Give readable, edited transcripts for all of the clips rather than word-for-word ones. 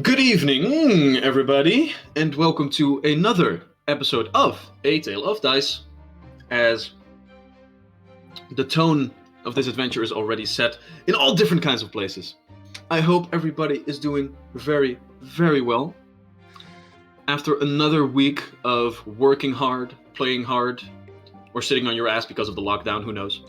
Good evening, everybody, and welcome to another episode of A Tale of Dice. As the tone of this adventure is already set in all different kinds of places. I hope everybody is doing very, very well. After another week of working hard, playing hard, or sitting on your ass because of the lockdown, who knows?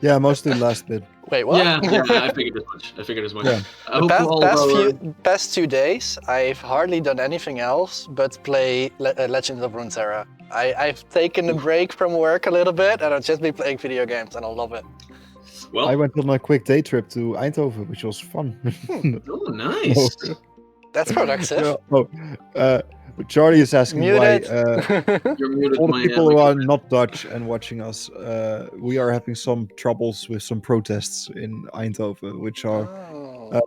Yeah, mostly the last bit. Wait, what? Yeah, I figured as much. Yeah. I hope you all Past 2 days, I've hardly done anything else but play Legends of Runeterra. I've taken a break from work a little bit, and I've just been playing video games, and I love it. Well, I went on a quick day trip to Eindhoven, which was fun. oh, nice. That's productive. Charlie is asking Muted. why You're muted, all the my people who are not Dutch and watching us, we are having some troubles with some protests in Eindhoven, which are Oh.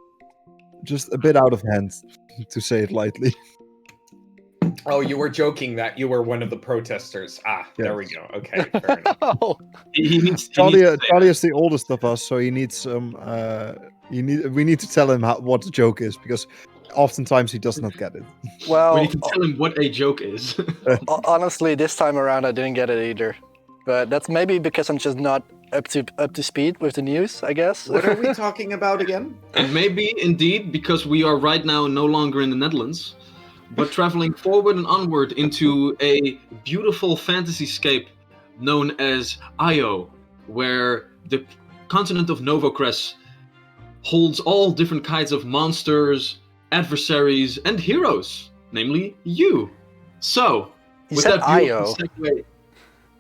just a bit out of hand, to say it lightly. Oh, you were joking that you were one of the protesters. There we go. Okay, fair enough. Oh. Charlie is the oldest of us, so he needs some. We need to tell him what the joke is, because oftentimes he does not get it. Well, We need to tell him what a joke is. honestly, this time around I didn't get it either. But that's maybe because I'm just not up to speed with the news, I guess. What are we talking about again? And maybe, indeed, because we are right now no longer in the Netherlands, but traveling forward and onward into a beautiful fantasy-scape known as Io, where the continent of Novocres holds all different kinds of monsters, adversaries, and heroes, namely you. So, You with said that beautiful Io. segue...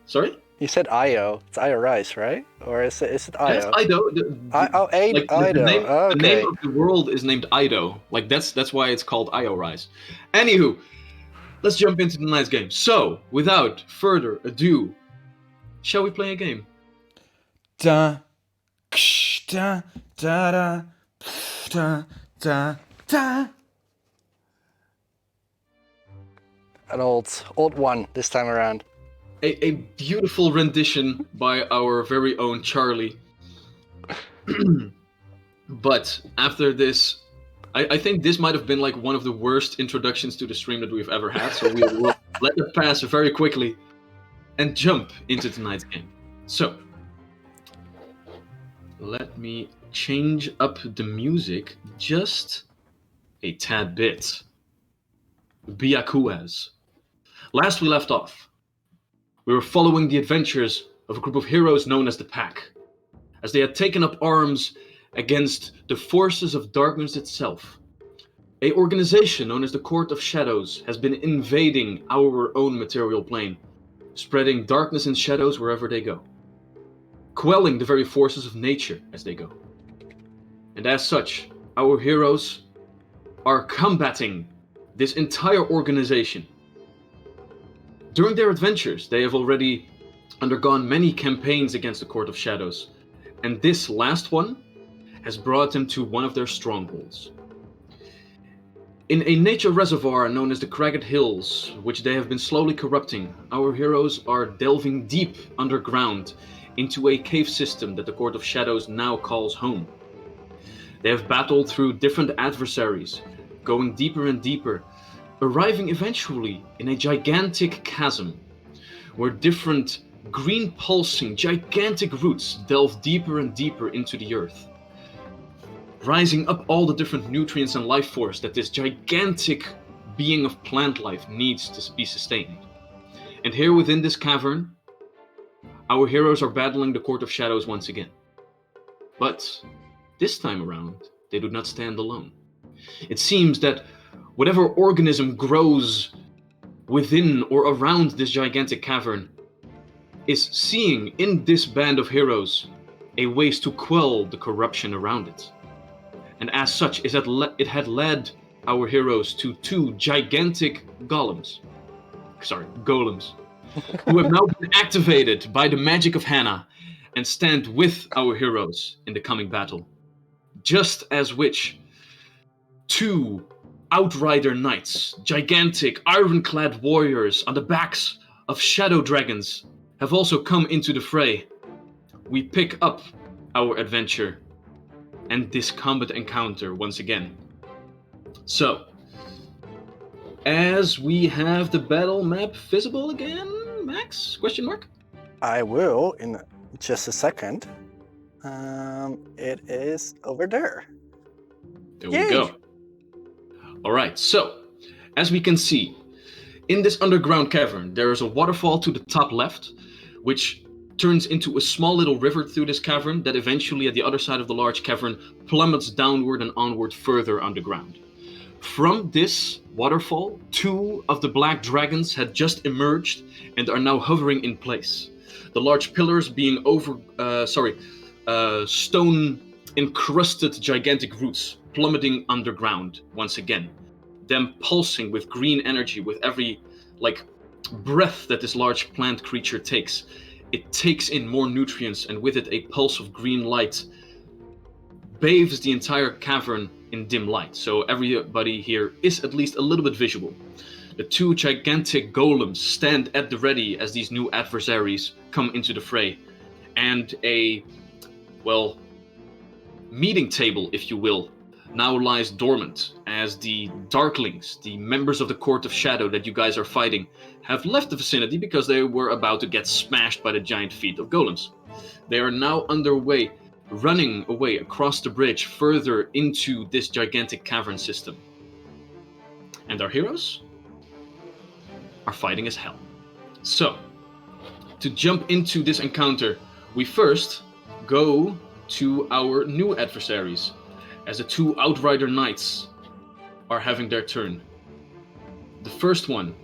Sorry? You said Io. It's Io Rice, right? Or is it Io? Yes, Ido. Ido. The Okay. name of the world is named Ido. Like that's why it's called Io Rise. Anywho, let's jump into tonight's game. So, without further ado, shall we play a game? Da, ksh, da, da, da, pff, da, da, da. An old one this time around. A beautiful rendition by our very own Charlie. But after this, I think this might have been like one of the worst introductions to the stream that we've ever had, so we will let it pass very quickly and jump into tonight's game. So, let me change up the music just a tad bit. Biakuaz. Last we left off, we were following the adventures of a group of heroes known as the Pack, as they had taken up arms against the forces of darkness itself. A organization known as the Court of Shadows has been invading our own material plane, spreading darkness and shadows wherever they go, quelling the very forces of nature as they go. And as such, our heroes are combating this entire organization. During their adventures, they have already undergone many campaigns against the Court of Shadows, and this last one has brought them to one of their strongholds. In a nature reservoir known as the Cragged Hills, which they have been slowly corrupting, our heroes are delving deep underground into a cave system that the Court of Shadows now calls home. They have battled through different adversaries, going deeper and deeper, arriving eventually in a gigantic chasm, where different green pulsing gigantic roots delve deeper and deeper into the earth, rising up all the different nutrients and life force that this gigantic being of plant life needs to be sustained. And here within this cavern, our heroes are battling the Court of Shadows once again. But this time around, they do not stand alone. It seems that whatever organism grows within or around this gigantic cavern is seeing in this band of heroes a ways to quell the corruption around it. And as such, it had led our heroes to two gigantic golems, who have now been activated by the magic of Hannah and stand with our heroes in the coming battle. Just as which two Outrider knights, gigantic ironclad warriors on the backs of shadow dragons, have also come into the fray. We pick up our adventure and this combat encounter once again So, as we have the battle map visible again, Max? Question mark? I will in just a second. It is over there. There Yay. we go. All right, so, as we can see, in this underground cavern, there is a waterfall to the top left, which turns into a small little river through this cavern that eventually, at the other side of the large cavern, plummets downward and onward further underground. From this waterfall, 2 of the black dragons had just emerged and are now hovering in place. The large pillars being stone encrusted gigantic roots plummeting underground once again. Them pulsing with green energy with every breath that this large plant creature takes. It takes in more nutrients, and with it a pulse of green light bathes the entire cavern in dim light, so everybody here is at least a little bit visual. The 2 gigantic golems stand at the ready as these new adversaries come into the fray, and a, meeting table, if you will, now lies dormant as the Darklings, the members of the Court of Shadow that you guys are fighting, have left the vicinity because they were about to get smashed by the giant feet of golems. They are now underway, running away across the bridge further into this gigantic cavern system. And our heroes are fighting as hell. So, to jump into this encounter, we first go to our new adversaries, as the 2 Outrider Knights are having their turn. The first one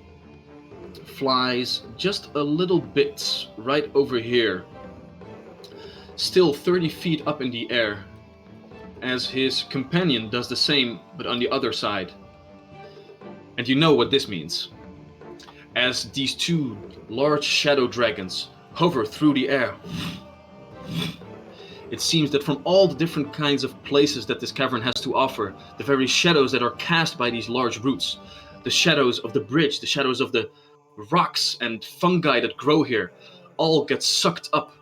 flies just a little bit right over here, still 30 feet up in the air, as his companion does the same, but on the other side. And you know what this means. As these 2 large shadow dragons hover through the air, it seems that from all the different kinds of places that this cavern has to offer, the very shadows that are cast by these large roots, the shadows of the bridge, the shadows of the rocks and fungi that grow here, all get sucked up.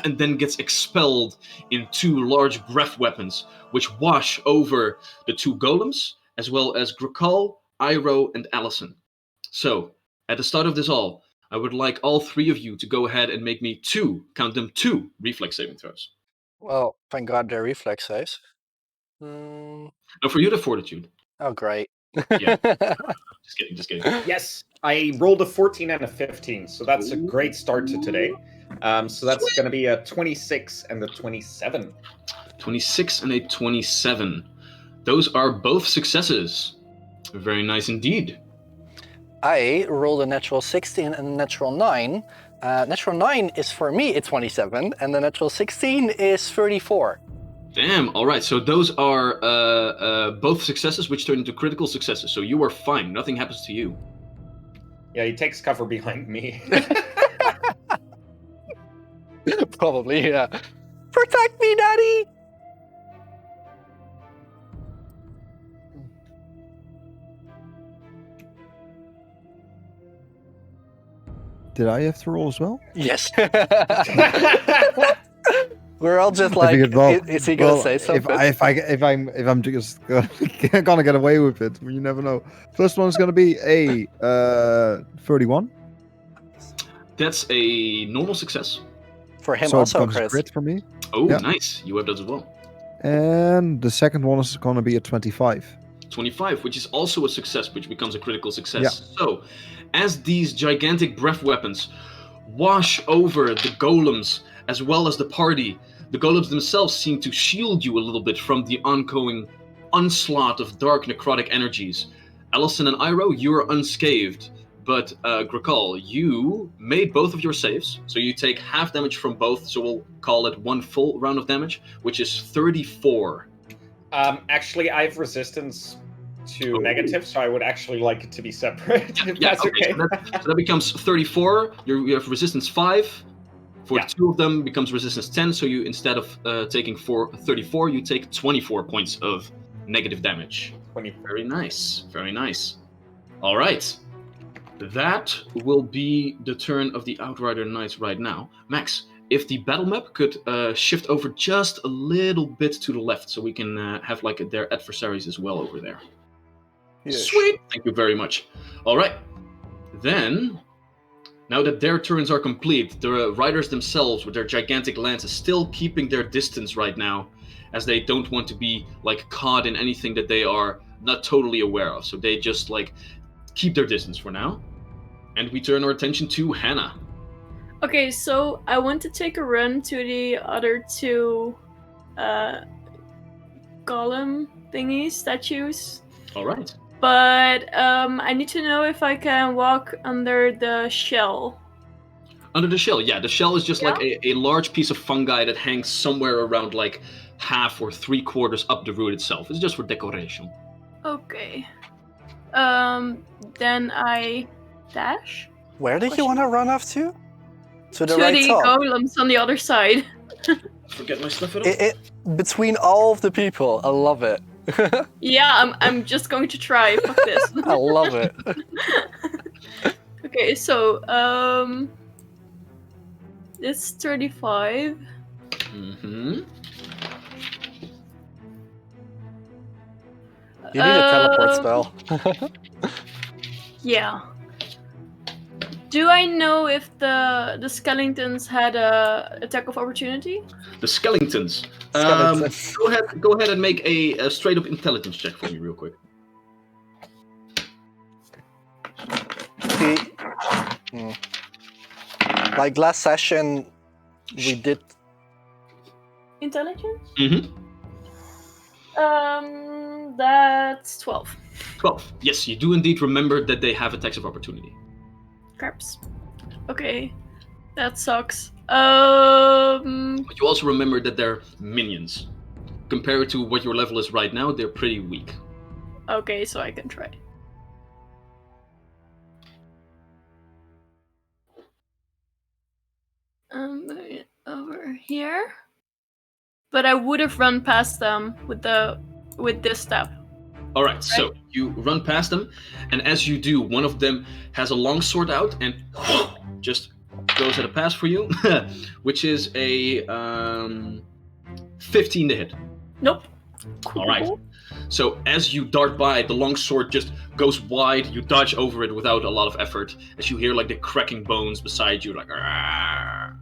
And then gets expelled in 2 large breath weapons, which wash over the 2 golems, as well as Grakal, Iroh, and Allison. So, at the start of this all, I would like all 3 of you to go ahead and make me 2 reflex saving throws. Well, thank God they're reflex saves. No, for you, the fortitude. Oh, great. Yeah. Just kidding. Yes, I rolled a 14 and a 15, so that's a great start to today. So that's going to be a 26 and a 27. 26 and a 27. Those are both successes. Very nice indeed. I rolled a natural 16 and a natural 9. Natural 9 is for me, it's 27, and the natural 16 is 34. Damn, alright, so those are both successes, which turn into critical successes, so you are fine, nothing happens to you. Yeah, he takes cover behind me. Probably, yeah. Protect me, Daddy! Did I have to roll as well? Yes. We're all just like, is he gonna say something? If I'm just gonna get away with it, you never know. First one is gonna be a 31. That's a normal success. For him, so also it becomes crit for me. Oh, yeah. Nice. You have that as well. And the second one is gonna be a 25. 25, which is also a success, which becomes a critical success. Yeah. So, as these gigantic breath weapons wash over the golems as well as the party, the golems themselves seem to shield you a little bit from the ongoing onslaught of dark necrotic energies. Allison and Iroh, you are unscathed, but Grakal, you made both of your saves, so you take half damage from both, so we'll call it 1 full round of damage, which is 34. Actually, I have resistance to negative, so I would actually like it to be separate, if that's okay. So that becomes 34, you have resistance 5. For 2 of them becomes resistance 10, so you, instead of taking 34, you take 24 points of negative damage. 24. Very nice, very nice. All right, that will be the turn of the Outrider Knights right now. Max, if the battle map could shift over just a little bit to the left, so we can have like their adversaries as well over there. Yes. Sweet. Thank you very much. All right. Then, now that their turns are complete, the riders themselves with their gigantic lances still keeping their distance right now, as they don't want to be like caught in anything that they are not totally aware of. So they just like keep their distance for now. And we turn our attention to Hannah. Okay, so I want to take a run to the other two golem thingy statues. All right. But I need to know if I can walk under the shell. Under the shell, yeah. The shell is just like a large piece of fungi that hangs somewhere around like half or 3/4 up the root itself. It's just for decoration. Okay. Then I dash. Where did you want to run off to? To the to right the top. golems on the other side. Forget my stuff at all. Between all of the people, I love it. Yeah, I'm just going to try. Fuck this. I love it. Okay, so it's 35. Mm-hmm. You need a teleport spell. Yeah. Do I know if the skeletons had a attack of opportunity? The skeletons. Skeletons. Go ahead and make a straight up intelligence check for me real quick. See, like last session, we did. Intelligence? Mm-hmm. That's 12. 12. Yes, you do indeed remember that they have attacks of opportunity. Craps. Okay, that sucks. But you also remember that they're minions. Compared to what your level is right now, they're pretty weak. Okay, so I can try. Over here. But I would have run past them with this step. All right, so you run past them, and as you do, one of them has a long sword out and just goes at a pass for you, which is a 15 to hit. Nope. Cool. All right. So as you dart by, the long sword just goes wide. You dodge over it without a lot of effort, as you hear like the cracking bones beside you, like. Argh.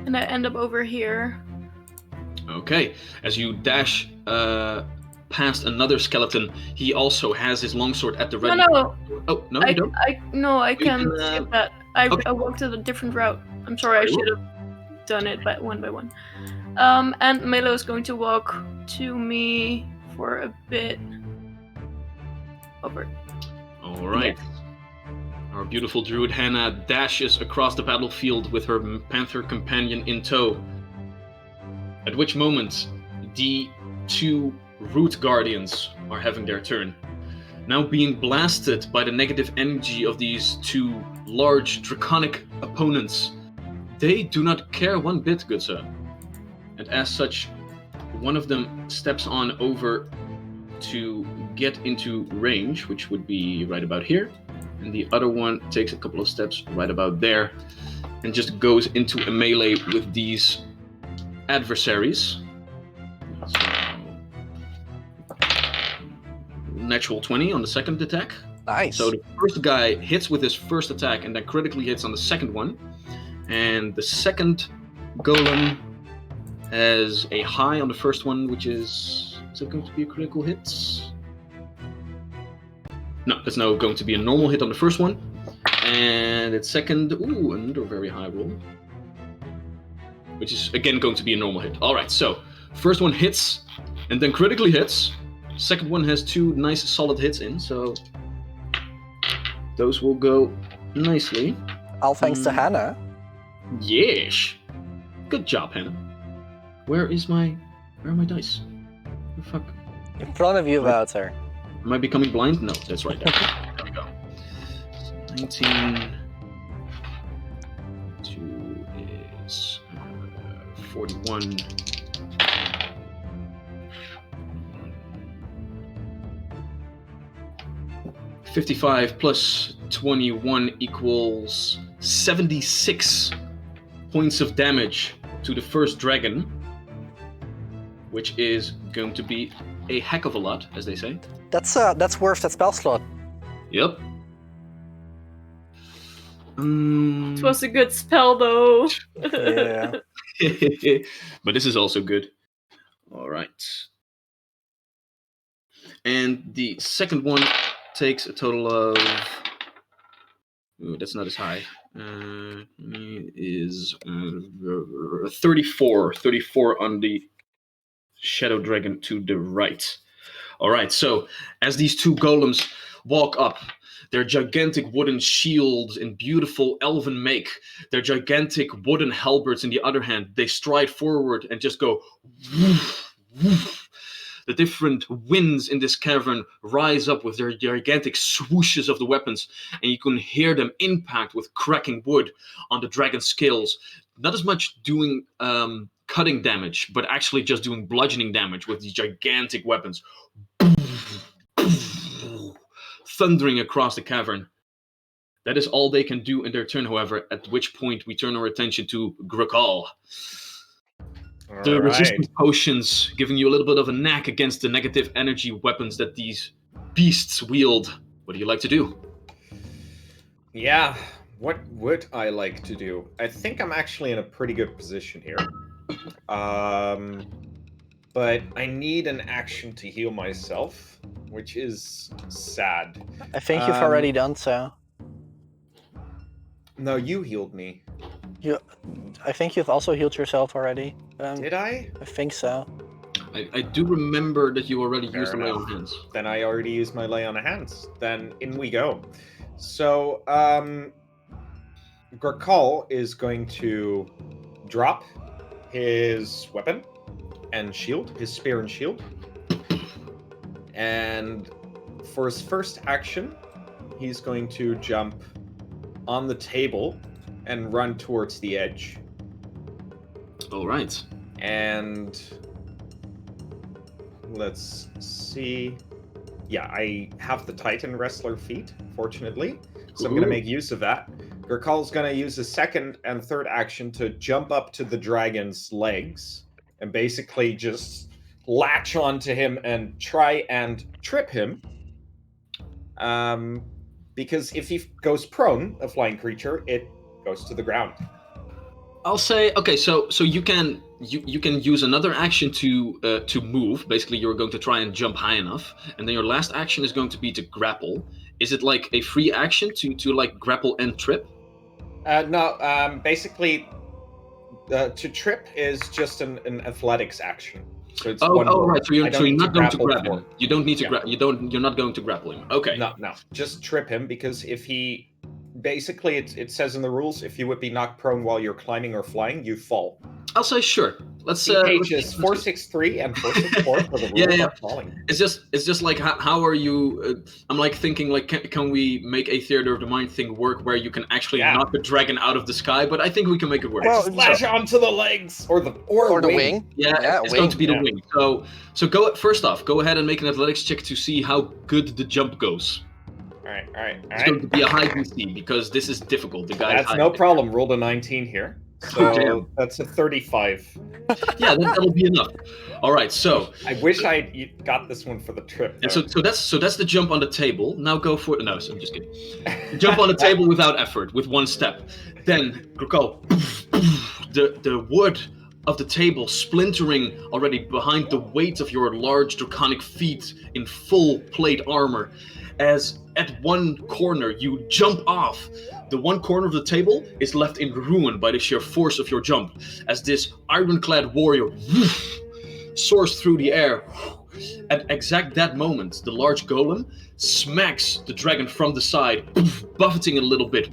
And I end up over here. Okay, as you dash past another skeleton, he also has his longsword at the ready. No. Oh, no, you don't? I can can, skip that. I okay. walked a different route. I'm sorry, I should have done it one by one. And Melo is going to walk to me for a bit. Over. All right. Our beautiful druid Hannah dashes across the battlefield with her panther companion in tow. At which moment, the two root guardians are having their turn. Now being blasted by the negative energy of these two large draconic opponents, they do not care one bit, good sir. And as such, one of them steps on over to get into range, which would be right about here. And the other one takes a couple of steps right about there and just goes into a melee with these adversaries. So, natural 20 on the second attack. Nice. So the first guy hits with his first attack and then critically hits on the second one. And the second golem has a high on the first one, which is it going to be a critical hit? No, that's now going to be a normal hit on the first one. And its second, another very high roll. Which is again going to be a normal hit. Alright, so first one hits and then critically hits. Second one has two nice solid hits in, so those will go nicely. All thanks to Hannah. Yes. Good job, Hannah. Where are my dice? The fuck? In front of you, Wouter. Am I becoming blind? No, that's right there. There we go. 19. 2 is 41. 55 plus 21 equals 76 points of damage to the first dragon, which is going to be a heck of a lot, as they say. That's worth that spell slot. Yep. It was a good spell, though. Yeah. But this is also good. All right. And the second one takes a total of... Ooh, that's not as high. Is 34. 34 on the Shadow Dragon to the right. All right, so as these two golems walk up, their gigantic wooden shields in beautiful elven make, their gigantic wooden halberds in the other hand, they stride forward and just go woof, woof. The different winds in this cavern rise up with their gigantic swooshes of the weapons, and you can hear them impact with cracking wood on the dragon's scales. Not as much doing cutting damage, but actually just doing bludgeoning damage with these gigantic weapons. Thundering across the cavern. That is all they can do in their turn, however, at which point we turn our attention to Grakal. The resistance potions giving you a little bit of a knack against the negative energy weapons that these beasts wield. What do you like to do? Yeah, what would I like to do? I think I'm actually in a pretty good position here. But I need an action to heal myself, which is sad. I think you've already done so. No, you healed me. I think you've also healed yourself already. Did I? I think so. I do remember that you already used the Lay enough. on Hands. Then I already used my Lay on Hands. Then in we go. So, Grakal is going to drop his weapon and shield, his spear and shield. And for his first action, he's going to jump on the table and run towards the edge. All right. And let's see. Yeah, I have the Titan Wrestler feat, fortunately. So I'm going to make use of that. Grakal's going to use his second and third action to jump up to the dragon's legs and basically just latch onto him and try and trip him. Because if he goes prone, a flying creature, it goes to the ground. I'll say, okay, so you can use another action to move. Basically, you're going to try and jump high enough, and then your last action is going to be to grapple. Is it like a free action to like grapple and trip? No, basically, to trip is just an athletics action. So it's one right. So you're not going to grab for him. You don't need to grab. You're not going to grapple him. Okay. No. Just trip him, because if he, basically, it says in the rules, if you would be knocked prone while you're climbing or flying, you fall. I'll say sure. Let's see pages 463 and 464 for the rules of falling. It's just like how are you? I'm like thinking like can we make a theater of the mind thing work where you can actually knock the dragon out of the sky? But I think we can make it work. Well, slash onto the legs or the wing. Yeah, it's going to be the wing. So go first off. Go ahead and make an athletics check to see how good the jump goes. All right. It's going to be a high DC because this is difficult. The guy. That's no problem. Rolled a 19 here. So that's a 35. Yeah, that'll be enough. All right, so I wish I got this one for the trip. And so that's the jump on the table. Now go for no. So I'm just kidding. Jump on the table without effort, with one step. Then go. The wood of the table splintering already behind the weight of your large draconic feet in full plate armor. As at one corner you jump off, the one corner of the table is left in ruin by the sheer force of your jump, as this ironclad warrior soars through the air. At exact that moment, the large golem smacks the dragon from the side, buffeting it a little bit,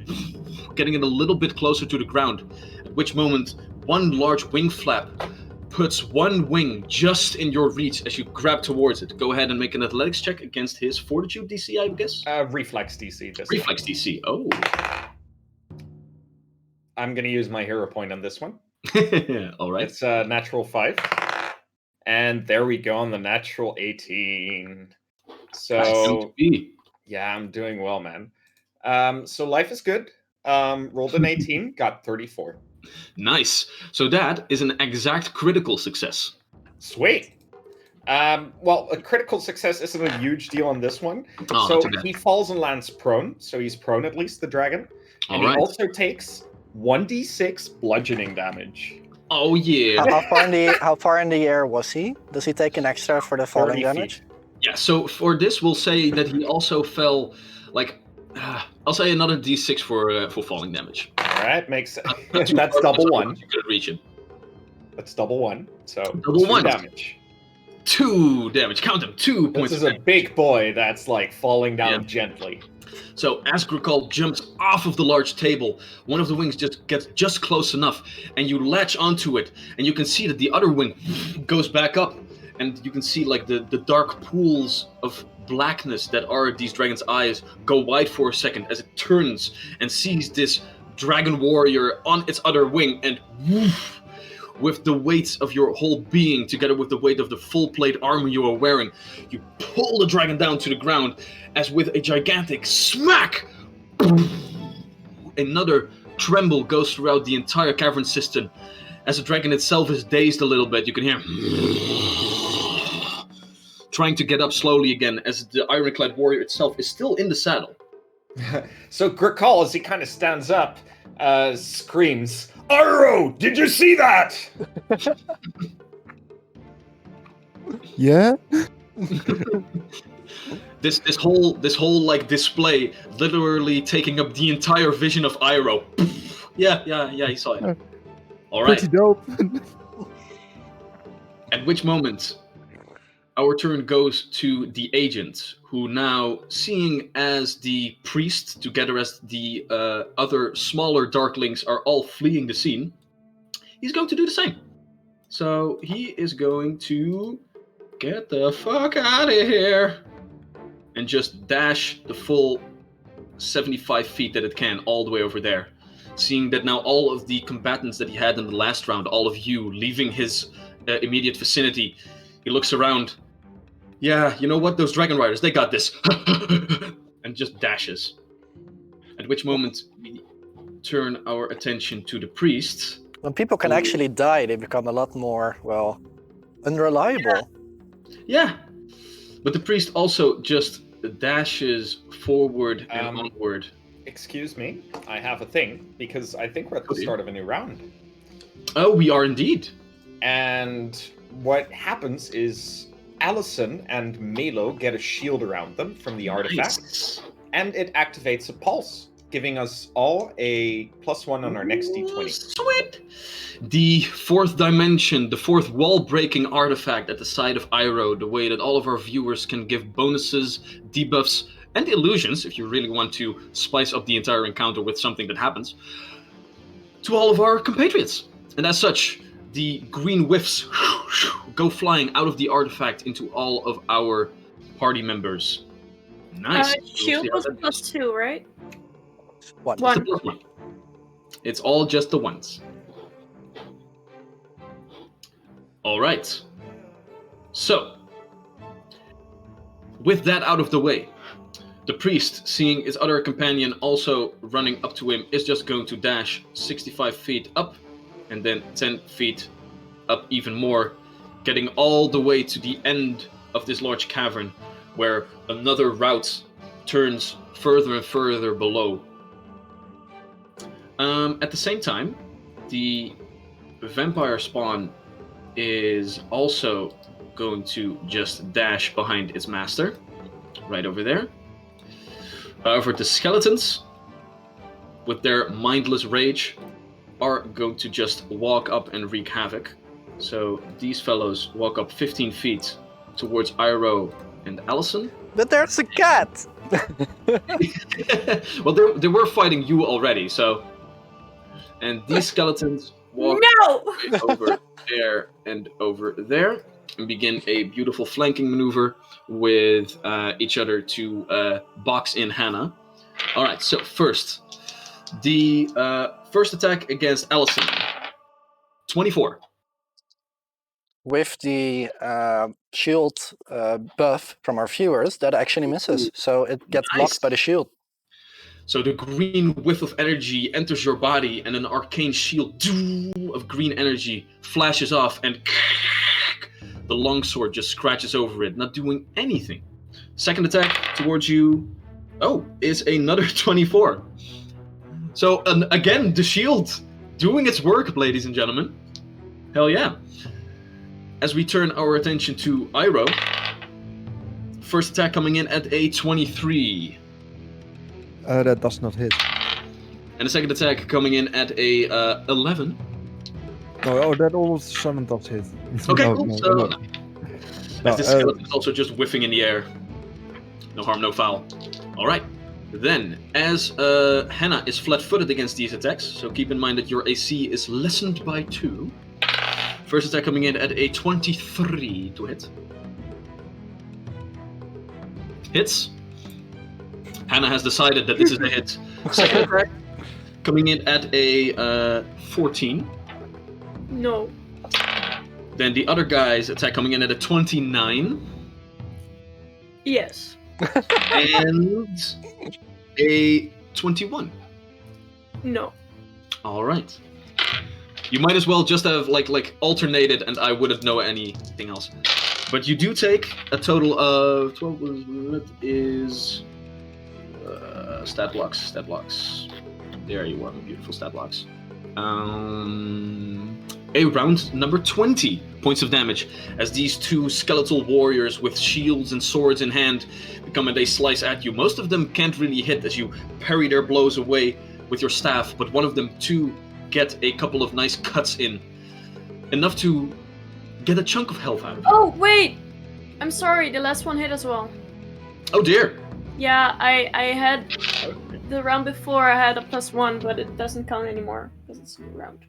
getting it a little bit closer to the ground, at which moment one large wing flap puts one wing just in your reach as you grab towards it. Go ahead and make an athletics check against his fortitude DC, I guess? Reflex DC. Reflex DC, oh. I'm going to use my hero point on this one. All right. It's a natural 5. And there we go on the natural 18. So, yeah, I'm doing well, man. So life is good. Rolled an 18, got 34. Nice. So that is an exact critical success. Sweet. Well, a critical success isn't a huge deal on this one. Oh, So not too bad. he falls and lands prone. So he's prone at least, the dragon. And All right. he also takes 1d6 bludgeoning damage. Oh yeah. How far in the air was he? Does he take an extra for the falling 30 damage? feet. Yeah. So for this, we'll say that he also fell like. I'll say another d6 for falling damage. All right, makes Not too that's far, double so one. you could reach it. That's double one. So Double 2 one. damage. 2 damage. Count them. 2 points. This is of a damage. big boy that's like falling down Yeah. gently. So as Grukal jumps off of the large table, one of the wings just gets just close enough, and you latch onto it, and you can see that the other wing goes back up, and you can see like the dark pools of blackness that are these dragons' eyes go wide for a second as it turns and sees this dragon warrior on its other wing, and woof, with the weight of your whole being, together with the weight of the full plate armor you are wearing, you pull the dragon down to the ground, as with a gigantic smack, another tremble goes throughout the entire cavern system. As the dragon itself is dazed a little bit, you can hear trying to get up slowly again, as the ironclad warrior itself is still in the saddle. So Grukal, as he kind of stands up, screams, "Aro, did you see that?" Yeah? This whole like display literally taking up the entire vision of Iroh. Yeah, he saw it. All right. Pretty dope. At which moment, our turn goes to the agent, who now, seeing as the priest, together as the other smaller darklings are all fleeing the scene, he's going to do the same. So he is going to get the fuck out of here and just dash the full 75 feet that it can all the way over there. Seeing that now all of the combatants that he had in the last round, all of you leaving his immediate vicinity, he looks around. Yeah, you know what? Those dragon riders, they got this. And just dashes. At which moment we turn our attention to the priest. When people can actually die, they become a lot more, well, unreliable. Yeah. But the priest also just dashes forward and onward. Excuse me, I have a thing, because I think we're at the start of a new round. Oh, we are indeed. And what happens is Allison and Melo get a shield around them from the artifact, Nice. and it activates a pulse, giving us all a +1 on our next d20. Sweet! The fourth dimension, the fourth wall-breaking artifact at the side of Iroh, the way that all of our viewers can give bonuses, debuffs, and illusions, if you really want to spice up the entire encounter with something that happens, to all of our compatriots. And as such, the green whiffs go flying out of the artifact into all of our party members. Nice. We'll Shield see how was that goes. +2, right? What? It's the plus one. It's all just the ones. All right. So, with that out of the way, the priest, seeing his other companion also running up to him, is just going to dash 65 feet up and then 10 feet up even more, getting all the way to the end of this large cavern where another route turns further and further below. At the same time, the vampire spawn is also going to just dash behind its master, right over there. However, the skeletons, with their mindless rage, are going to just walk up and wreak havoc. So these fellows walk up 15 feet towards Iroh and Allison. But there's a cat! Well, they were fighting you already, so... And these skeletons walk No! over there and over there and begin a beautiful flanking maneuver with each other to box in Hannah. All right, so first, the first attack against Allison. 24. With the shield buff from our viewers, that actually misses. So it gets Nice. blocked by the shield. So the green whiff of energy enters your body, and an arcane shield of green energy flashes off, and the longsword just scratches over it, not doing anything. Second attack towards you, is another 24. So again, the shield doing its work, ladies and gentlemen. Hell yeah. As we turn our attention to Iroh, first attack coming in at a 23. That does not hit. And the second attack coming in at a 11. No, that all of a sudden does hit. Okay, No, cool. no, So, no. as this skeleton is also just whiffing in the air. No harm, no foul. Alright. Then, as Hannah is flat-footed against these attacks, so keep in mind that your AC is lessened by 2. First attack coming in at a 23 to hit. Hits. Hannah has decided that this is a hit. Second attack coming in at a 14. No. Then the other guy's attack coming in at a 29. Yes. And a 21. No. All right. You might as well just have like alternated, and I wouldn't know anything else. But you do take a total of 12. What is stat blocks? Stat blocks. There you are, my beautiful stat blocks. A round number 20 points of damage as these two skeletal warriors with shields and swords in hand come and they slice at you. Most of them can't really hit as you parry their blows away with your staff, but one of them too get a couple of nice cuts in. Enough to get a chunk of health out of it. Oh, wait! I'm sorry, the last one hit as well. Oh dear! Yeah, I had... The round before I had a +1, but it doesn't count anymore, because it's a new round.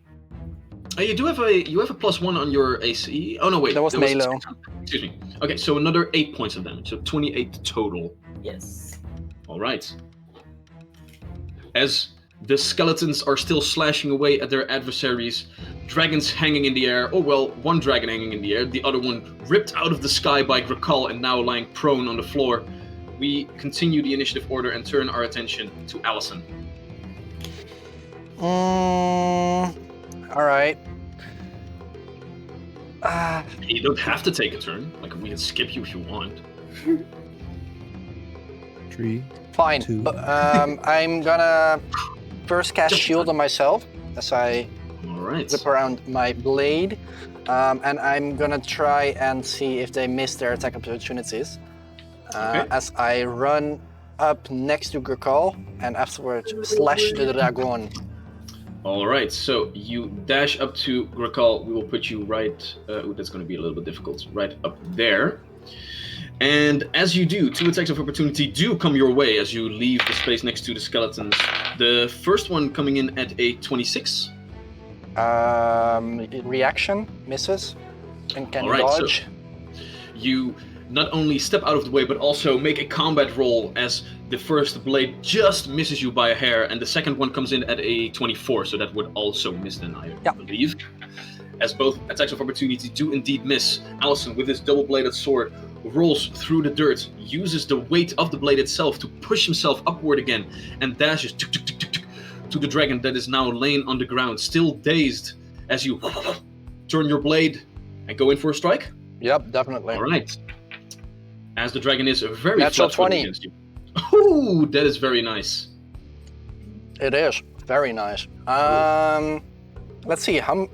You have a +1 on your AC. Oh no, wait. That was Melo. Excuse me. Okay, so another 8 points of damage, so 28 total. Yes. Alright. As the skeletons are still slashing away at their adversaries, dragons hanging in the air, one dragon hanging in the air, the other one ripped out of the sky by Grakal and now lying prone on the floor. We continue the initiative order and turn our attention to Allison. Alright. You don't have to take a turn. We can skip you if you want. 3. Fine. 2. I'm gonna first cast shield on myself as I Alright. whip around my blade. And I'm gonna try and see if they miss their attack opportunities. Okay. As I run up next to Grakal and afterwards slash the dragon. Alright, so you dash up to Grakal. We will put you right... that's going to be a little bit difficult. Right up there. And as you do, 2 attacks of opportunity do come your way as you leave the space next to the skeletons. The first one coming in at a 26. Reaction misses and can Alright, dodge. So you not only step out of the way, but also make a combat roll as the first blade just misses you by a hair, and the second one comes in at a 24, so that would also miss then, I believe. As both attacks of opportunity do indeed miss, Allison, with his double-bladed sword, rolls through the dirt, uses the weight of the blade itself to push himself upward again, and dashes to the dragon that is now laying on the ground, still dazed, as you turn your blade and go in for a strike. Yep, definitely. All right. As the dragon is very Natural flat-footed 20 against you. Ooh, that is very nice. It is very nice. Let's see how.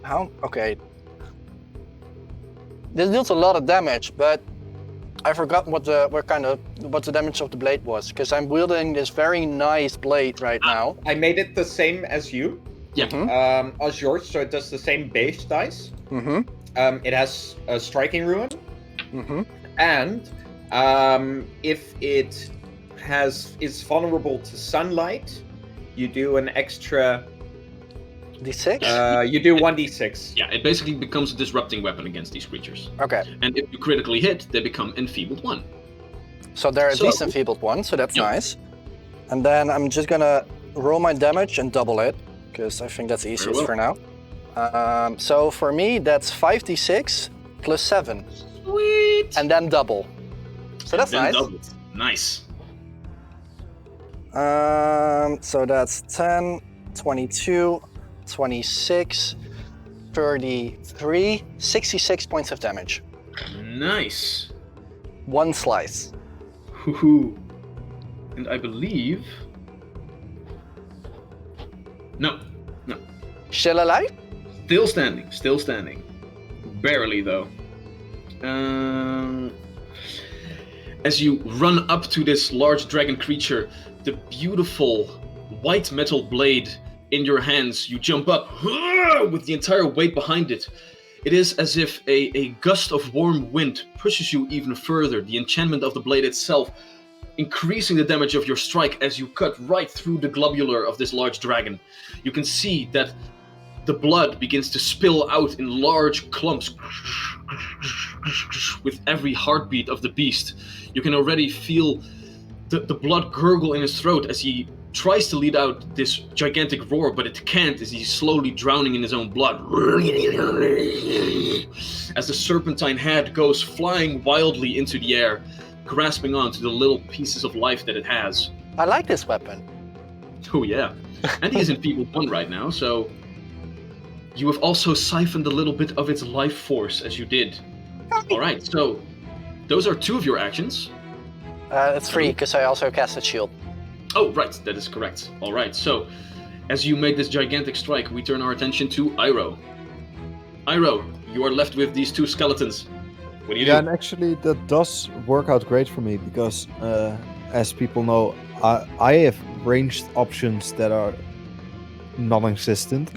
Okay. This deals a lot of damage, but I forgot what the damage of the blade was, because I'm wielding this very nice blade right now. I made it the same as you. Yeah. As yours, so it does the same base dice. It has a striking ruin. And if it is vulnerable to sunlight, you do an extra D6? You do 1d6. Yeah, it basically becomes a disrupting weapon against these creatures. Okay. And if you critically hit, they become enfeebled 1. So they're at least enfeebled 1, so that's Yep. nice. And then I'm just gonna roll my damage and double it, because I think that's easiest well. for now. So for me, that's 5d6 plus 7. Sweet! And then double. So that's Then nice. doubled. Nice. So that's 10, 22, 26, 33, 66 points of damage. Nice. One slice. Hoo-hoo. And I believe... No. Still alive? Still standing. Barely, though. As you run up to this large dragon creature, the beautiful white metal blade in your hands, you jump up with the entire weight behind it. It is as if a gust of warm wind pushes you even further, the enchantment of the blade itself increasing the damage of your strike as you cut right through the globular of this large dragon. You can see that the blood begins to spill out in large clumps with every heartbeat of the beast. You can already feel the blood gurgle in his throat as he tries to lead out this gigantic roar, but it can't as he's slowly drowning in his own blood. As the serpentine head goes flying wildly into the air, grasping onto the little pieces of life that it has. I like this weapon. Oh yeah. And he is in Feeble 1 right now, so... You have also siphoned a little bit of its life force as you did. Alright, so... Those are 2 of your actions. It's 3, because I also cast a shield. Oh, right, that is correct. Alright, so... As you make this gigantic strike, we turn our attention to Iroh. Iroh, you are left with these 2 skeletons. What do you do? Yeah, and actually that does work out great for me because, as people know, I have ranged options that are non-existent.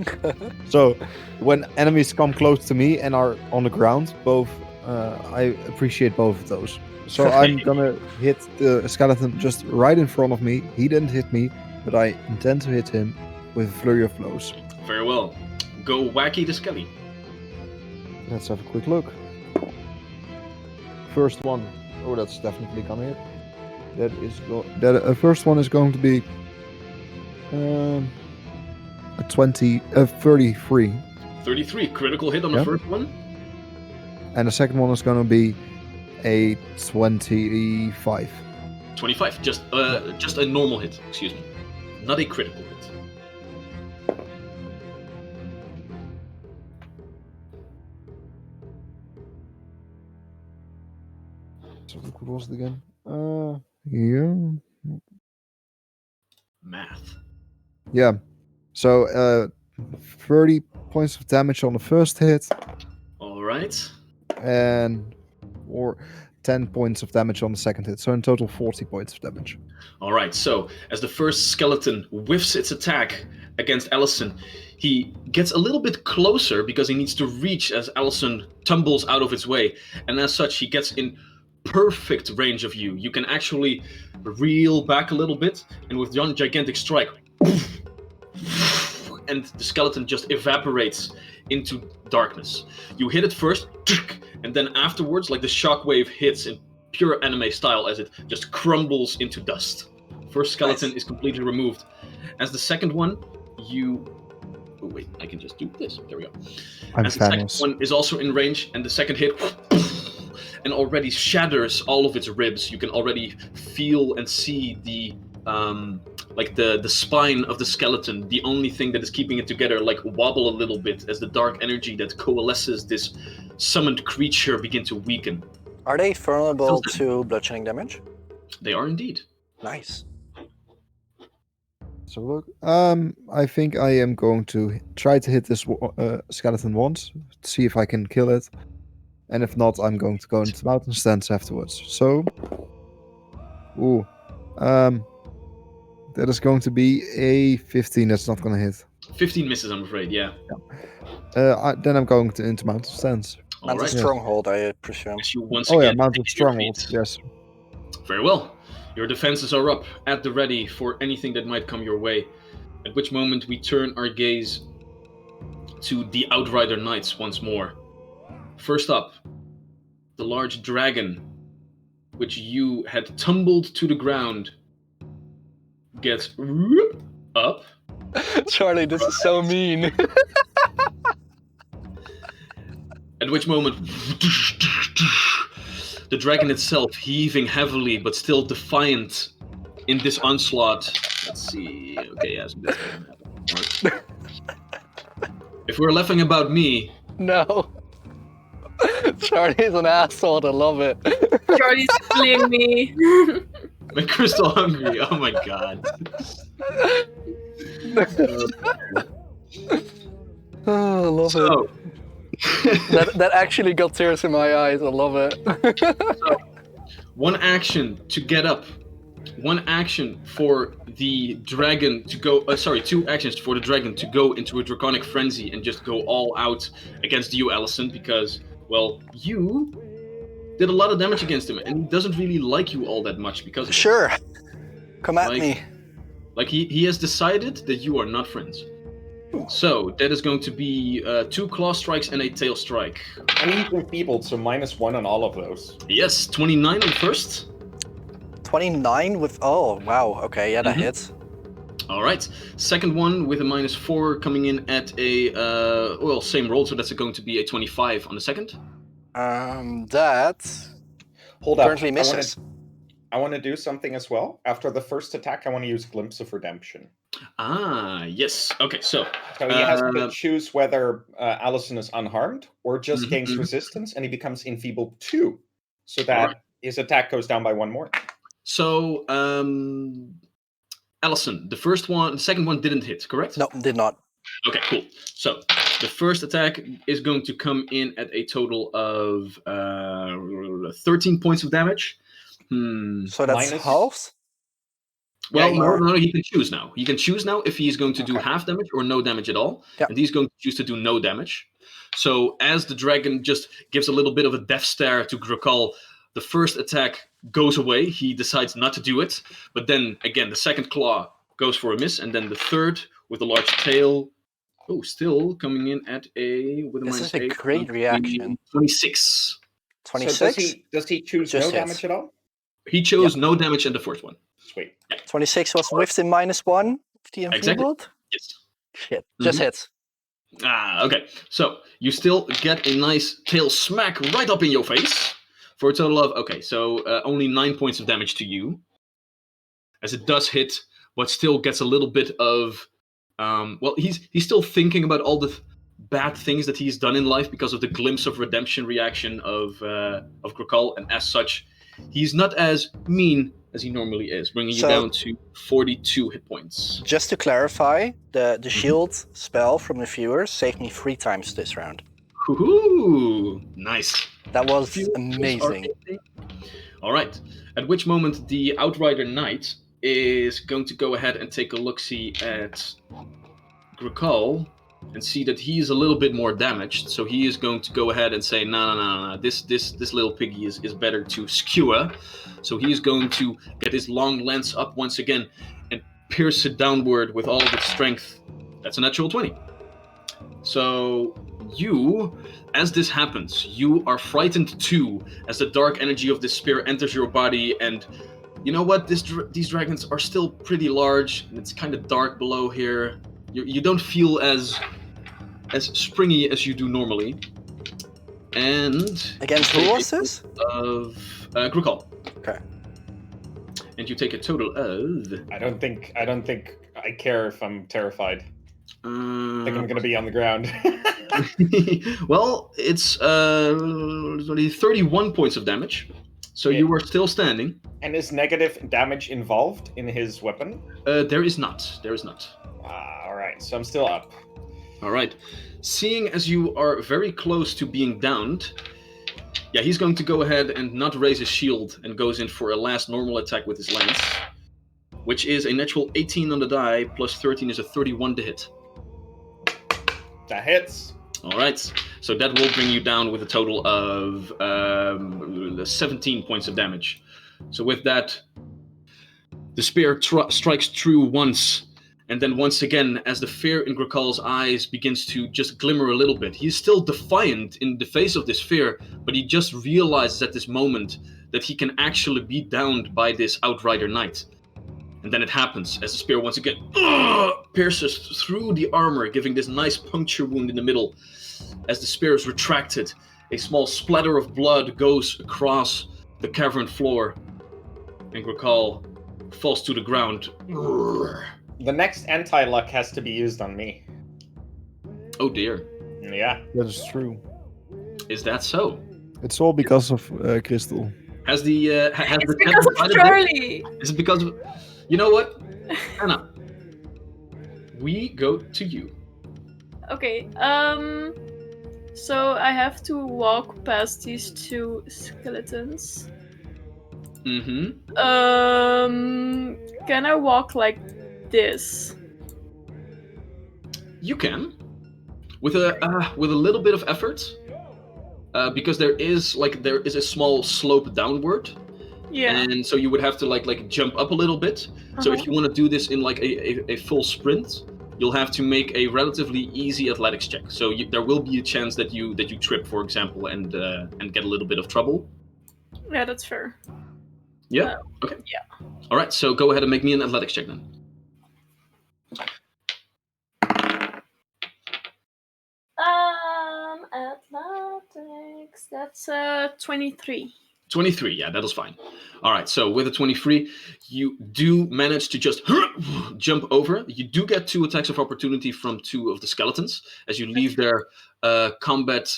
So when enemies come close to me and are on the ground, I appreciate both of those. So I'm gonna hit the skeleton just right in front of me. He didn't hit me, but I intend to hit him with a flurry of blows. Very well. Go wacky the skelly. Let's have a quick look. First one. Oh, that's definitely gonna hit. First one is going to be a 33. 33, critical hit on the first one. And the second one is going to be a 25. 25, just a normal hit, excuse me. Not a critical hit. So what was it again? Yeah. Math. Yeah. So 30 points of damage on the first hit. Alright. And or 10 points of damage on the second hit. So in total 40 points of damage. Alright, so as the first skeleton whiffs its attack against Allison, he gets a little bit closer because he needs to reach as Allison tumbles out of its way. And as such, he gets in perfect range of you. You can actually reel back a little bit, and with one gigantic strike, and the skeleton just evaporates into darkness. You hit it first, and then afterwards, like the shockwave hits in pure anime style as it just crumbles into dust. First skeleton is completely removed. As the second one, oh wait, I can just do this. There we go. As the second one is also in range, and the second hit and already shatters all of its ribs. You can already feel and see the spine of the skeleton, the only thing that is keeping it together, like wobble a little bit as the dark energy that coalesces this summoned creature begin to weaken. Are they vulnerable to bludgeoning damage? They are indeed. Nice. So look, I think I am going to try to hit this skeleton once, see if I can kill it. And if not, I'm going to go into mountain stance afterwards. So, that is going to be a 15. That's not going to hit. 15 misses, I'm afraid. Yeah. Then I'm going into mountain stance. Mountain stronghold, I presume. Mountain stronghold. Yes. Very well. Your defenses are up at the ready for anything that might come your way. At which moment we turn our gaze to the Outrider Knights once more. First up, the large dragon, which you had tumbled to the ground, gets up. Charlie, this is so mean. At which moment, the dragon itself, heaving heavily but still defiant in this onslaught, Let's see. Okay, yes. This doesn't happen. Right. If we're laughing about me, No. Charlie's an asshole. I love it. Charlie's bullying me. I'm crystal hungry. Oh my god. Oh, I love So, it. That actually got tears in my eyes. I love it. one action to get up. One action for the dragon to go. Two actions for the dragon to go into a draconic frenzy and just go all out against you, Allison, because, well, you did a lot of damage against him, and he doesn't really like you all that much because of it. Sure. Come at Like- me. Like, he has decided that you are not friends. So, that is going to be 2 claw strikes and a tail strike. And he's enfeebled, so -1 on all of those. Yes, 29 on first. 29 with... Oh, wow. Okay, yeah, that hits. Alright. Second one with a -4 coming in at a, same roll, so that's going to be a 25 on the second. That Hold up. currently misses. I want to do something as well. After the first attack, I want to use Glimpse of Redemption. Ah, yes. Okay, so So he has to choose whether Allison is unharmed or just gains resistance, and he becomes enfeebled 2. So that his attack goes down by 1 more. So, Allison, the second one didn't hit, correct? No, did not. Okay, cool. So, the first attack is going to come in at a total of 13 points of damage. So that's Minus- halves? Well, Yeah, no, he can choose now. He can choose now if he's going to do half damage or no damage at all. Yeah. And he's going to choose to do no damage. So as the dragon just gives a little bit of a death stare to Grakal, the first attack goes away. He decides not to do it. But then, again, the second claw goes for a miss. And then the third with a large tail. Oh, still coming in at with a This minus is a 8. great reaction. 26. 26? So does he choose Just no hits. damage at all? He chose no damage in the first one. Sweet. 26 was with the -1 of the Exactly. enfeebled? Yes. Shit, just hits. Okay. So you still get a nice tail smack right up in your face for a total of only 9 points of damage to you, as it does hit, but still gets a little bit of. He's still thinking about all the bad things that he's done in life because of the glimpse of redemption reaction of Grakal, and as such, he's not as mean as he normally is, bringing you So- down to 42 hit points. Just to clarify, the shield spell from the viewers saved me 3 times this round. Woohoo! Nice. That was amazing. All right. At which moment the Outrider Knight is going to go ahead and take a look-see at Grakal and see that he is a little bit more damaged. So he is going to go ahead and say, no. This little piggy is better to skewer. So he is going to get his long lance up once again and pierce it downward with all of its strength. That's a natural 20. So you, as this happens, you are frightened too, as the dark energy of this spear enters your body. And you know what? These dragons are still pretty large, and it's kind of dark below here. You don't feel as springy as you do normally. And Against who was this? of Grakal. Okay. And you take a total of. I don't think I care if I'm terrified. I think I'm gonna be on the ground. Well, it's 31 points of damage. So you are still standing. And is negative damage involved in his weapon? There is not. All right, so I'm still up. All right. Seeing as you are very close to being downed, he's going to go ahead and not raise his shield and goes in for a last normal attack with his lance, which is a natural 18 on the die, plus 13 is a 31 to hit. That hits. All right. So that will bring you down with a total of 17 points of damage. So with that, the spear strikes true once. And then once again, as the fear in Grakal's eyes begins to just glimmer a little bit, he's still defiant in the face of this fear, but he just realizes at this moment that he can actually be downed by this Outrider Knight. And then it happens, as the spear once again pierces through the armor, giving this nice puncture wound in the middle. As the spear is retracted, a small splatter of blood goes across the cavern floor, and Grakal falls to the ground. The next anti-luck has to be used on me. Oh dear. Yeah. That is true. Is that so? It's all because of Crystal. Has the has It's the because of decided this? Charlie. Is it because of... You know what? Anna. We go to you. Okay. So I have to walk past these two skeletons. Mm-hmm. Can I walk like this? You can. With a little bit of effort. Because there is a small slope downward. Yeah. And so you would have to like jump up a little bit. So if you want to do this in like a full sprint, you'll have to make a relatively easy athletics check. So there will be a chance that you trip, for example, and get a little bit of trouble. Yeah, that's fair. Yeah. Okay. Yeah. All right. So go ahead and make me an athletics check then. Athletics. That's 23. 23, yeah, that is fine. All right, so with a 23, you do manage to just jump over. You do get 2 attacks of opportunity from 2 of the skeletons. As you leave their combat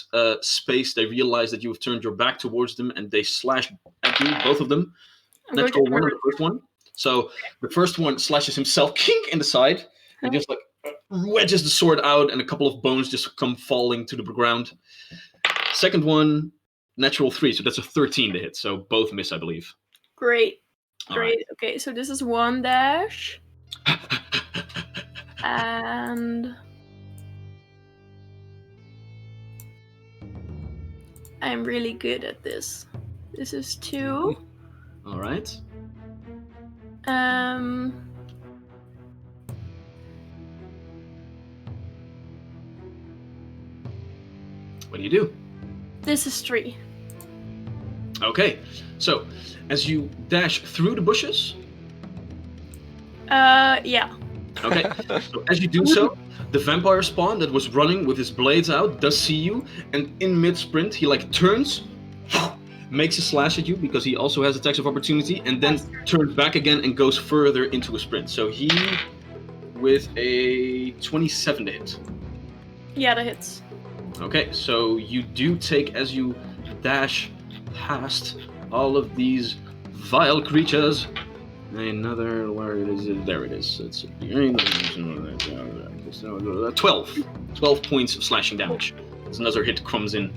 space, they realize that you have turned your back towards them, and they slash at you, both of them. Natural 1 on the first one. So the first one slashes himself kink in the side, and just like wedges the sword out, and a couple of bones just come falling to the ground. Second one, natural 3, so that's a 13 to hit, so both miss, I believe. Great. All Great. right. Okay, so this is 1 dash. And I'm really good at this. This is 2. All right. What do you do? This is 3. Okay, so as you dash through the bushes, Yeah. okay, so as you do so, the vampire spawn that was running with his blades out does see you, and in mid-sprint, he like turns, makes a slash at you because he also has attacks of opportunity, and then turns back again and goes further into a sprint. So he, with a 27 to hit. Yeah, that hits. Okay, so you do take, as you dash past all of these vile creatures, another, where it is, there it is, it's 12 points of slashing damage. As another hit comes in.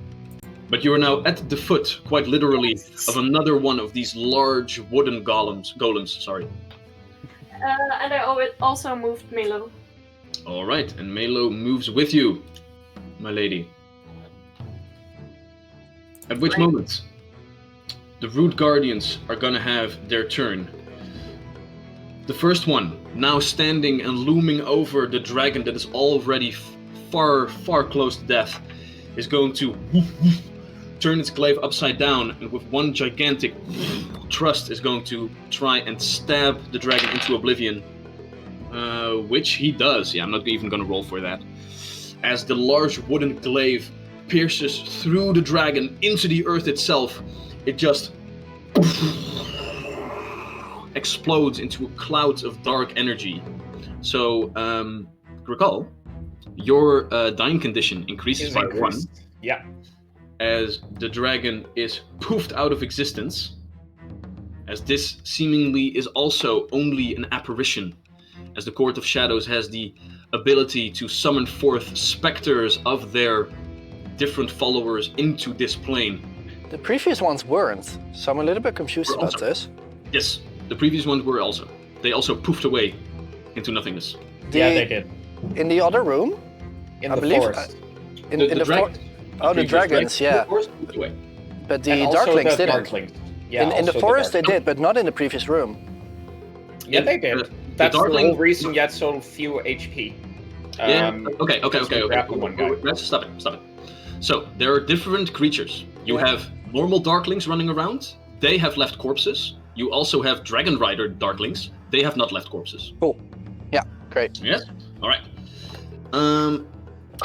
But you are now at the foot, quite literally, of another one of these large wooden golems, sorry. And I also moved Milo. Alright, and Melo moves with you, my lady. At which moment, the Root Guardians are gonna have their turn. The first one, now standing and looming over the dragon that is already far, far close to death, is going to turn its glaive upside down, and with one gigantic thrust is going to try and stab the dragon into oblivion. Which he does. Yeah, I'm not even gonna roll for that. As the large wooden glaive pierces through the dragon into the earth itself, it just explodes into a cloud of dark energy. So, recall, your dying condition increases by 1. Yeah. As the dragon is poofed out of existence, as this seemingly is also only an apparition, as the Court of Shadows has the ability to summon forth specters of their different followers into this plane. The previous ones weren't, so I'm a little bit confused about this. Yes, the previous ones were also. They also poofed away into nothingness. Yeah, they did. In the other room? In I the believe, forest. In the forest. Oh, the dragons, yeah. The forest poofed away. But the And also darklings the didn't. Darklings. Yeah, In the also forest they Darklings. did, but not in the previous room. Yeah, they did. That's the Darkling- whole reason you had so few HP. Yeah. Okay. grab the one guy. Let's stop it. So there are different creatures. You have normal Darklings running around. They have left corpses. You also have Dragon Rider Darklings. They have not left corpses. Cool. Yeah, great. Yes. All right.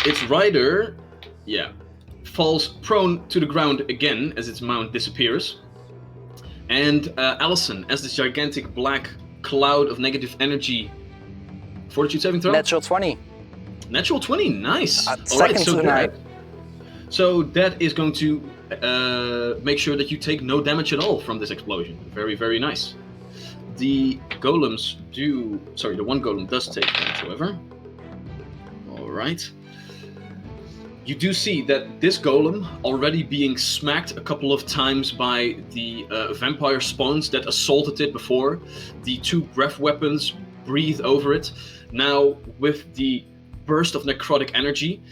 Its rider, falls prone to the ground again as its mount disappears. And Allison, as this gigantic black cloud of negative energy. Fortitude saving throw? Natural 20. Natural 20, nice. Second tonight. So that is going to make sure that you take no damage at all from this explosion. Very, very nice. The golems do... Sorry, the one golem does take damage, however. Alright. You do see that this golem, already being smacked a couple of times by the vampire spawns that assaulted it before, the 2 breath weapons breathe over it. Now, with the burst of necrotic energy,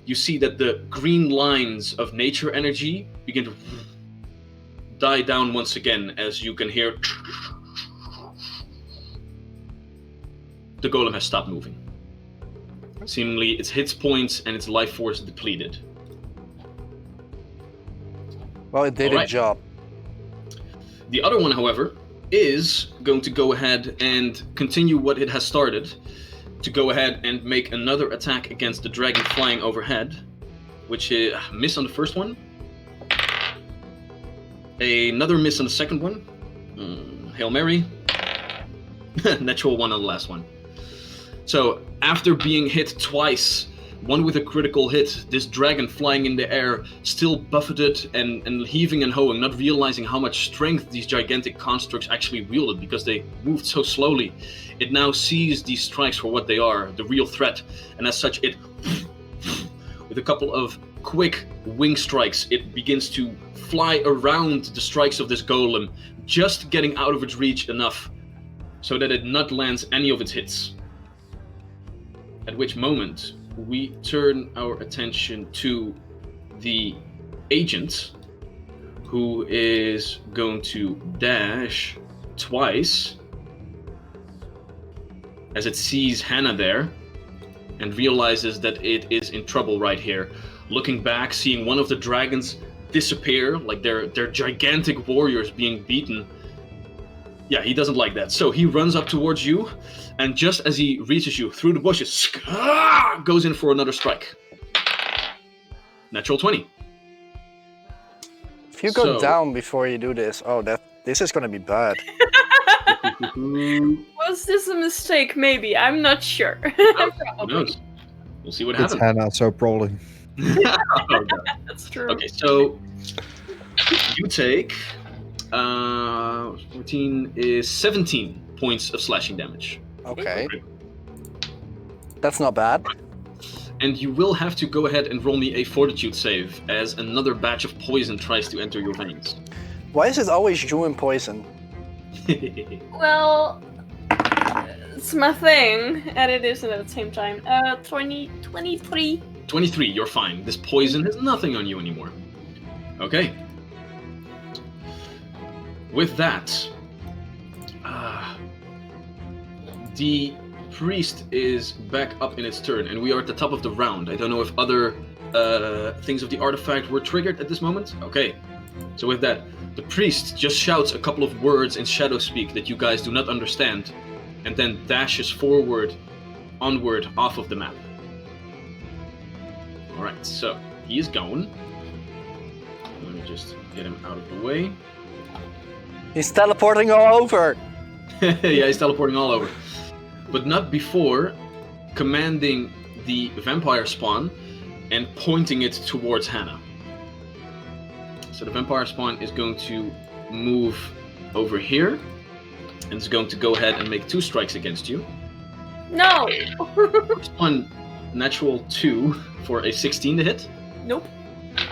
you see that the green lines of nature energy begin to die down once again, as you can hear the golem has stopped moving. Seemingly its hit points and its life force depleted. Well, it did its job. The other one, however, is going to go ahead and continue what it has started, to go ahead and make another attack against the dragon flying overhead, which is miss on the first one. Another miss on the second one. Hail Mary. Natural 1 on the last one. So, after being hit twice, one with a critical hit, this dragon flying in the air, still buffeted and heaving and hoeing, not realizing how much strength these gigantic constructs actually wielded because they moved so slowly. It now sees these strikes for what they are, the real threat, and as such it, with a couple of quick wing strikes, it begins to fly around the strikes of this golem, just getting out of its reach enough so that it not lands any of its hits. At which moment, we turn our attention to the agent, who is going to dash twice as it sees Hannah there and realizes that it is in trouble right here. Looking back, seeing one of the dragons disappear, like they're gigantic warriors being beaten. Yeah, he doesn't like that. So he runs up towards you, and just as he reaches you through the bushes, goes in for another strike. Natural 20. If you go down before you do this, this is gonna be bad. Was this a mistake? Maybe. I'm not sure. Who knows? We'll see what It's happens. Hannah, so probably. Oh, That's true. okay, so you take 14 is 17 points of slashing damage. Okay. That's not bad. And you will have to go ahead and roll me a fortitude save as another batch of poison tries to enter your veins. Why is it always you and poison? Well, it's my thing, and it isn't at the same time. 23. 23, you're fine. This poison has nothing on you anymore. Okay. With that, the priest is back up in its turn, and we are at the top of the round. I don't know if other things of the artifact were triggered at this moment. Okay. So with that, the priest just shouts a couple of words in shadow speak that you guys do not understand, and then dashes forward, onward, off of the map. Alright, so he is going. Let me just get him out of the way. He's teleporting all over. Yeah, he's teleporting all over. But not before commanding the vampire spawn and pointing it towards Hannah. So the vampire spawn is going to move over here and is going to go ahead and make 2 strikes against you. No! First one, natural 2 for a 16 to hit. Nope.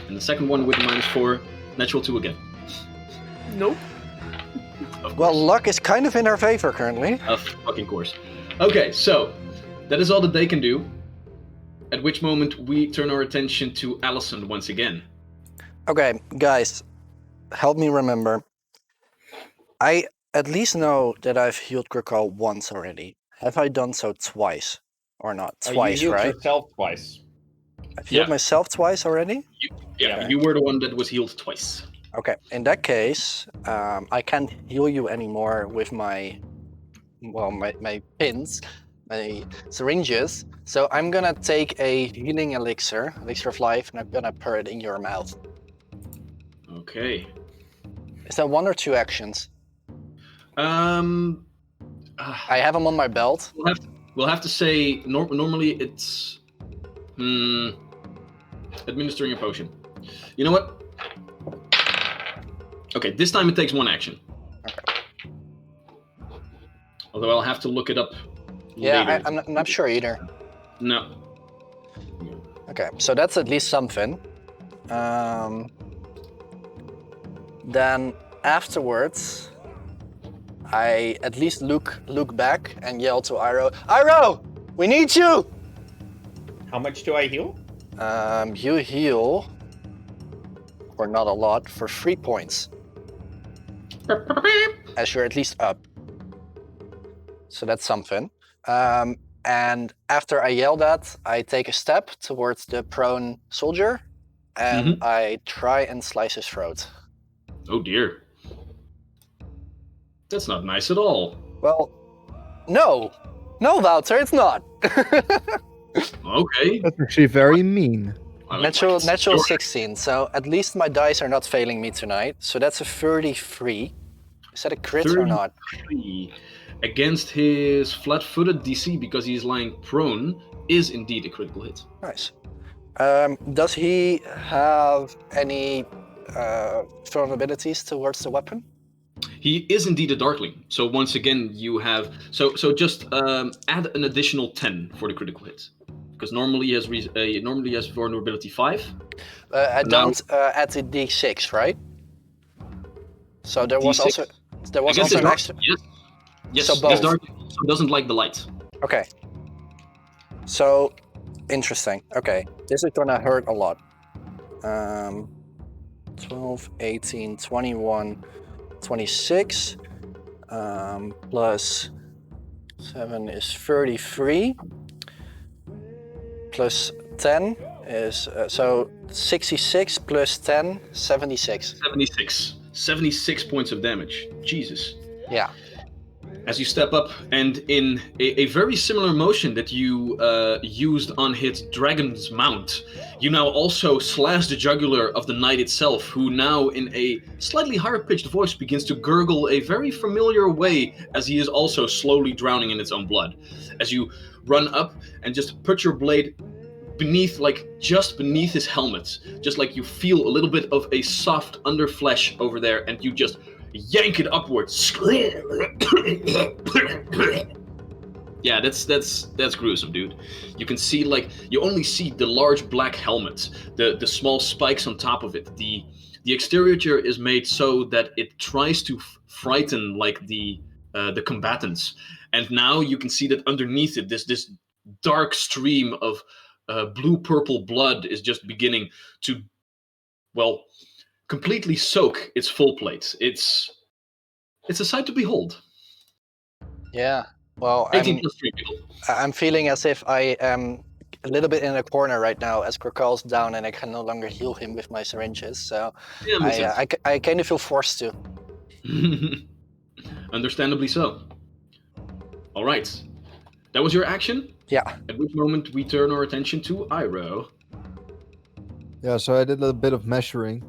And the second one with a -4, natural 2 again. Nope. Well, luck is kind of in our favor currently. Of fucking course. Okay, so that is all that they can do. At which moment we turn our attention to Allison once again. Okay, guys, help me remember. I at least know that I've healed Grikal once already. Have I done so twice? Or not? Twice, you healed right? yourself twice. I've healed myself twice already? Yeah, you were the one that was healed twice. Okay, in that case, I can't heal you anymore with my pins, my syringes. So I'm gonna take a healing elixir of life, and I'm gonna pour it in your mouth. Okay. Is that 1 or 2 actions? I have them on my belt. We'll have to say normally it's administering a potion. You know what? Okay, this time it takes 1 action. Okay. Although I'll have to look it up Yeah, later. I'm not sure either. No. Okay, so that's at least something. Then afterwards, I at least look back and yell to Iroh, Iroh, we need you! How much do I heal? You heal, or not a lot, for 3 points. As you're at least up. So that's something. And after I yell that, I take a step towards the prone soldier, and I try and slice his throat. Oh dear. That's not nice at all. Well, no, Wouter, it's not. Okay. That's actually very mean. Natural 16, so at least my dice are not failing me tonight. So that's a 33. Is that a crit or not? 33 against his flat-footed DC because he's lying prone is indeed a critical hit. Nice. Does he have any vulnerabilities towards the weapon? He is indeed a Darkling. So once again, you have so just add an additional 10 for the critical hit, because normally he has vulnerability 5. I don't add the D6, right? So there was D6? also an extra. Yes. So both. This Darkling also doesn't like the light. Okay. So interesting. Okay, this is gonna hurt a lot. 12, 18, 21, 26. Plus 7 is 33. Plus 10 is so 66 plus 10, 76. 76 points of damage. Jesus. Yeah. As you step up, and in a very similar motion that you used on his dragon's mount, you now also slash the jugular of the knight itself, who now in a slightly higher pitched voice begins to gurgle a very familiar way as he is also slowly drowning in its own blood. As you run up and just put your blade beneath, just beneath his helmet, just like you feel a little bit of a soft underflesh over there, and you just yank it upwards. Yeah, that's gruesome, dude. You can see, you only see the large black helmet, the small spikes on top of it. The exterior is made so that it tries to frighten the combatants, and now you can see that underneath it, this dark stream of blue-purple blood is just beginning to, completely soak its full plate. It's a sight to behold. Yeah. Well, 18 plus 3 people. I'm feeling as if I am a little bit in a corner right now as Krokal's down and I can no longer heal him with my syringes. So Yeah, I kind of feel forced to. Understandably so. All right. That was your action? Yeah. At which moment we turn our attention to Iroh. Yeah, so I did a bit of measuring.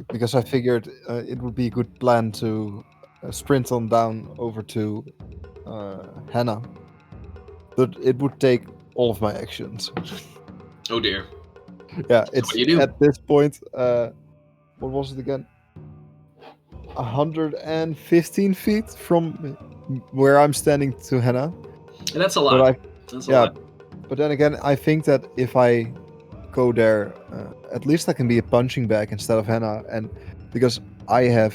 Because I figured it would be a good plan to sprint on down over to Hannah. But it would take all of my actions. Oh dear. Yeah, So it's what do you do? at this point, what was it again? 115 feet from where I'm standing to Hannah. And that's a lot. That's a lot. But then again, I think that if I go there, at least I can be a punching bag instead of Hannah, and because I have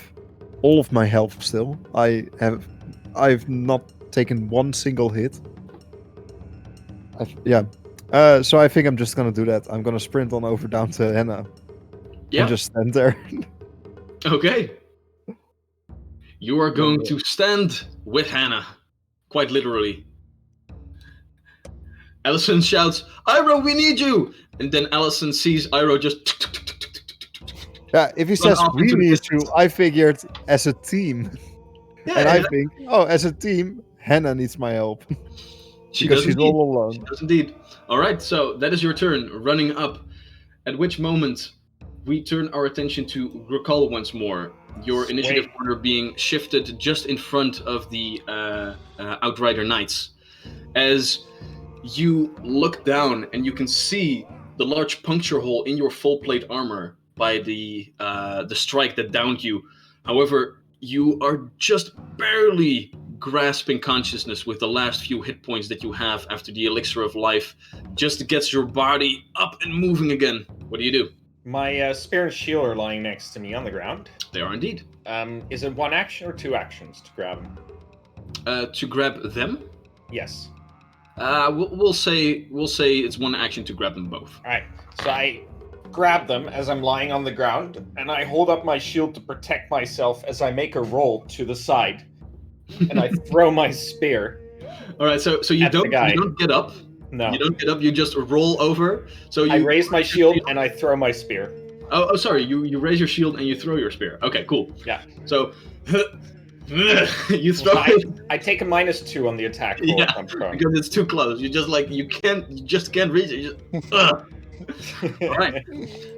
all of my health still, I've not taken one single hit. So I think I'm just gonna do that. I'm gonna sprint on over down to Hannah Yeah. and just stand there. Okay. You are going to stand with Hannah, quite literally. Allison shouts, "Iroh, we need you!" And then Allison sees Iroh just... Yeah, if he Run says off we into the need distance. you, I figured as a team. Yeah, And I think, as a team, Hannah needs my help. she because does she's indeed. all alone. She does indeed. All right, so that is your turn, running up. At which moment we turn our attention to Grokal once more. Your initiative Sweet. order being shifted just in front of the Outrider Knights. As you look down and you can see the large puncture hole in your full plate armor by the strike that downed you. However, you are just barely grasping consciousness with the last few hit points that you have after the elixir of life just gets your body up and moving again. What do you do? My spear and shield are lying next to me on the ground. They are indeed. Is it 1 action or 2 actions to grab them? To grab them? Yes. We'll say it's 1 action to grab them both. All right. So I grab them as I'm lying on the ground, and I hold up my shield to protect myself as I make a roll to the side, and I throw my spear. All right. So you don't get up. No. You don't get up. You just roll over. So I raise my shield and I throw my spear. Oh, sorry. You raise your shield and you throw your spear. Okay, cool. Yeah. So you throw. I take a -2 on the attack roll if I'm prone. Because it's too close. You just can't reach it. All right.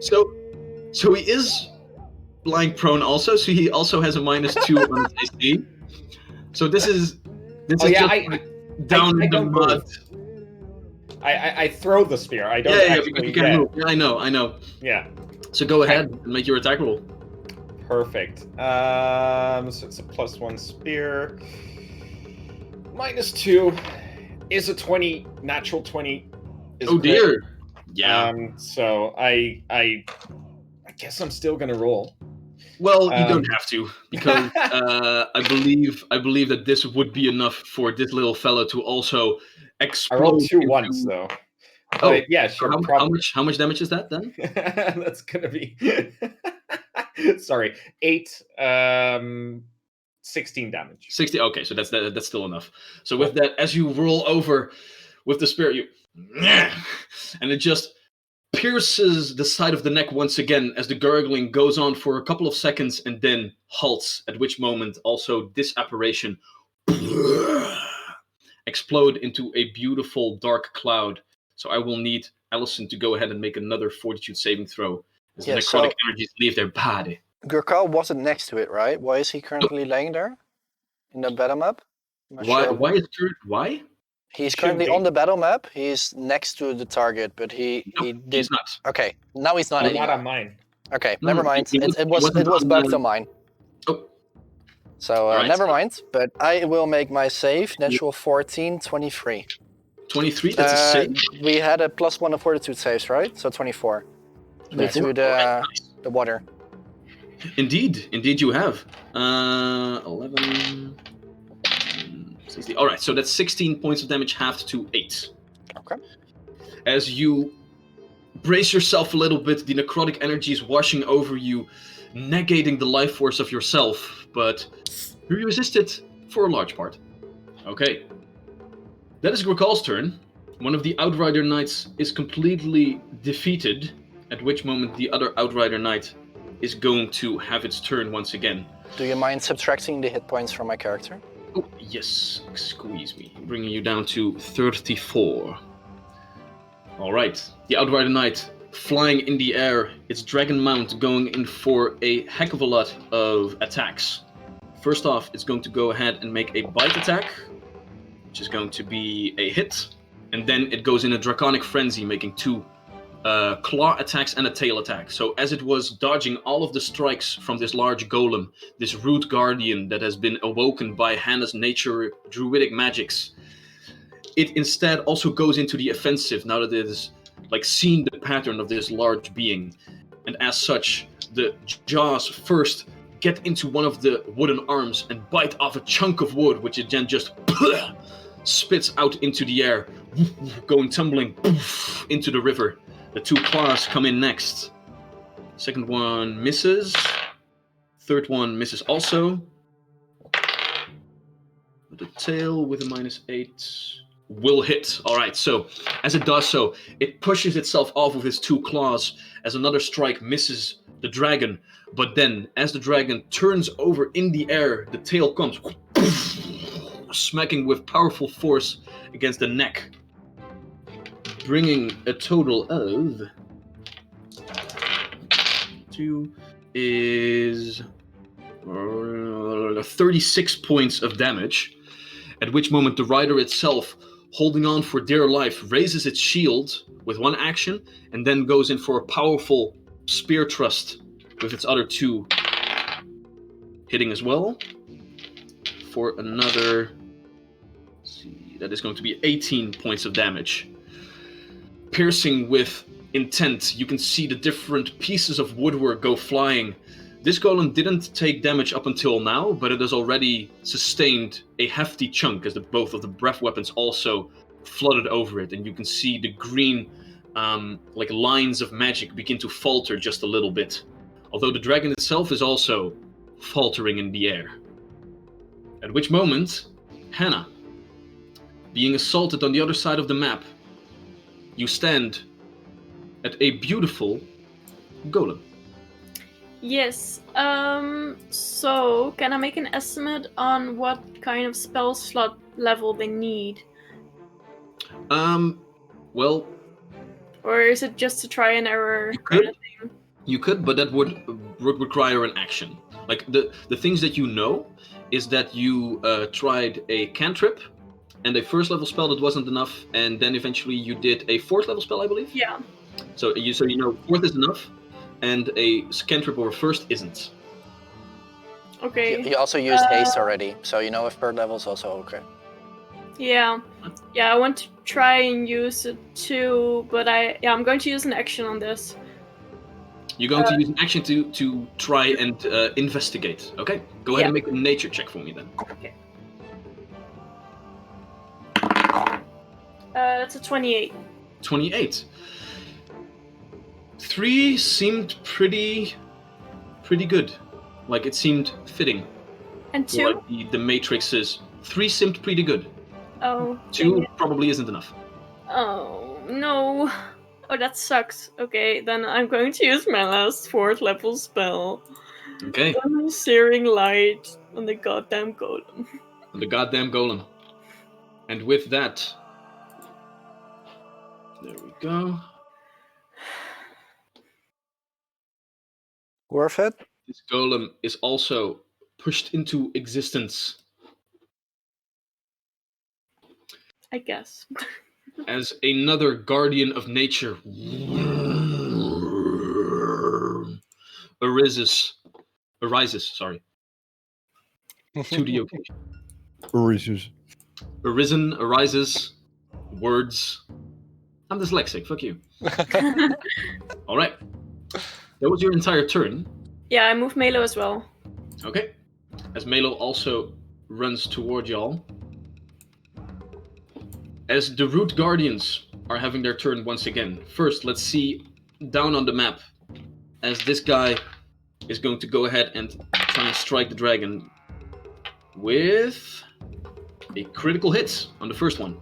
So he is lying prone also. So he also has a -2 on his AC. So this is down in the mud. I throw the spear. I don't because you can't move. Yeah, I know. Yeah. So go ahead and make your attack roll. Perfect. So it's a +1 spear. -2 is a 20. Natural 20. Oh dear. Yeah. So I guess I'm still gonna roll. Well, you don't have to, because I believe that this would be enough for this little fellow to also explode. I rolled 2 once though. But yeah, sure. How much damage is that then? That's gonna be sorry, 8. 16 damage. 60. Okay, so that's still enough. So with that, as you roll over with the spear, and it just pierces the side of the neck once again as the gurgling goes on for a couple of seconds and then halts, at which moment also this apparition explode into a beautiful dark cloud. So I will need Allison to go ahead and make another fortitude saving throw as the necrotic energies leave their body. Gurkal wasn't next to it, right? Why is he currently laying there in the battle map? Why? He's currently on the battle map. He's next to the target, but he did. He's not. Okay, now he's not anymore. Not on mine. Okay, never mind. It was bugged on mine. Oh. So Right. never mind. But I will make my save. Natural 14, 23. 23. That's a save. We had a +1 of fortitude saves, right? So 24. Due to the water. Indeed you have. 11. 60. All right, so that's 16 points of damage halved to 8. Okay. As you brace yourself a little bit, the necrotic energy is washing over you, negating the life force of yourself, but you resist it for a large part. Okay. That is Grokal's turn. One of the Outrider Knights is completely defeated, at which moment the other Outrider Knight is going to have its turn once again. Do you mind subtracting the hit points from my character? Oh, yes. Squeeze me. Bringing you down to 34. All right. The Outrider Knight flying in the air. Its dragon mount going in for a heck of a lot of attacks. First off, it's going to go ahead and make a bite attack, which is going to be a hit. And then it goes in a draconic frenzy, making 2 claw attacks and a tail attack. So as it was dodging all of the strikes from this large golem, this root guardian that has been awoken by Hannah's nature druidic magics, it instead also goes into the offensive now that it has seen the pattern of this large being. And as such, the jaws first get into one of the wooden arms and bite off a chunk of wood, which it then just spits out into the air, going tumbling into the river. The 2 claws come in next. Second one misses. Third one misses also. The tail with a -8 will hit. All right, so as it does so, it pushes itself off with its 2 claws as another strike misses the dragon. But then, as the dragon turns over in the air, the tail comes smacking with powerful force against the neck, bringing a total of 2 is 36 points of damage, at which moment the rider itself, holding on for dear life, raises its shield with one action and then goes in for a powerful spear thrust with its other two, hitting as well for another, let's see, that is going to be 18 points of damage. Piercing with intent, you can see the different pieces of woodwork go flying. This golem didn't take damage up until now, but it has already sustained a hefty chunk as both of the breath weapons also flooded over it, and you can see the green like lines of magic begin to falter just a little bit, although the dragon itself is also faltering in the air. At which moment, Hannah, being assaulted on the other side of the map, you stand at a beautiful golem. Yes. So can I make an estimate on what kind of spell slot level they need? Well, or is it just a try and error? You could, but that would require an action. Like the things that you know is that you tried a cantrip and a first level spell that wasn't enough, and then eventually you did a fourth level spell, I believe. Yeah. So you know fourth is enough, and a cantrip or a first isn't. Okay. You also used haste already, so you know if third level is also okay. Yeah. I want to try and use it too, but I'm going to use an action on this. You're going to use an action to try and investigate. Okay, go ahead and make a nature check for me then. Okay. That's a 28. 28. 3 seemed pretty good. Like it seemed fitting. And 2? Like the matrix is. 3 seemed pretty good. Oh. 2 probably isn't enough. Oh no. Oh, that sucks. Okay, then I'm going to use my last 4th level spell. Okay. Searing light on the goddamn golem. On the goddamn golem. And with that, there we go. Worth it? This golem is also pushed into existence. I guess. As another guardian of nature arises, to the occasion. Arises, words. I'm dyslexic, fuck you. Alright. That was your entire turn. Yeah, I move Melo as well. Okay. As Melo also runs toward y'all. As the Root Guardians are having their turn once again. First, let's see down on the map. As this guy is going to go ahead and try and strike the dragon with a critical hit on the first one.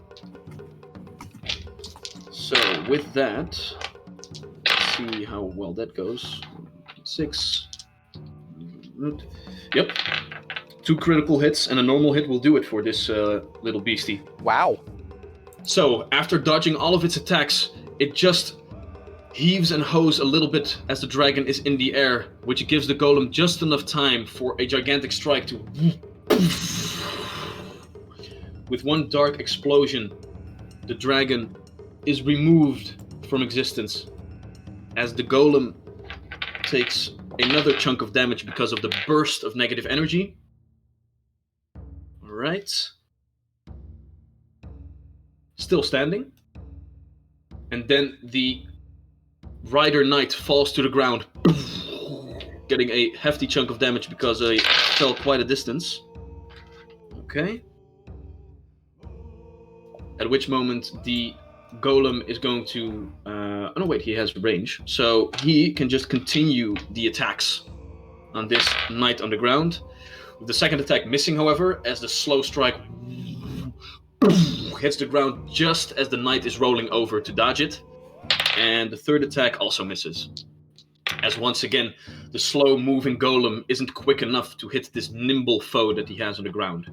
So with that, let's see how well that goes. 6. Yep. 2 critical hits and a normal hit will do it for this little beastie. Wow. So, after dodging all of its attacks, it just heaves and hoes a little bit as the dragon is in the air, which gives the golem just enough time for a gigantic strike to... With one dark explosion, the dragon is removed from existence, as the golem takes another chunk of damage because of the burst of negative energy. Alright. Still standing. And then the rider knight falls to the ground, getting a hefty chunk of damage because I fell quite a distance. Okay. At which moment the golem is going to... oh no, wait, he has range. So he can just continue the attacks on this knight on the ground. With the second attack missing, however, as the slow strike hits the ground just as the knight is rolling over to dodge it. And the third attack also misses. As once again, the slow-moving golem isn't quick enough to hit this nimble foe that he has on the ground.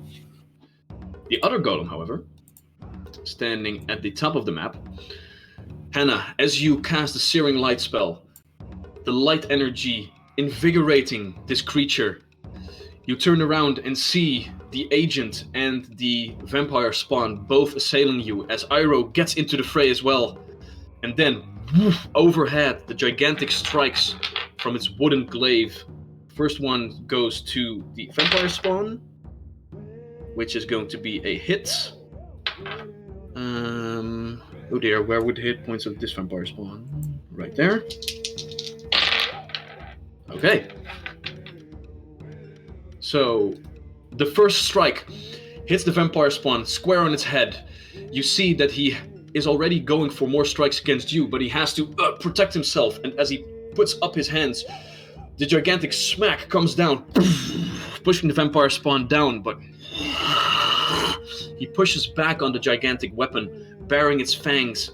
The other golem, however, standing at the top of the map. Hannah, as you cast the Searing Light spell, the light energy invigorating this creature, You turn around and see the agent and the vampire spawn both assailing you as Iroh gets into the fray as well. And then, woof, overhead, the gigantic strikes from its wooden glaive. First one goes to the vampire spawn, which is going to be a hit. Oh dear, where would the hit points of this vampire spawn? Right there. Okay. So, the first strike hits the vampire spawn square on its head. You see that he is already going for more strikes against you, but he has to protect himself. And as he puts up his hands, the gigantic smack comes down, pushing the vampire spawn down, but he pushes back on the gigantic weapon, baring its fangs.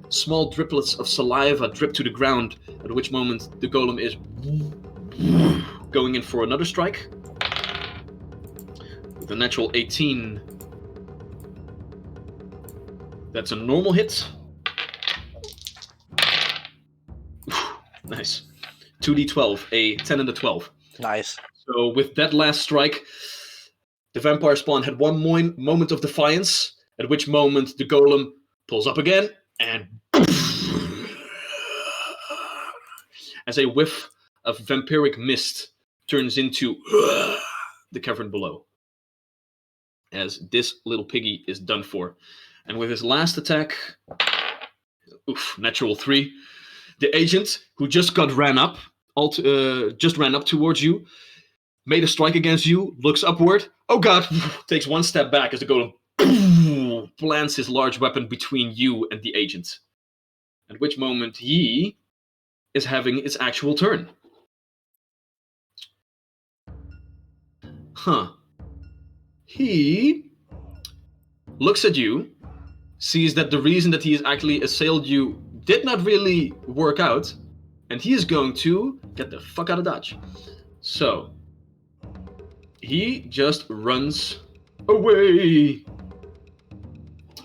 Small driplets of saliva drip to the ground, at which moment the golem is going in for another strike. With a natural 18. That's a normal hit. Nice. 2d12, a 10 and a 12. Nice. So with that last strike, the vampire spawn had one moment of defiance, at which moment the golem pulls up again, and as a whiff of vampiric mist turns into the cavern below. As this little piggy is done for. And with his last attack, natural 3, the agent, who just ran up towards you, made a strike against you, looks upward, oh god, takes one step back as the golem plants his large weapon between you and the agent. At which moment he is having its actual turn. He looks at you, sees that the reason that he has actually assailed you did not really work out, and he is going to get the fuck out of Dodge. So, he just runs away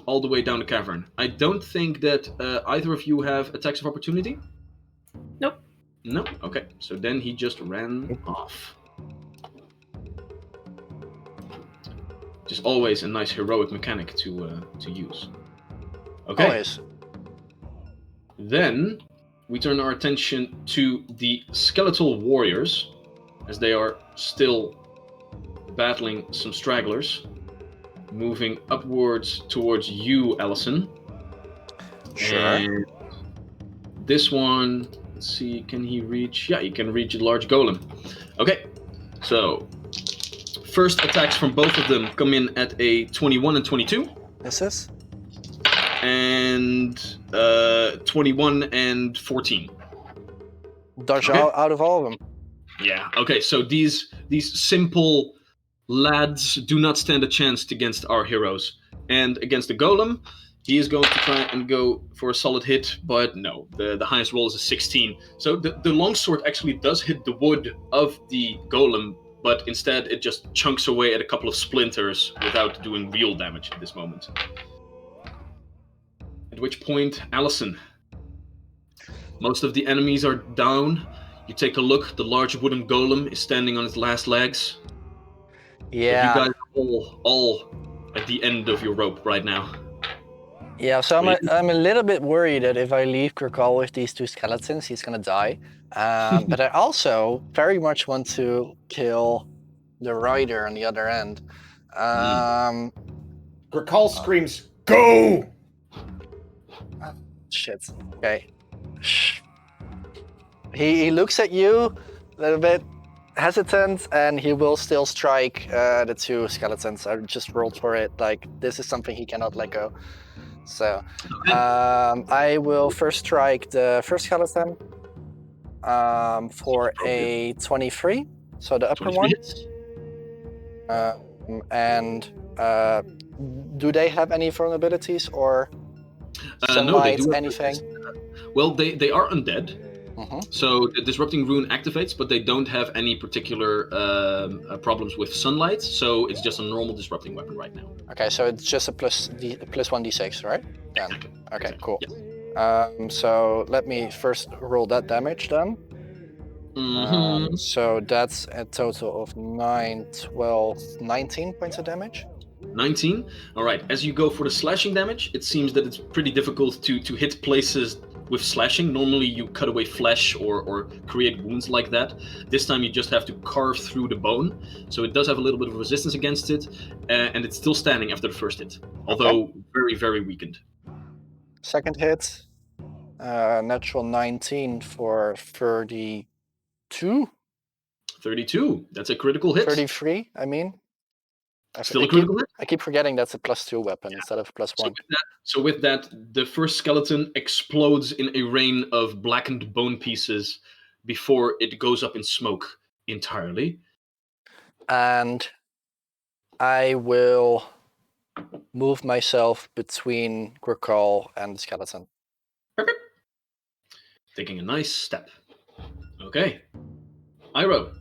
all the way down the cavern. I don't think that either of you have attacks of opportunity? Nope. No? Okay, so then he just ran off. Just always a nice heroic mechanic to use. Okay. Always. Then we turn our attention to the skeletal warriors, as they are still battling some stragglers, moving upwards towards you, Allison. Sure. And this one, let's see, can he reach? Yeah, he can reach a large golem. Okay, so first attacks from both of them come in at a 21 and 22. This is? And 21 and 14. Dodge Okay. out of all of them. Yeah, okay, so these simple lads do not stand a chance against our heroes. And against the golem, he is going to try and go for a solid hit, but no, the highest roll is a 16. So the longsword actually does hit the wood of the golem, but instead it just chunks away at a couple of splinters without doing real damage at this moment. At which point, Allison, most of the enemies are down. You take a look, the large wooden golem is standing on its last legs. Yeah. But you guys are all at the end of your rope right now. Yeah, so I'm a little bit worried that if I leave Kurkal with these two skeletons, he's gonna die. But I also very much want to kill the rider on the other end. Grakal screams, "Go!" Shit. Okay. Shh. He looks at you a little bit hesitant, and he will still strike the two skeletons. I just rolled for it. Like, this is something he cannot let go. So, I will first strike the first skeleton for a 23. So the upper one. And do they have any vulnerabilities or sunlight, anything? Well, they are undead. Mm-hmm. So the Disrupting Rune activates, but they don't have any particular problems with sunlight, so it's just a normal Disrupting weapon right now. Okay, so it's just a plus 1d6, right? Yeah. Okay, Exactly. cool. Yes. So let me first roll that damage then. So that's a total of 9, 12, 19 points of damage. 19. All right. As you go for the slashing damage, it seems that it's pretty difficult to hit places with slashing. Normally, you cut away flesh or create wounds like that. This time, you just have to carve through the bone. So it does have a little bit of resistance against it, and it's still standing after the first hit, although very, very weakened. Second hit, natural 19 for 32. 32. That's a critical hit. 33, I mean. Still a critical hit? I keep forgetting that's a +2 weapon instead of +1. So with that, the first skeleton explodes in a rain of blackened bone pieces before it goes up in smoke entirely. And I will move myself between Grokal and the skeleton. Perfect. Taking a nice step. Okay. Iro.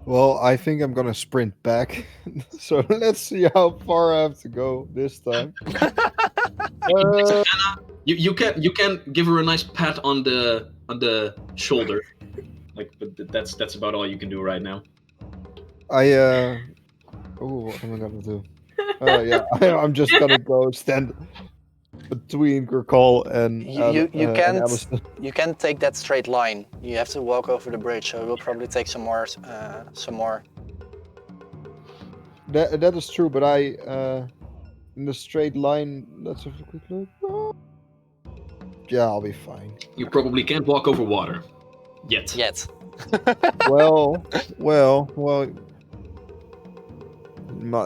Well, I think I'm gonna sprint back. So let's see how far I have to go this time. You can give her a nice pat on the shoulder. Like, but that's about all you can do right now. Oh, what am I gonna do? Yeah, I'm just gonna go stand between Grokal and and Allison. You can't take that straight line. You have to walk over the bridge, so it will probably take some more. That is true, but in the straight line. Let's have a quick look. Yeah, I'll be fine. You probably can't walk over water. Yet. Well.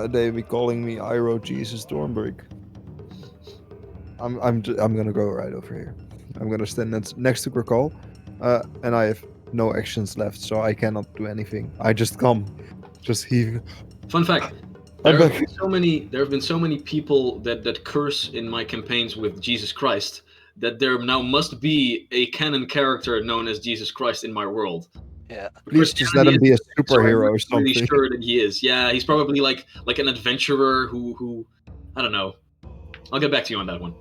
They be calling me Iro Jesus Dornberg. I'm gonna go right over here. I'm gonna stand next to Grokal, and I have no actions left, so I cannot do anything. I just heave. Fun fact: there have been so many people that curse in my campaigns with Jesus Christ that there now must be a canon character known as Jesus Christ in my world. Yeah. Please just let him be a superhero or something. I'm really sure that he is. Yeah, he's probably like an adventurer who I don't know. I'll get back to you on that one.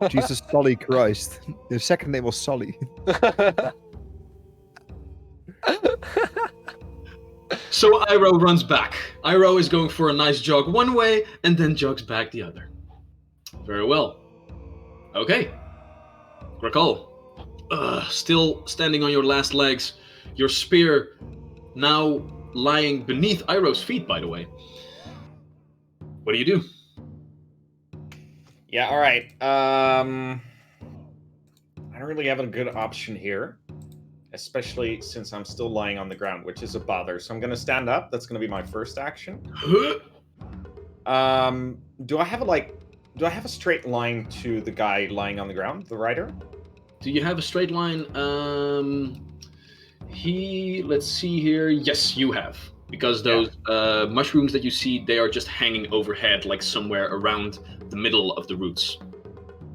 Jesus Sully Christ. His second name was Sully. So Iro runs back. Iro is going for a nice jog one way and then jogs back the other. Very well. Okay. Grokal, still standing on your last legs. Your spear now lying beneath Iro's feet, by the way. What do you do? Yeah, all right. I don't really have a good option here, especially since I'm still lying on the ground, which is a bother. So I'm going to stand up. That's going to be my first action. Do I have a straight line to the guy lying on the ground, the rider? Do you have a straight line? Let's see here. Yes, you have. Because those mushrooms that you see, they are just hanging overhead, like somewhere around the middle of the roots.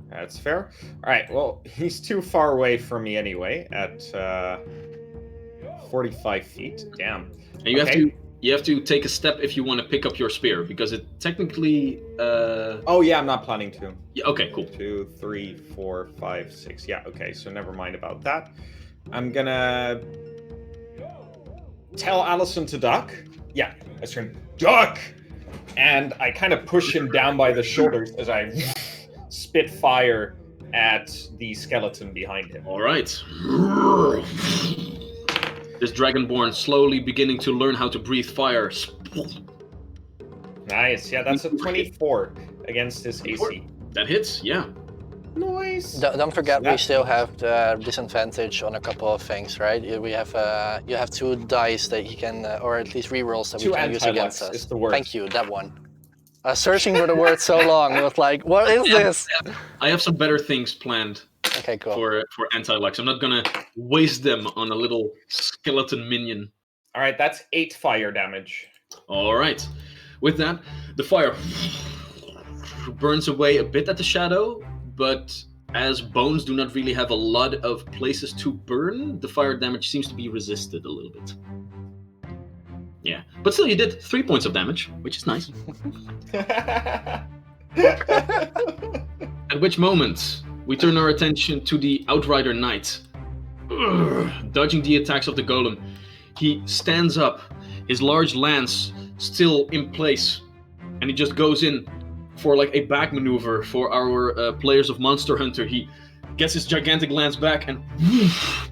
That's fair. All right, well, he's too far away from me anyway, at 45 feet. Damn. And you have to take a step if you want to pick up your spear, because it technically... Oh, yeah, I'm not planning to. Yeah, okay, cool. 2, 3, 4, 5, 6. Yeah, okay, so never mind about that. I'm gonna tell Allison to duck. Yeah, I scream, duck! And I kind of push him down by the shoulders as I spit fire at the skeleton behind him. All right. This dragonborn slowly beginning to learn how to breathe fire. Nice. Yeah, that's a 24 against his AC. That hits, yeah. Nice. Don't forget, we still have the disadvantage on a couple of things, right? We have you have 2 dice that he can, or at least rerolls that we can use against us. Is the word. Thank you, that one. I was searching for the word so long. It was like, what is this? I have some better things planned. Okay, cool. For anti-lux. I'm not gonna waste them on a little skeleton minion. All right, that's 8 fire damage. All right. With that, the fire burns away a bit at the shadow, but as bones do not really have a lot of places to burn, the fire damage seems to be resisted a little bit. Yeah, but still you did 3 points of damage, which is nice. At which moment, we turn our attention to the Outrider Knight, dodging the attacks of the golem. He stands up, his large lance still in place, and he just goes in for like a back maneuver for our players of Monster Hunter. He gets his gigantic lance back and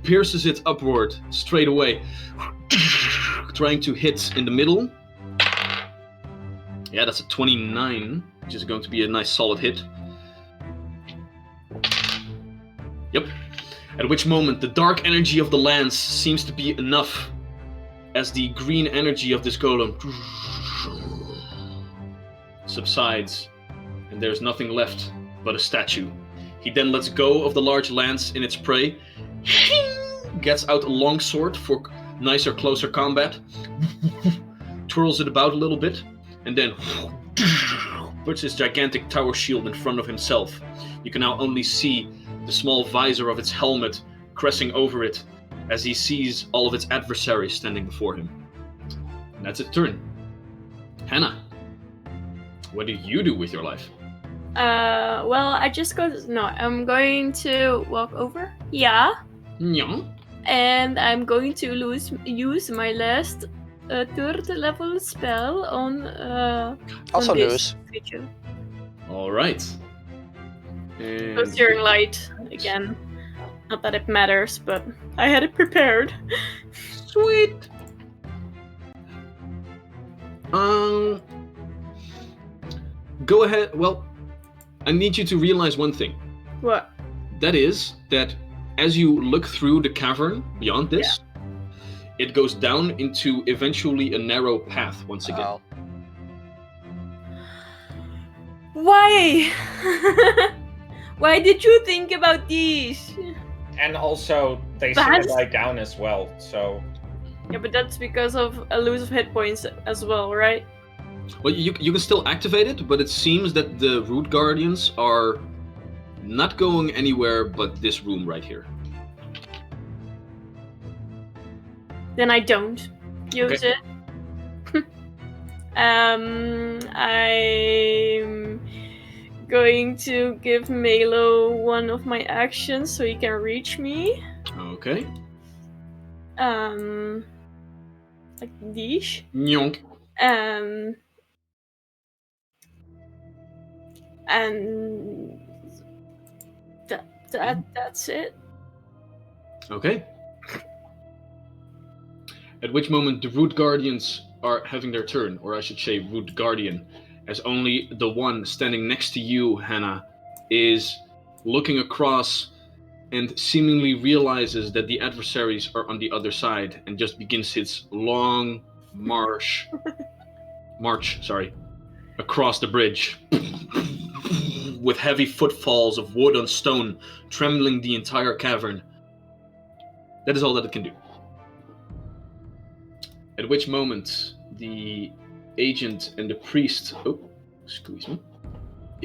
pierces it upward straight away, trying to hit in the middle. Yeah, that's a 29, which is going to be a nice solid hit. Yep. At which moment, the dark energy of the lance seems to be enough as the green energy of this golem subsides, and there's nothing left but a statue. He then lets go of the large lance in its prey, gets out a long sword for nicer, closer combat, twirls it about a little bit, and then puts his gigantic tower shield in front of himself. You can now only see the small visor of its helmet cressing over it as he sees all of its adversaries standing before him. And that's its turn. Hannah, what do you do with your life? Well, I'm going to walk over. Yeah. Yeah. And I'm going to use my last third level spell on Also on this lose. creature. All right. So Searing Light again. Not that it matters, but I had it prepared. Sweet. Go ahead. Well, I need you to realize one thing. What? That is that as you look through the cavern beyond this, it goes down into eventually a narrow path once again. Oh. Why? Why did you think about this? And also, they sort of lie down as well, so... Yeah, but that's because of a lose of hit points as well, right? Well, you can still activate it, but it seems that the Root Guardians are not going anywhere but this room right here. Then I don't use it. I'm going to give Melo one of my actions so he can reach me. Okay. Like this. Nyonk. And that's it. Okay. At which moment the Root Guardians are having their turn, or I should say Root Guardian, as only the one standing next to you, Hannah, is looking across and seemingly realizes that the adversaries are on the other side and just begins its long march across the bridge with heavy footfalls of wood on stone trembling the entire cavern. That is all that it can do. At which moment the agent and the priest the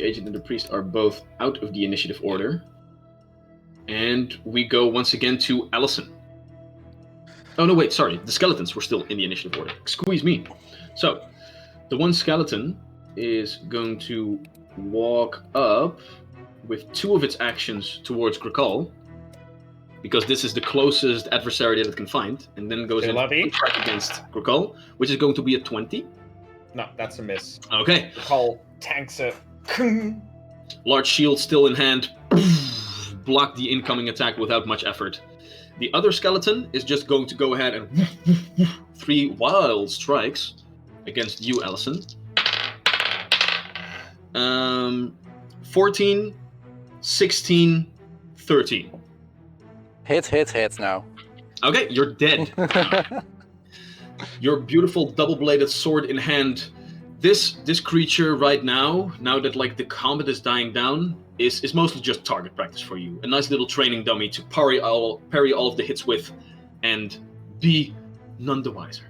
agent and the priest are both out of the initiative order, and we go once again to Allison. Oh no, wait, sorry, the skeletons were still in the initiative order. Excuse me. So the one skeleton is going to walk up with two of its actions towards Grakal, because this is the closest adversary that it can find, and then goes in track against Grakal, which is going to be a 20. No, that's a miss. Okay. Grakal tanks it. Large shield still in hand, block the incoming attack without much effort. The other skeleton is just going to go ahead and 3 wild strikes against you, Allison. 14, 16, 13. Hit now. Okay, you're dead. Your beautiful double-bladed sword in hand. This creature right now that like the combat is dying down, is mostly just target practice for you. A nice little training dummy to parry all of the hits with, and be none the wiser.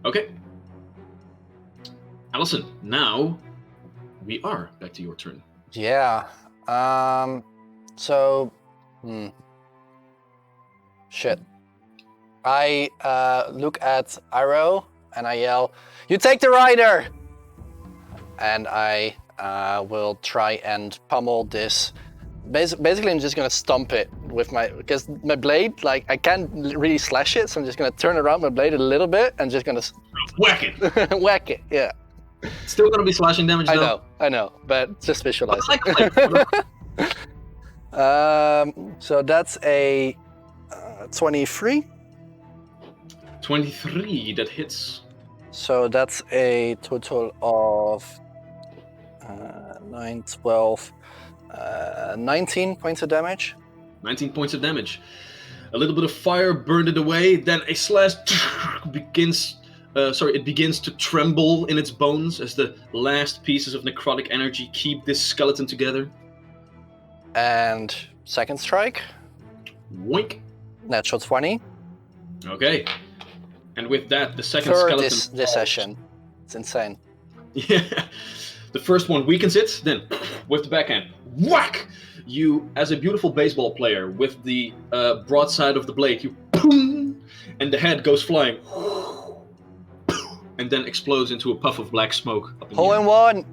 Okay. Allison, now we are back to your turn. Yeah. Shit. I look at Arrow and I yell, "You take the rider!" And I will try and pummel this basically I'm just gonna stomp it with because my blade, like I can't really slash it, so I'm just gonna turn around my blade a little bit and just gonna Whack it. whack it. Yeah, Still gonna be slashing damage though. I know, but just visualize Like, it. So that's a 23. 23, that hits. So that's a total of 9, 12, 19 points of damage. 19 points of damage. A little bit of fire burned it away, then a slash begins to tremble in its bones as the last pieces of necrotic energy keep this skeleton together. And second strike. Woink. Natural 20. Okay. And with that, the second Third skeleton... this session. It's insane. Yeah. The first one weakens it, then with the backhand, whack! You, as a beautiful baseball player, with the broadside of the blade, you boom, and the head goes flying, and then explodes into a puff of black smoke. Up in the Hole air. in one!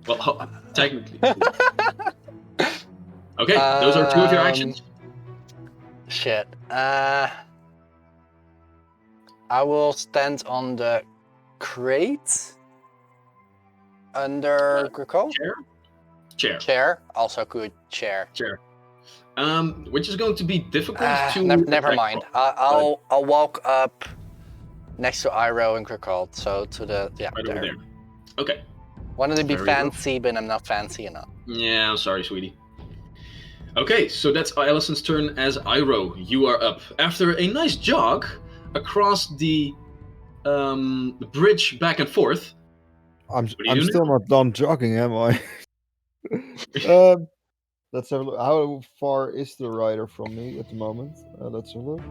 Well, technically. Okay, those are two of your actions. Shit. I will stand on the crate under Gricol. Chair. Chair. Also good. Chair. Which is going to be difficult to... Never mind. I'll walk up next to Iro and Gricol. So to the... Yeah, Right over there. Okay. Wanted to be Very fancy, but I'm not fancy enough. Yeah, I'm sorry, sweetie. Okay, so that's Allison's turn as Iro. You are up. After a nice jog across the bridge back and forth. I'm do you still not done jogging, am I? Let's have a look. How far is the rider from me at the moment? Let's have a look.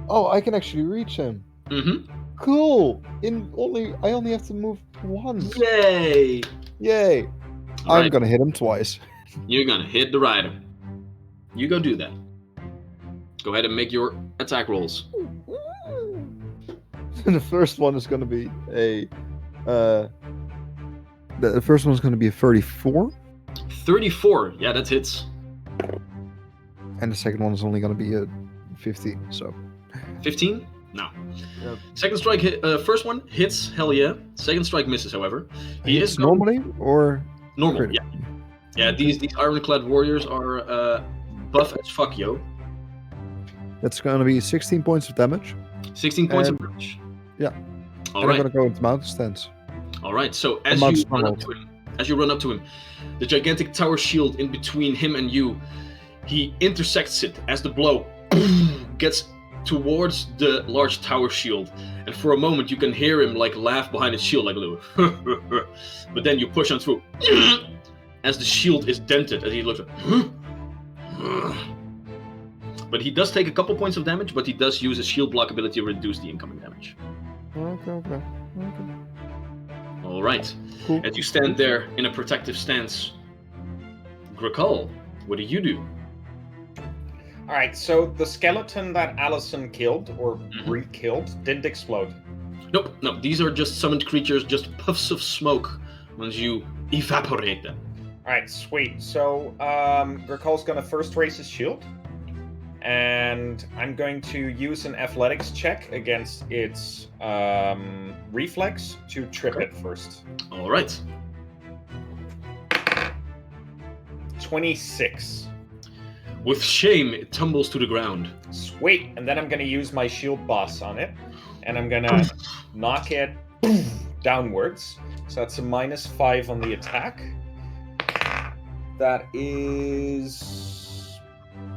Oh, I can actually reach him. Mm-hmm. Cool. I only have to move once. Yay! Yay! All I'm right. gonna hit him twice. You're gonna hit the rider. You go do that. Go ahead and make your attack rolls. The first one is gonna be a. The first one's gonna be a 34. 34. Yeah, that hits. And the second one is only gonna be a 15. So. 15? No. Yep. Second strike hit. First one hits. Hell yeah. Second strike misses. However, he It's is going- normally or normal. critical? Yeah. Yeah. These ironclad warriors are buff as fuck, yo. That's gonna be 16 points of damage. 16 points of And- damage. yeah. All And right. I'm gonna go into mountain stance. All right. So as Amongst you run up stronghold. to him, the gigantic tower shield in between him and you, he intersects it as the blow gets towards the large tower shield, and for a moment you can hear him like laugh behind his shield like a little. But then you push on through as the shield is dented as he looks. But he does take a couple points of damage, but he does use his shield block ability to reduce the incoming damage. Okay. All right. Cool. As you stand there in a protective stance, Gricol, what do you do? All right, so the skeleton that Allison killed or Mhm. re-killed didn't explode. Nope, no, these are just summoned creatures, just puffs of smoke once you evaporate them. All right, sweet. So Gricol's gonna first raise his shield, and I'm going to use an athletics check against its reflex to trip it first. All right. 26. With shame, it tumbles to the ground. Sweet. And then I'm gonna use my shield boss on it, and I'm gonna knock it downwards. So that's a -5 on the attack. That is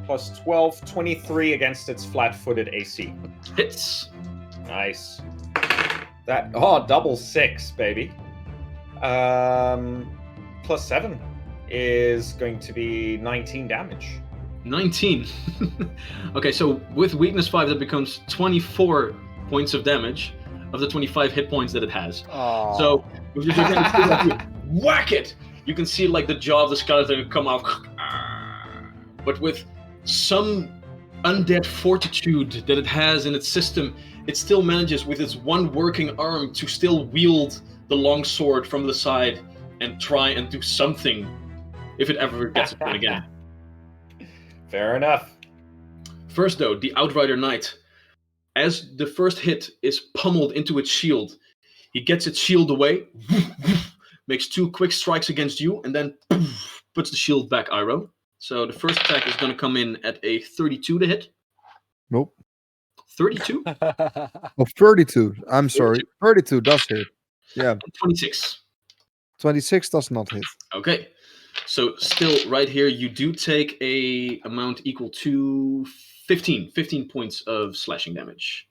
plus 12, 23 against its flat-footed AC. Hits. Nice. Double 6, baby. Plus 7 is going to be 19 damage. 19. Okay, so with weakness 5, that becomes 24 points of damage of the 25 hit points that it has. Oh. So with your gigantic shield, like, you whack it! You can see like the jaw of the skeleton come off. But with some undead fortitude that it has in its system, it still manages with its one working arm to still wield the long sword from the side and try and do something. if it ever gets a turn again. Fair enough. First, though, the Outrider Knight. As the first hit is pummeled into its shield, he gets its shield away, makes 2 quick strikes against you, and then puts the shield back, Iroh. So the first attack is going to come in at a 32 to hit. Nope. 32? Oh, 32. I'm sorry. 32 does hit. Yeah. 26. 26 does not hit. Okay. So still right here, you do take a amount equal to 15 points of slashing damage.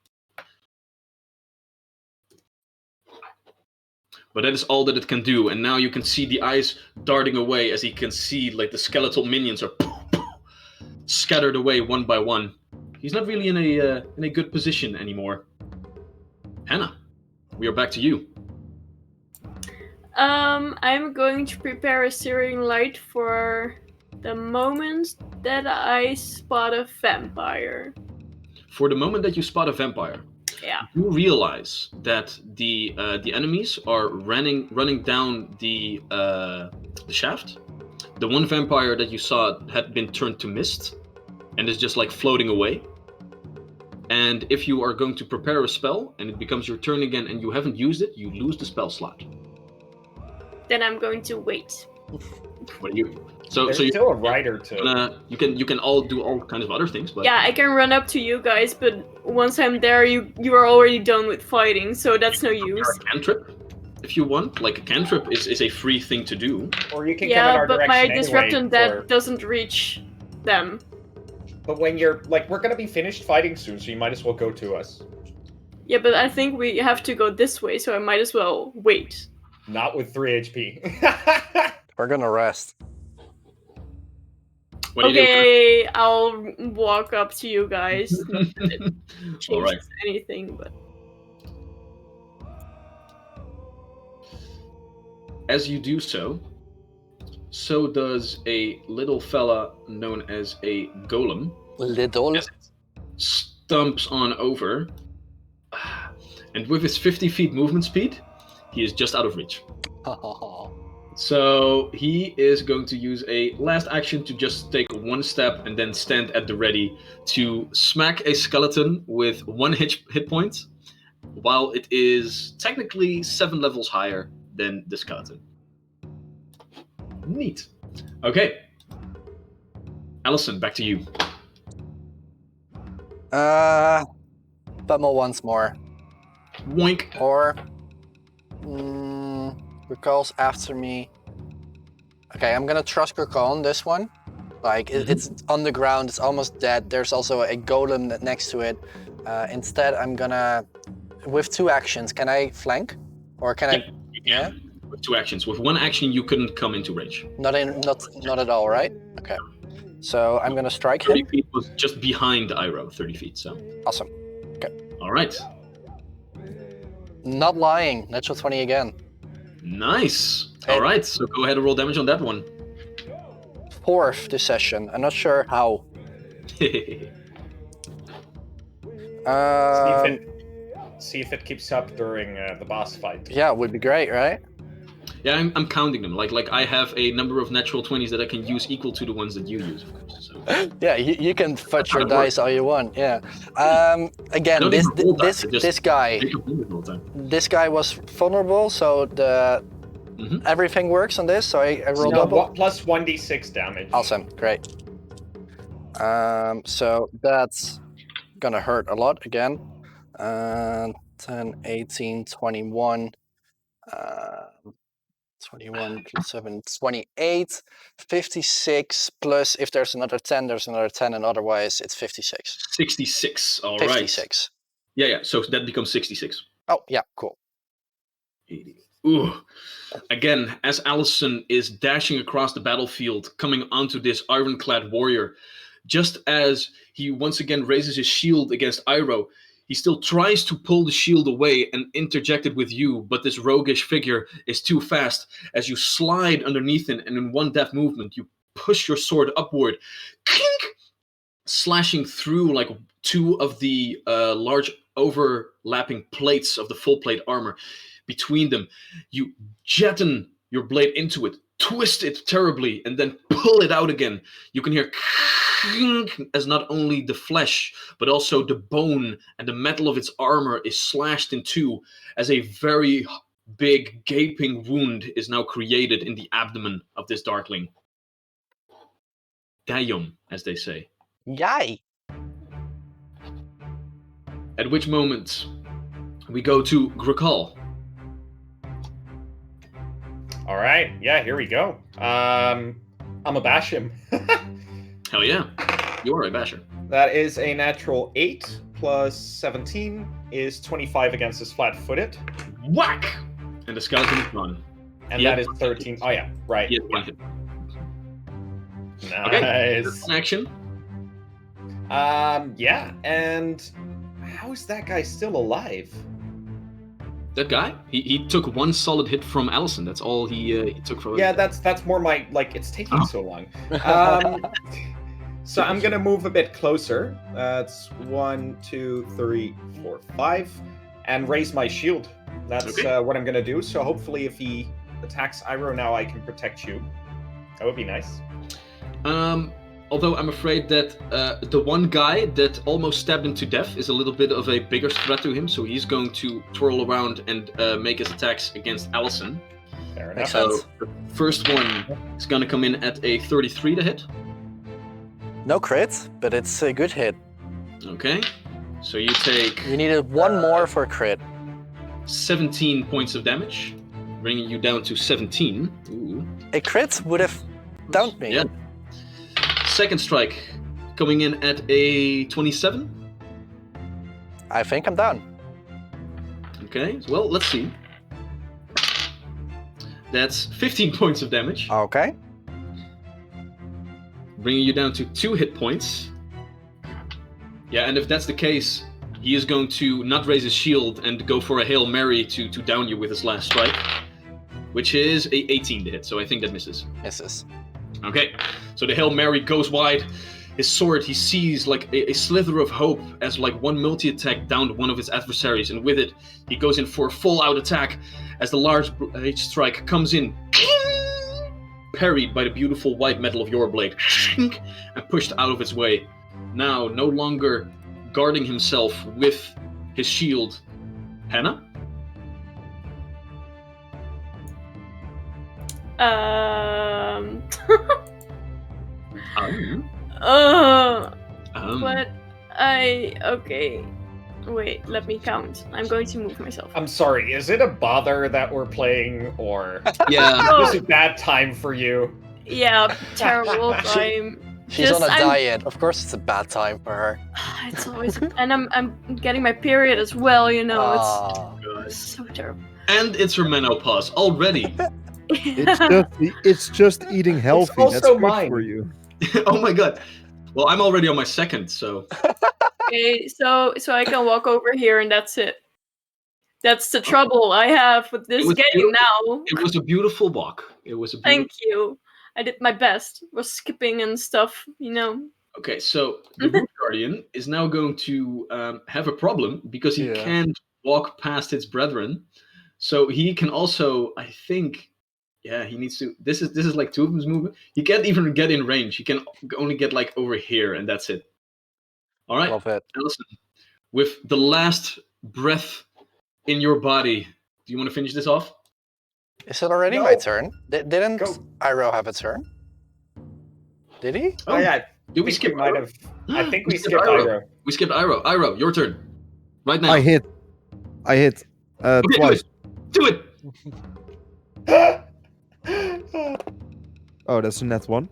But that is all that it can do, and now you can see the eyes darting away as he can see like the skeletal minions are scattered away one by one. He's not really in a good position anymore. Hannah, we are back to you. I'm going to prepare a searing light for the moment that I spot a vampire. For the moment that you spot a vampire, Yeah. you realize that the enemies are running down the shaft. The one vampire that you saw had been turned to mist and is just like floating away. And if you are going to prepare a spell and it becomes your turn again and you haven't used it, you lose the spell slot. Then I'm going to wait. What do you? So There's you still a rider to. you can all do all kinds of other things, but Yeah, I can run up to you guys, but once I'm there, you are already done with fighting, so that's no use. a cantrip if you want. Like a cantrip is a free thing to do. Or you can come in Yeah, our but direction my anyway disrupt undead for- doesn't reach them. But when you're like, we're gonna be finished fighting soon, so you might as well go to us. Yeah, but I think we have to go this way, so I might as well wait. Not with 3 HP. We're gonna rest. What do you do? Okay, I'll walk up to you guys. Not that it All changes right. anything, but As you do so, so does a little fella known as a golem. Little. As it stumps on over, and with his 50 feet movement speed, he is just out of reach. So he is going to use a last action to just take 1 step and then stand at the ready to smack a skeleton with 1 hit point, while it is technically 7 levels higher than the skeleton. Neat. Okay. Allison, back to you. Pummel once more. Woink. Or Recalls after me. Okay, I'm gonna trust Gurkha on this one. Like it's on the ground, it's almost dead. There's also a golem next to it. Instead, I'm gonna, with 2 actions, can I flank, or can I? Yeah. With 2 actions. With 1 action, you couldn't come into range. Not at all, right? Okay. So I'm gonna strike 30 him. feet was just behind Iroh. 30 feet. So. Awesome. All right. Not lying. Natural 20 again. Nice. Hey. All right. So go ahead and roll damage on that one. 4th this session. I'm not sure how. See if it keeps up during the boss fight. Yeah, would be great, right? Yeah, I'm counting them. Like I have a number of natural 20s that I can use equal to the ones that you use, of course. So. Yeah, you can fudge your How it dice all you want. Yeah. Again, don't this even roll dice, this just this guy Make a bonus all the time. this guy was vulnerable, so the everything works on this. So I roll No, double. plus 1d6 damage. Awesome, great. So that's gonna hurt a lot again. 10, 18, 21. 21 plus 7, 28, 56, plus if there's another 10, there's another 10, and otherwise it's 56. 66. All right. 56. Yeah. So that becomes 66. Oh, yeah, cool. 80. Ooh. Again, as Allison is dashing across the battlefield, coming onto this ironclad warrior, just as he once again raises his shield against Iroh, he still tries to pull the shield away and interject it with you, but this roguish figure is too fast. As you slide underneath him, and in one deft movement, you push your sword upward, clink, slashing through like 2 of the large overlapping plates of the full plate armor. Between them, you jettison your blade into it, twist it terribly and then pull it out again. You can hear as not only the flesh, but also the bone and the metal of its armor is slashed in two as a very big gaping wound is now created in the abdomen of this darkling. Dayum, as they say. Yay! At which moment we go to Grakal. All right, yeah, here we go. I'm a bash him. Hell yeah, you are a basher. That is a natural 8 plus 17 is 25 against his flat-footed. Whack! And the skeleton is gone. And Yeah. that is 13. Oh, yeah, right. He has one hit. Nice. Okay, that's an action. Yeah, and how is that guy still alive? That guy, he took one solid hit from Allison. That's all he took from. Yeah, that's more my, like, it's taking so long. So I'm gonna move a bit closer. That's 1, 2, 3, 4, 5, and raise my shield. That's Okay. what I'm gonna do. So hopefully, if he attacks Iroh now, I can protect you. That would be nice. Although I'm afraid that the one guy that almost stabbed him to death is a little bit of a bigger threat to him, so he's going to twirl around and make his attacks against Allison. Fair enough. Makes So sense. the first one is going to come in at a 33 to hit. No crit, but it's a good hit. Okay, so you take You needed one more for crit. 17 points of damage, bringing you down to 17. Ooh. A crit would have downed me. Yeah. Second strike, coming in at a 27. I think I'm down. Okay, well, let's see. That's 15 points of damage, Okay. bringing you down to 2 hit points. Yeah, and if that's the case, he is going to not raise his shield and go for a Hail Mary to down you with his last strike, which is a 18 to hit, so I think that misses. Misses. Okay, so the Hail Mary goes wide. His sword, he sees like a slither of hope as like one multi-attack downed one of his adversaries, and with it, he goes in for a full-out attack as the large blade strike comes in, parried by the beautiful white metal of your blade, and pushed out of its way. Now, no longer guarding himself with his shield. Hannah? But okay. Wait, let me count. I'm going to move myself. I'm sorry. Is it a bother that we're playing, or Yeah. Oh. is it a bad time for you? Yeah, terrible time. She's Just- on a I'm- diet. Of course, it's a bad time for her. It's always, and I'm getting my period as well. You know, Ah. it's so terrible. And it's her menopause already. It's just eating healthy. That's also good mine. for you. Oh my god. Well, I'm already on my second, so. Okay, so I can walk over here and that's it. That's the trouble I have with this was game beautiful. now. It was a beautiful walk. It was a beautiful. Thank you. I did my best. Was skipping and stuff, you know. Okay, so the Root Guardian is now going to have a problem because he Yeah. can't walk past its brethren. So he can also, I think, yeah, he needs to. This is like two of his movement. He can't even get in range. He can only get like over here, and that's it. All right, Love it. Allison, with the last breath in your body, do you want to finish this off? Is it already No. my turn? Didn't Go. Iroh have a turn? Did he? Oh, yeah. Did we I think skip? might Iroh? have. I think we skipped skipped Iroh. We skipped Iroh. Iroh, your turn. Right now. I hit. Okay, Twice. Do it. Oh, that's a net one.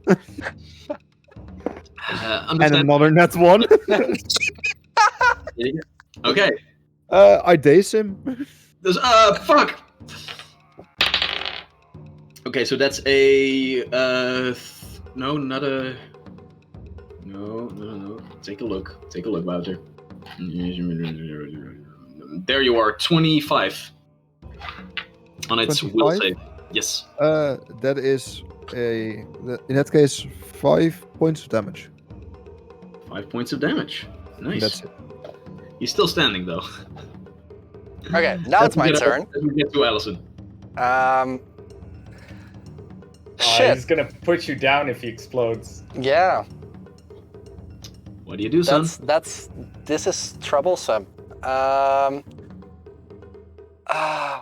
And Understand. another net one. Okay. I daze him. There's fuck. Okay, so that's a no, not a no. Take a look, Wouter. There you are, 25 on its will 25? save. Yes. That is in that case 5 points of damage. 5 points of damage. Nice. That's it. He's still standing though. Okay, now it's my turn. Let me get to Allison. shit. He's gonna put you down if he explodes. Yeah, What do you do, son? this is troublesome.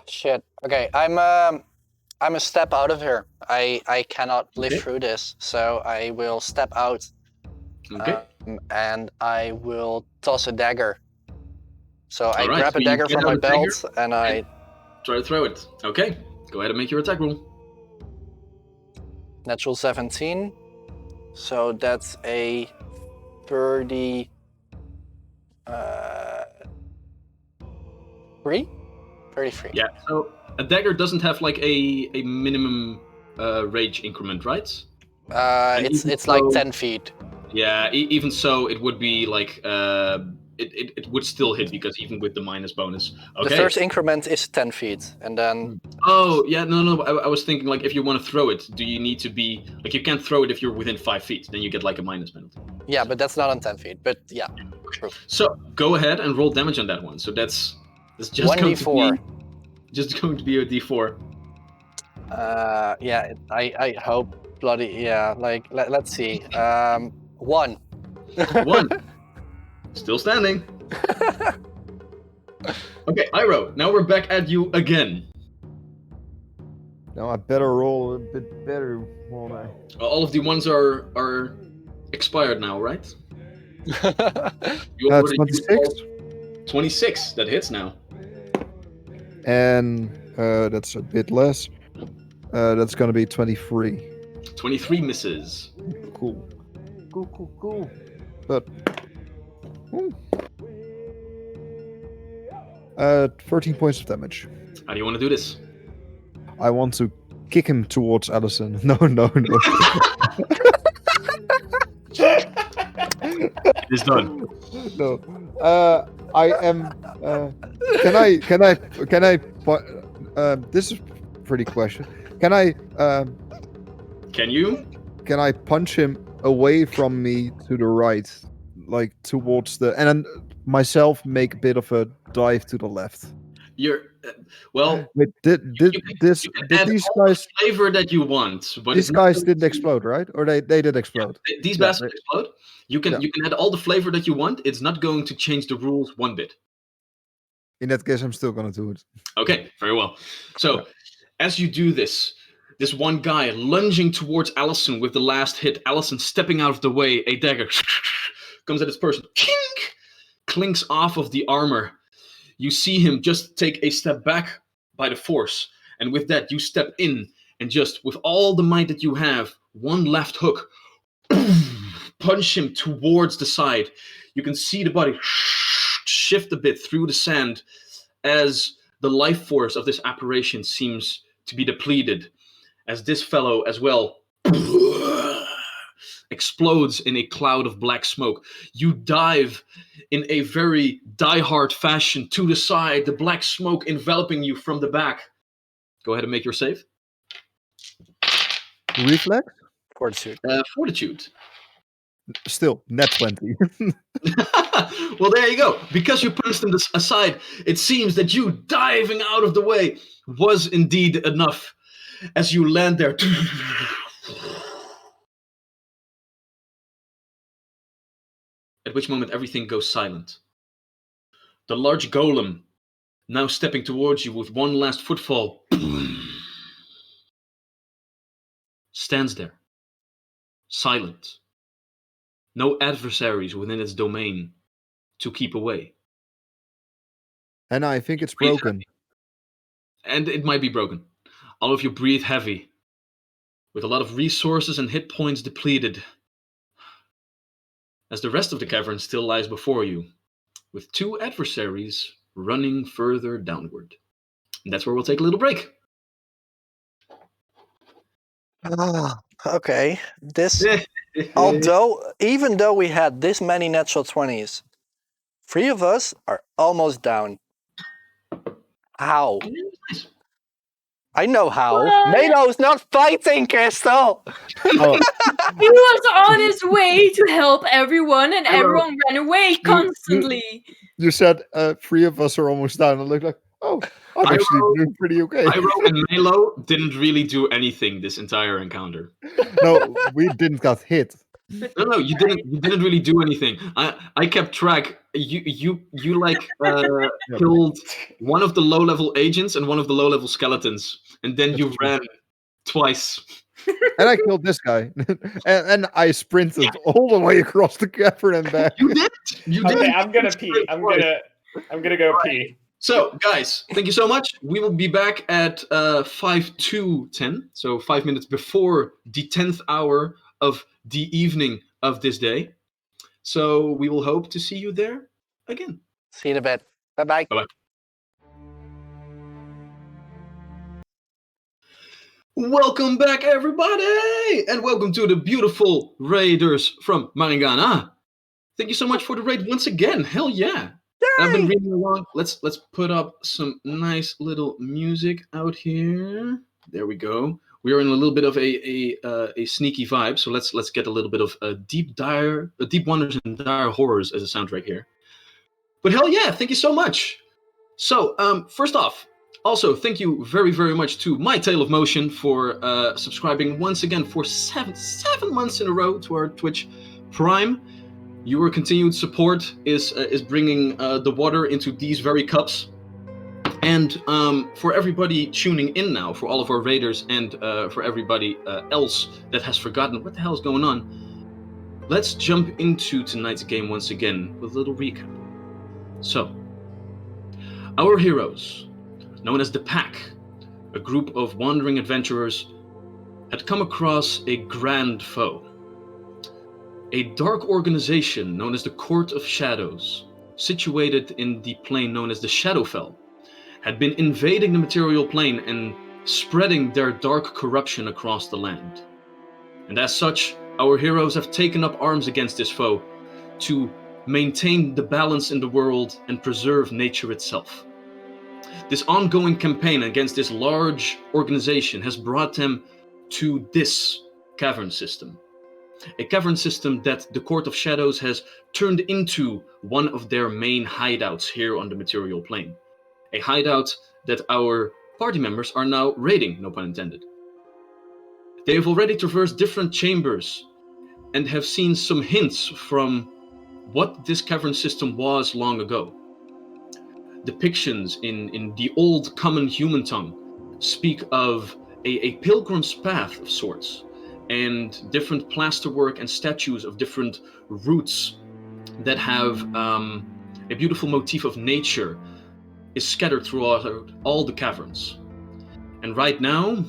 Shit. Okay, I'm a step out of here. I cannot live Okay. through this, so I will step out. Okay. And I will toss a dagger. So I All right, grab so a you dagger get from out my a dagger belt and I Try to throw it. Okay. Go ahead and make your attack roll. natural 17. So that's a 30. 33. Yeah. So a dagger doesn't have like a minimum range increment, right? And It's even like so- 10 feet. Yeah. Even so, it would be like it would still hit because even with the minus bonus. Okay. The first increment is 10 feet, and then Oh yeah, no. I was thinking like if you want to throw it, do you need to be like you can't throw it if you're within 5 feet? Then you get like a minus penalty. yeah, but that's not on 10 feet. But yeah, true. So go ahead and roll damage on that one. So that's just going to 1d4. be just going to be a d4. Yeah, I hope bloody yeah. Like let's see. 1. 1. Still standing. Okay, Iro. Now we're back at you again. Now I better roll a bit better, won't I? All of the ones are expired now, right? You That's already used 26. all- 26. That hits now. And that's a bit less. That's gonna be 23. 23 misses. Cool. Cool. But... 13 points of damage. How do you want to do this? I want to kick him towards Allison. No. It's done. No. I am. Can I? This is a pretty question. Can I? Can you? Can I punch him away from me to the right, like towards the, and then myself make a bit of a dive to the left? You're well. Wait, did You can these all the guys? flavor that you want, but These it's not guys going didn't to- explode, right? Or they did explode. These Yeah, bastards explode. You can add all the flavor that you want. It's not going to change the rules one bit. In that case, I'm still gonna do it. Okay, very well. So, as you do this, this one guy lunging towards Allison with the last hit, Allison stepping out of the way, a dagger comes at his person, kink, clinks off of the armor. You see him just take a step back by the force, and with that, you step in and just, with all the might that you have, one left hook, punch him towards the side. You can see the body shift a bit through the sand as the life force of this apparition seems to be depleted, as this fellow as well explodes in a cloud of black smoke. You dive in a very die-hard fashion to the side, the black smoke enveloping you from the back. Go ahead and make your save. Reflex? Fortitude. Fortitude. Still, net 20. Well, there you go. Because you punched him aside, it seems that you diving out of the way was indeed enough. As you land there, at which moment everything goes silent. The large golem, now stepping towards you with one last footfall, stands there, silent. No adversaries within its domain to keep away. And I think it's Breathe broken. And it might be broken. All of you breathe heavy, with a lot of resources and hit points depleted, as the rest of the cavern still lies before you, with two adversaries running further downward. And that's where we'll take a little break. Okay. This even though we had this many natural 20s, 3 of us are almost down. How? I know how. What? Malo's not fighting, Crystal! Oh, He was on his way to help everyone, and everyone ran away constantly. you said 3 of us are almost down. I looked like, Oh, I'm I actually roll- doing pretty okay. Pyro and Melo didn't really do anything this entire encounter. No, we didn't get hit. No, you didn't. You didn't really do anything. I kept track. You like Yeah. killed one of the low-level agents and one of the low-level skeletons, and then you ran twice. And I killed this guy. and I sprinted all the way across the cavern and back. You did. You did. Okay, I'm gonna pee. I'm gonna go pee. So, guys, thank you so much. We will be back at 5 to 10, so 5 minutes before the 10th hour of the evening of this day. So we will hope to see you there again. See you in a bit. Bye-bye. Bye-bye. Welcome back, everybody! And welcome to the beautiful Raiders from Maringana. Thank you so much for the raid once again. Hell yeah! I've been reading along. Let's put up some nice little music out here. There we go. We are in a little bit of a sneaky vibe, so let's get a little bit of deep wonders and dire horrors as a soundtrack here. But hell yeah! Thank you so much. So first off, also thank you very very much to My Tale of Motion for subscribing once again for seven months in a row to our Twitch Prime. Your continued support is bringing the water into these very cups. And for everybody tuning in now, for all of our raiders and for everybody else that has forgotten what the hell is going on, let's jump into tonight's game once again with a little recap. So, our heroes, known as the Pack, a group of wandering adventurers, had come across a grand foe. A dark organization known as the Court of Shadows, situated in the plane known as the Shadowfell, had been invading the material plane and spreading their dark corruption across the land. And as such, our heroes have taken up arms against this foe to maintain the balance in the world and preserve nature itself. This ongoing campaign against this large organization has brought them to this cavern system. A cavern system that the Court of Shadows has turned into one of their main hideouts here on the material plane. A hideout that our party members are now raiding, no pun intended. They have already traversed different chambers and have seen some hints from what this cavern system was long ago. Depictions in the old common human tongue speak of a pilgrim's path of sorts, and different plasterwork and statues of different roots that have a beautiful motif of nature is scattered throughout all the caverns. And right now,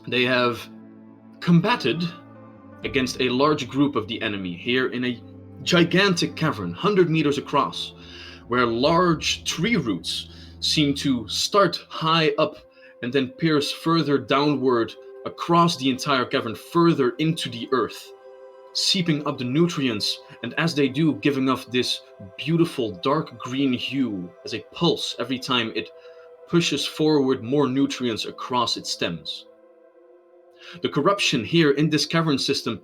they have combated against a large group of the enemy here in a gigantic cavern, 100 meters across, where large tree roots seem to start high up and then pierce further downward across the entire cavern, further into the earth, seeping up the nutrients, and as they do, giving off this beautiful dark green hue as a pulse every time it pushes forward more nutrients across its stems. The corruption here in this cavern system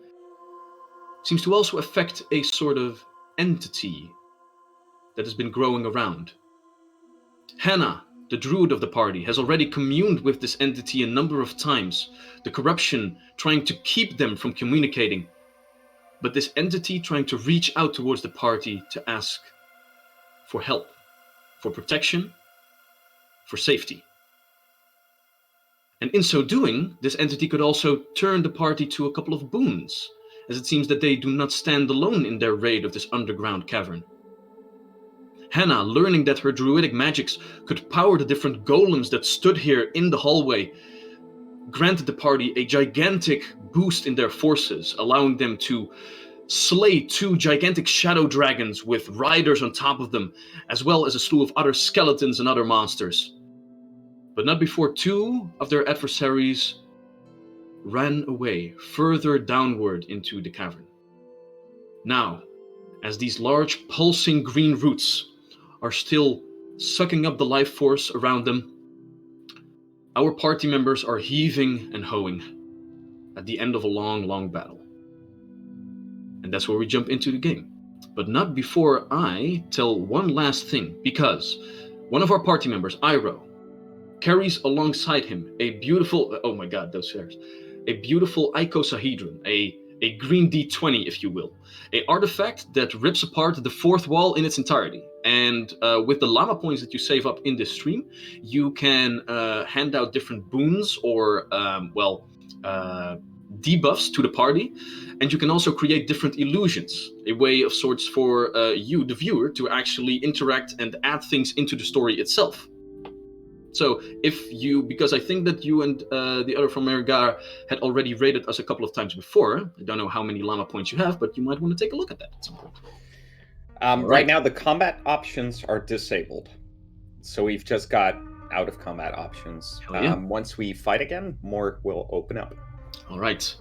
seems to also affect a sort of entity that has been growing around. Hannah, the druid of the party, has already communed with this entity a number of times, the corruption trying to keep them from communicating, but this entity trying to reach out towards the party to ask for help, for protection, for safety. And in so doing, this entity could also turn the party to a couple of boons, as it seems that they do not stand alone in their raid of this underground cavern. Hannah, learning that her druidic magics could power the different golems that stood here in the hallway, granted the party a gigantic boost in their forces, allowing them to slay 2 gigantic shadow dragons with riders on top of them, as well as a slew of other skeletons and other monsters. But not before 2 of their adversaries ran away further downward into the cavern. Now, as these large pulsing green roots are still sucking up the life force around them, our party members are heaving and hoeing at the end of a long battle. And that's where we jump into the game. But not before I tell one last thing, because One of our party members, Iroh, carries alongside him a beautiful, oh my god, those hairs, a beautiful icosahedron, a green D20, if you will, a artifact that rips apart the fourth wall in its entirety. And with the llama points that you save up in this stream, you can hand out different boons or, debuffs to the party. And you can also create different illusions, a way of sorts for you, the viewer, to actually interact and add things into the story itself. So because I think that you and the other from Mergar had already raided us a couple of times before. I don't know how many llama points you have, but you might want to take a look at that at some point. Right now, the combat options are disabled. So we've just got out of combat options. Yeah. Once we fight again, more will open up. All right.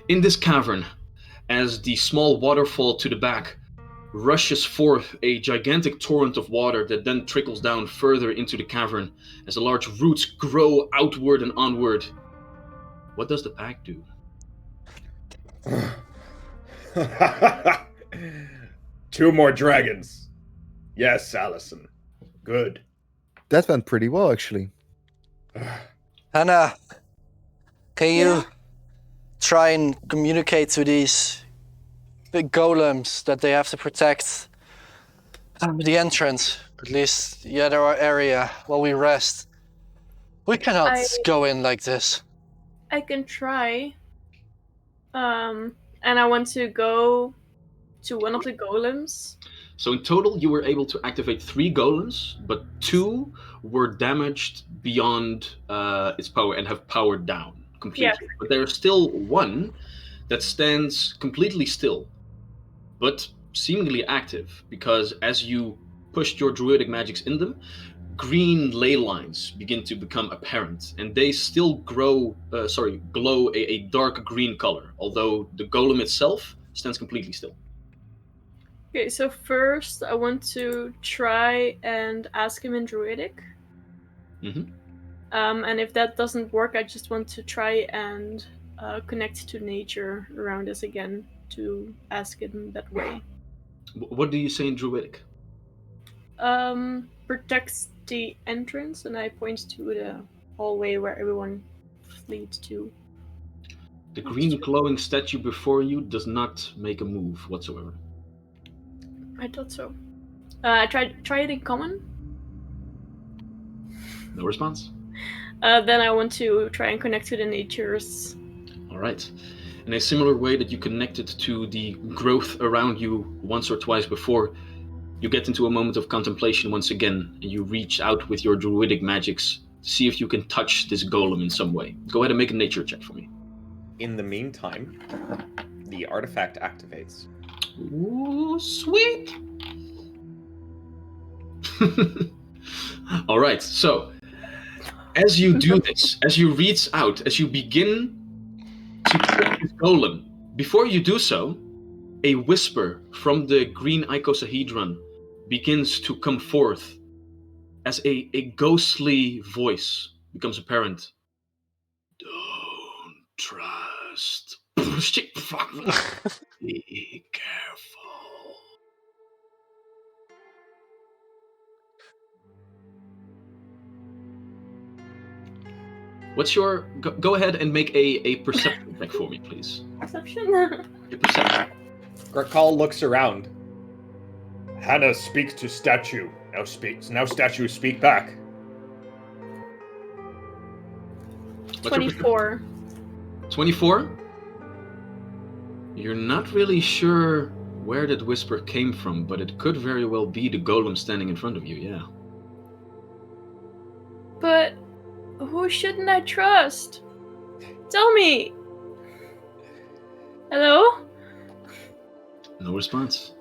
In this cavern, as the small waterfall to the back rushes forth a gigantic torrent of water that then trickles down further into the cavern as the large roots grow outward and onward. What does the pack do? 2 more dragons. Yes, Allison. Good. That went pretty well, actually. Hannah, can you try and communicate to these big golems that they have to protect the entrance, at least the other area, while we rest? We cannot go in like this. I can try. And I want to go to one of the golems. So in total, you were able to activate 3 golems, but 2 were damaged beyond its power and have powered down completely. Yeah. But there's still one that stands completely still, but seemingly active, because as you pushed your druidic magics in them, green ley lines begin to become apparent, and they still glow a dark green color, although the golem itself stands completely still. Okay, so first I want to try and ask him in Druidic. Mm-hmm. And if that doesn't work, I just want to try and connect to nature around us again to ask him that way. What do you say in Druidic? Protects the entrance, and I point to the hallway where everyone fleed to. The green glowing statue before you does not make a move whatsoever. I thought so. Try it in common. No response. Then I want to try and connect to the natures. All right. In a similar way that you connected to the growth around you once or twice before, you get into a moment of contemplation once again, and you reach out with your druidic magics to see if you can touch this golem in some way. Go ahead and make a nature check for me. In the meantime, the artifact activates. Ooh, sweet! All right, so as you do this, as you reach out, as you begin to touch this golem, before you do so, a whisper from the green icosahedron begins to come forth as a ghostly voice becomes apparent. Don't trust. Be careful. What's your... Go ahead and make a perception check for me, please. Perception? Your perception. Grakal looks around. Hannah speaks to statue. Now statue speak back. What's your 24. 24? You're not really sure where that whisper came from, but it could very well be the golem standing in front of you, yeah. But who shouldn't I trust? Tell me! Hello? No response.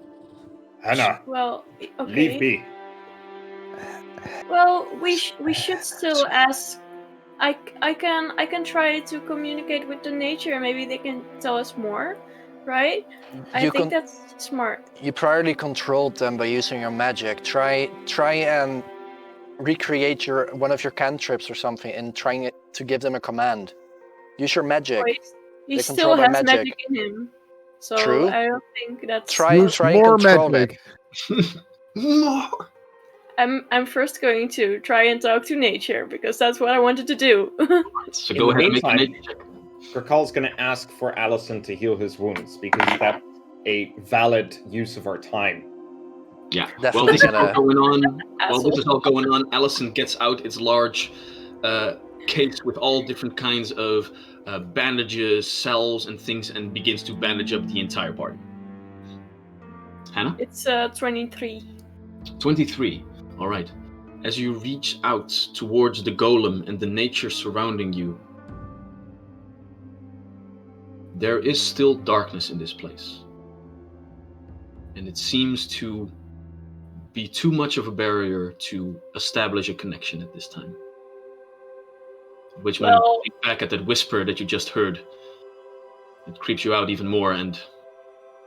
Hannah, Well, okay. leave me. Well, we should still ask. I can try to communicate with the nature. Maybe they can tell us more, right? I think that's smart. You priorly controlled them by using your magic. Try and recreate one of your cantrips or something, and trying to give them a command. Use your magic. He They're still controlled by has magic. magic in him, so True. I don't think that's. Try Use and more control magic. it. More! I'm first going to try and talk to nature because that's what I wanted to do. So In go the ahead and make a meantime, nature check. Grakal's going to ask for Allison to heal his wounds because that's a valid use of our time. Yeah. Definitely While this is all Asshole. going on, Allison gets out its large case with all different kinds of bandages, salves, and things, and begins to bandage up the entire party. Hannah? It's 23. 23. All right. As you reach out towards the golem and the nature surrounding you, there is still darkness in this place. And it seems to be too much of a barrier to establish a connection at this time. Which when you think back at that whisper that you just heard, it creeps you out even more and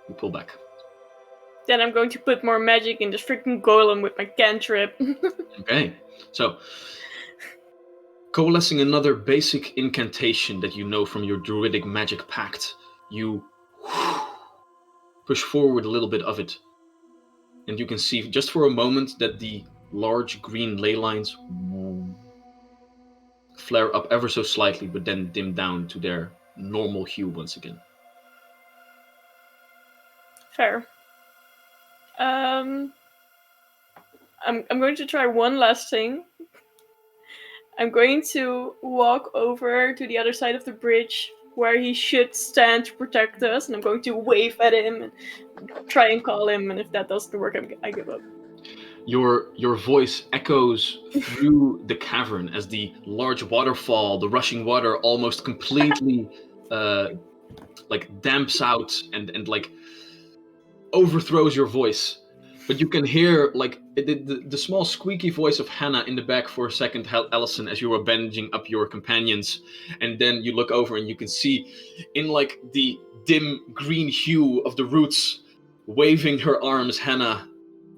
you pull back. Then I'm going to put more magic in this freaking golem with my cantrip. Okay, so coalescing another basic incantation that you know from your druidic magic pact, you push forward a little bit of it. And you can see just for a moment that the large green ley lines flare up ever so slightly, but then dim down to their normal hue once again. Fair. I'm going to try one last thing. I'm going to walk over to the other side of the bridge where he should stand to protect us, and I'm going to wave at him and try and call him, and if that doesn't work, I give up. Your voice echoes through the cavern as the large waterfall, the rushing water, almost completely damps out and overthrows your voice. But you can hear the small squeaky voice of Hannah in the back for a second, Allison, as you are bandaging up your companions, and then you look over and you can see in the dim green hue of the roots, waving her arms, Hannah.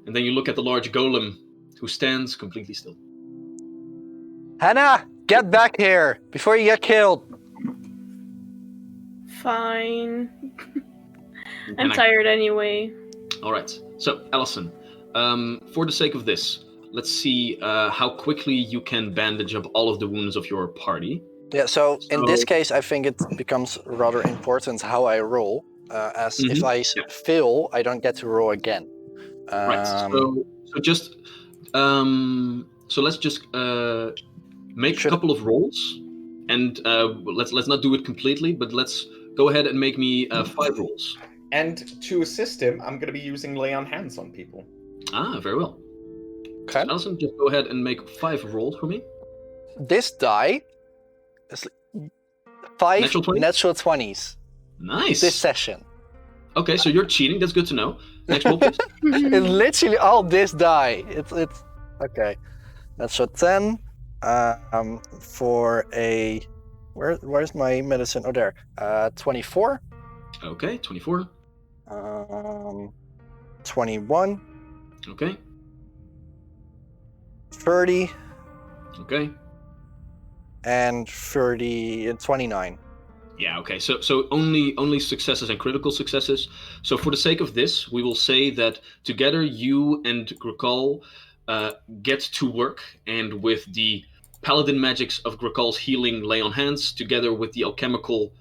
And then you look at the large golem, who stands completely still. Hannah, get back here before you get killed. Fine. I'm tired anyway. All right. So, Allison, for the sake of this, let's see how quickly you can bandage up all of the wounds of your party. Yeah, so in this case, I think it becomes rather important how I roll, if I fail, I don't get to roll again. Right. So let's just make a couple of rolls, and let's not do it completely, but let's go ahead and make me 5 rolls. And to assist him, I'm going to be using lay on hands on people. Ah, very well. Okay. Allison, just go ahead and make 5 rolls for me. This die is 5 natural 20s. Nice. This session. Okay, so you're cheating. That's good to know. Next roll, please. It's literally all this die. It's okay. Natural 10. For a where's my medicine? Oh, there. 24. Okay, 24. 21. Okay. 30. Okay. And 30 and 29. Yeah, okay. So only successes and critical successes. So for the sake of this, we will say that together you and Grakal get to work, and with the paladin magics of Grakal's healing lay on hands, together with the alchemical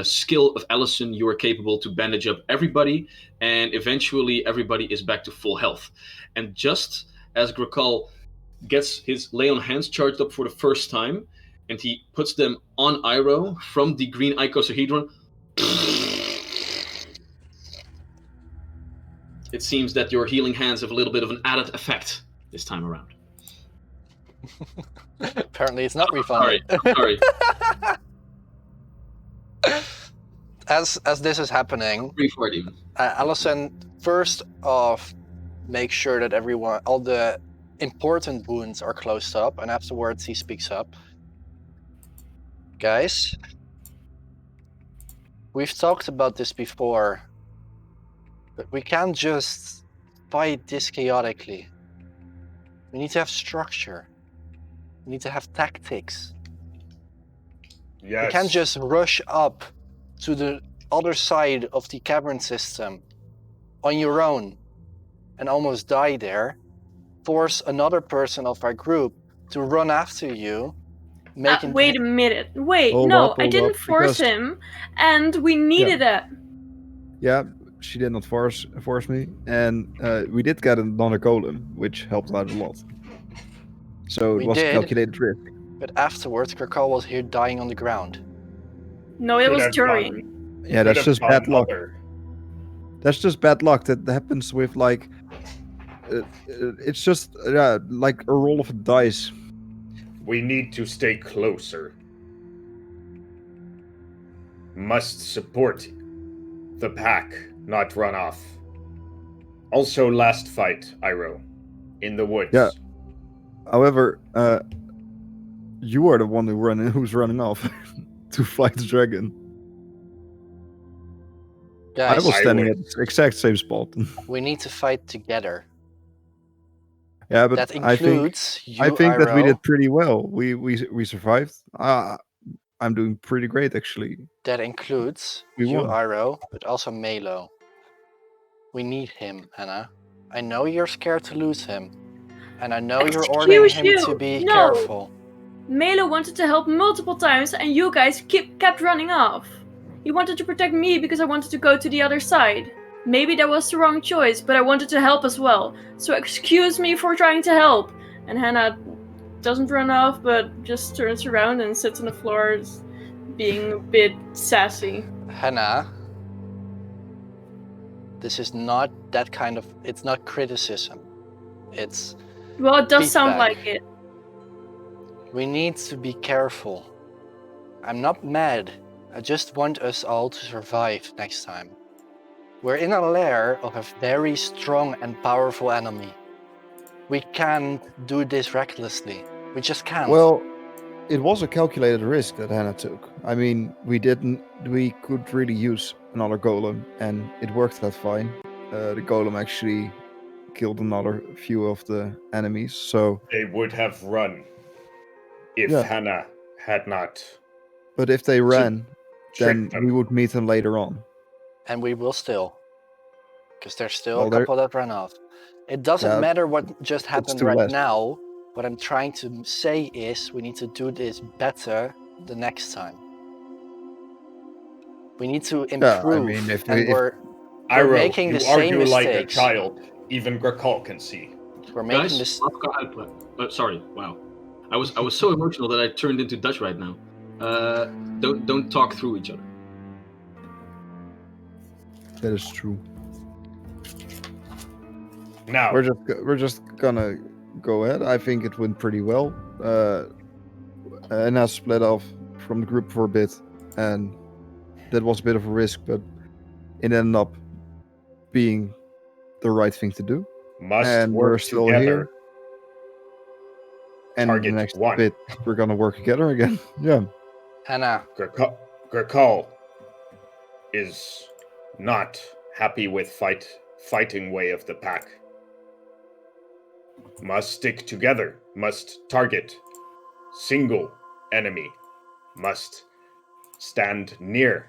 skill of Allison, you are capable to bandage up everybody, and eventually everybody is back to full health. And just as Grakal gets his lay on hands charged up for the first time, and he puts them on Iroh from the green icosahedron, it seems that your healing hands have a little bit of an added effect this time around. Apparently it's not refunded. Sorry. As this is happening, Allison first off makes sure that all the important wounds are closed up, and afterwards he speaks up. Guys, we've talked about this before, but we can't just fight this chaotically. We need to have structure. We need to have tactics. Yes. We can't just rush up to the other side of the cavern system on your own and almost die there force another person of our group to run after you, making Wait a minute. Wait, Hold no, up, I hold didn't up, force because- him, and we needed it. Yeah, she did not force me, and we did get another golem, which helped out a lot. So We it was did. a calculated risk. But afterwards, Kirkal was here dying on the ground. No, it Could was have during. gone- Yeah, could that's have just gone bad luck. other. That's just bad luck. That happens with like. It's just like a roll of a dice. We need to stay closer. Must support the pack, not run off. Also, last fight, Iroh, in the woods. Yeah. However, you are the one who's running off to fight the dragon. I Guys, was standing I at the exact same spot. we need to fight together. Yeah, but That I think includes you, I think that we Iroh. did pretty well. We survived. I'm doing pretty great actually. That includes We you, won. Iroh, but also Melo. We need him, Hannah. I know you're scared to lose him. And I know you're ordering him to be No. careful. Melo wanted to help multiple times, and you guys kept running off. He wanted to protect me because I wanted to go to the other side. Maybe that was the wrong choice, but I wanted to help as well. So excuse me for trying to help. And Hannah doesn't run off, but just turns around and sits on the floor, being a bit sassy. Hannah, this is not that kind of... It's not criticism. It's... Well, it does sound feedback. like it. We need to be careful. I'm not mad. I just want us all to survive next time. We're in a lair of a very strong and powerful enemy. We can't do this recklessly. We just can't. Well, it was a calculated risk that Hannah took. I mean, we could really use another golem, and it worked out fine. The golem actually killed another few of the enemies, so... They would have run if Yeah. Hannah had not. But if they ran, then tricked them. we would meet them later on. And we will still. Because there's still Well, a there- couple that ran off. It doesn't Yeah, matter what just happened too right less. now. What I'm trying to say is we need to do this better the next time. We need to improve. Yeah, I mean, if and we- we're Iroh, making you the same argue like a mistakes. child. Even Grakal can see. We're making Guys, this. sorry. Wow, I was so emotional that I turned into Dutch right now. Don't talk through each other. That is true. Now, We're just gonna go ahead. I think it went pretty well. Anna split off from the group for a bit, and that was a bit of a risk, but it ended up being the right thing to do. must and work we're still together. here. And Target the next one. bit, we're gonna work together again. Yeah. Hannah, Grakal is not happy with fighting way of the pack. Must stick together. Must target single enemy. Must stand near.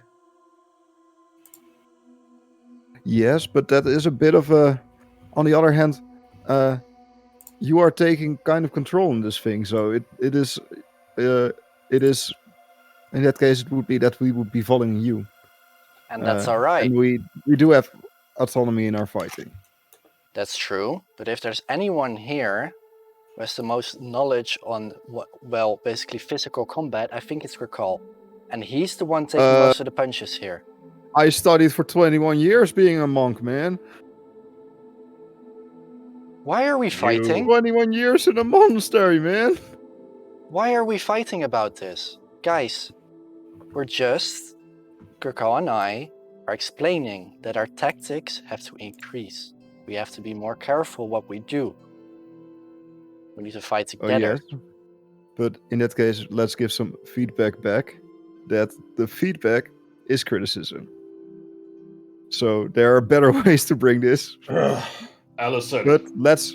Yes, but that is a bit of a. On the other hand, you are taking kind of control in this thing, so it is. In that case, it would be that we would be following you, and that's all right. and we do have autonomy in our fighting. That's true. But if there's anyone here who has the most knowledge on basically physical combat, I think it's Grakal. And he's the one taking most of the punches here. I studied for 21 years being a monk, man. Why are we fighting? 21 years in a monastery, man. Why are we fighting about this? Guys, Grakal and I are explaining that our tactics have to increase. We have to be more careful what we do. We need to fight together. Oh, yes. But in that case, let's give some feedback back. That the feedback is criticism. So there are better ways to bring this. Allison, But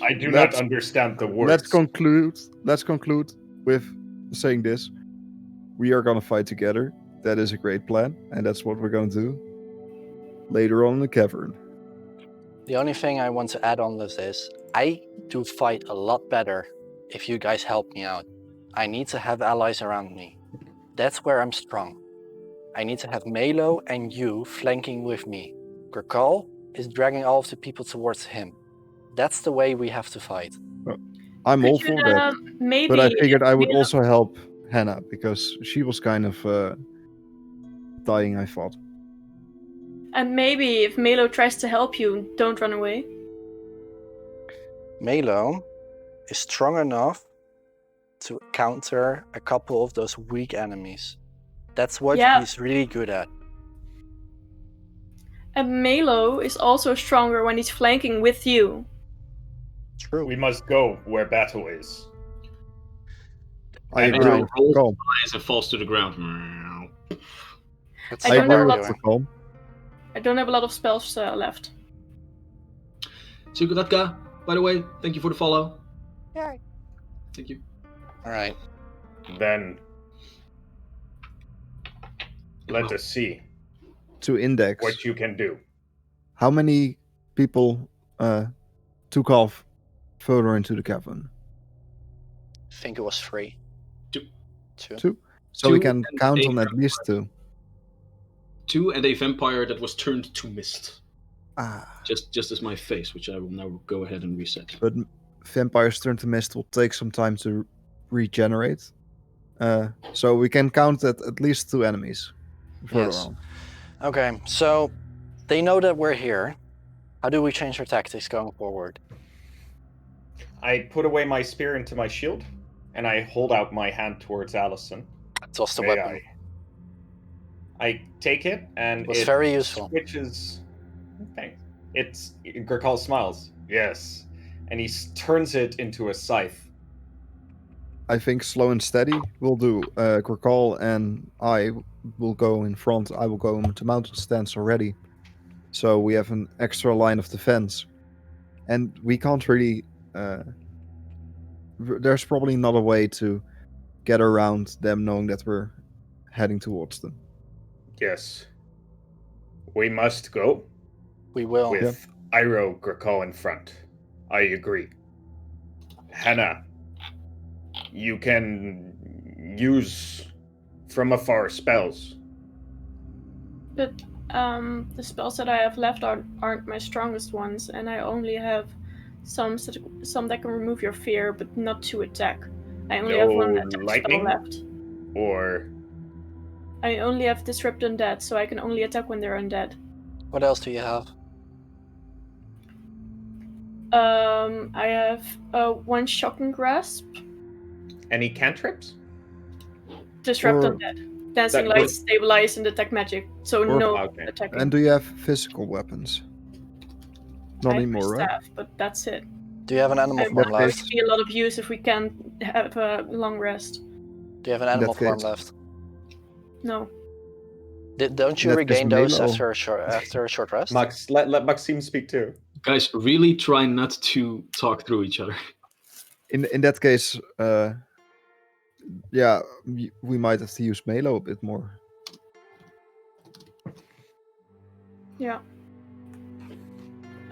I do not understand the words. Let's conclude with saying this. We are gonna fight together. That is a great plan, and that's what we're gonna do later on in the cavern. The only thing I want to add on this is, I do fight a lot better if you guys help me out. I need to have allies around me. That's where I'm strong. I need to have Melo and you flanking with me. Gurkal is dragging all of the people towards him. That's the way we have to fight. I'm all Could for you, that. maybe But I figured I would Melo- also help Hannah because she was kind of dying, I thought. And maybe if Melo tries to help you, don't run away. Melo is strong enough to counter a couple of those weak enemies. That's what Yeah. he's really good at. And Melo is also stronger when he's flanking with you. True. We must go where battle is. I And agree Alright. with rolls Calm. eyes and falls to the ground. Meow. Let's I stop don't know what what we're to- doing. Calm. I don't have a lot of spells left. Sukuratka, by the way, thank you for the follow. Yeah. Thank you. Alright. Then let us see To index. what you can do. How many people took off further into the cavern? I think it was 3. Two. 2. Two. So we Two can and count a on at least 2. 2 and a vampire that was turned to mist. Ah. Just as my face, which I will now go ahead and reset. But vampires turn to mist will take some time to regenerate. So we can count at least 2 enemies further Yes. on. Okay, so they know that we're here. How do we change our tactics going forward? I put away my spear into my shield, and I hold out my hand towards Allison. Toss the May weapon. I take it, and Was it very useful. switches. Thanks. It's Gurkal smiles. Yes, and he turns it into a scythe. I think slow and steady will do. Gurkal and I will go in front. I will go into mountain stance already. So we have an extra line of defense. And we can't really... there's probably not a way to get around them knowing that we're heading towards them. Yes, we must go We will. with Iroh Gurkal in front. I agree. Hannah, you can use from afar spells. But the spells that I have left aren't my strongest ones, and I only have some that can remove your fear, but not to attack. I only have one No attack spell lightning? left. Or I only have Disrupt Undead, so I can only attack when they're undead. What else do you have? I have one Shocking Grasp, any cantrips? Disrupt Or- Undead, Dancing That Light, would- Stabilize, and Detect Magic. So Or- no Okay. attacking. And do you have physical weapons? Not I have anymore, my right? staff, but that's it. Do you have an animal I'm form that going left? to be a lot of use if we can have a long rest. Do you have an In animal that form case- left? No. Don't you In that case, regain those Melo. after a short rest? Max, let Maxime speak too. Guys, really try not to talk through each other. In that case, yeah, we might have to use Melo a bit more. Yeah.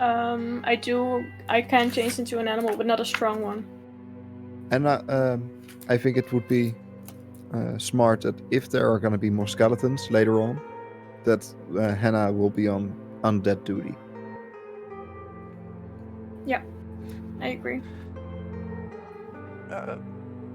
I can change into an animal, but not a strong one. And I think it would be smart that if there are going to be more skeletons later on, that Hannah will be on undead duty. I agree.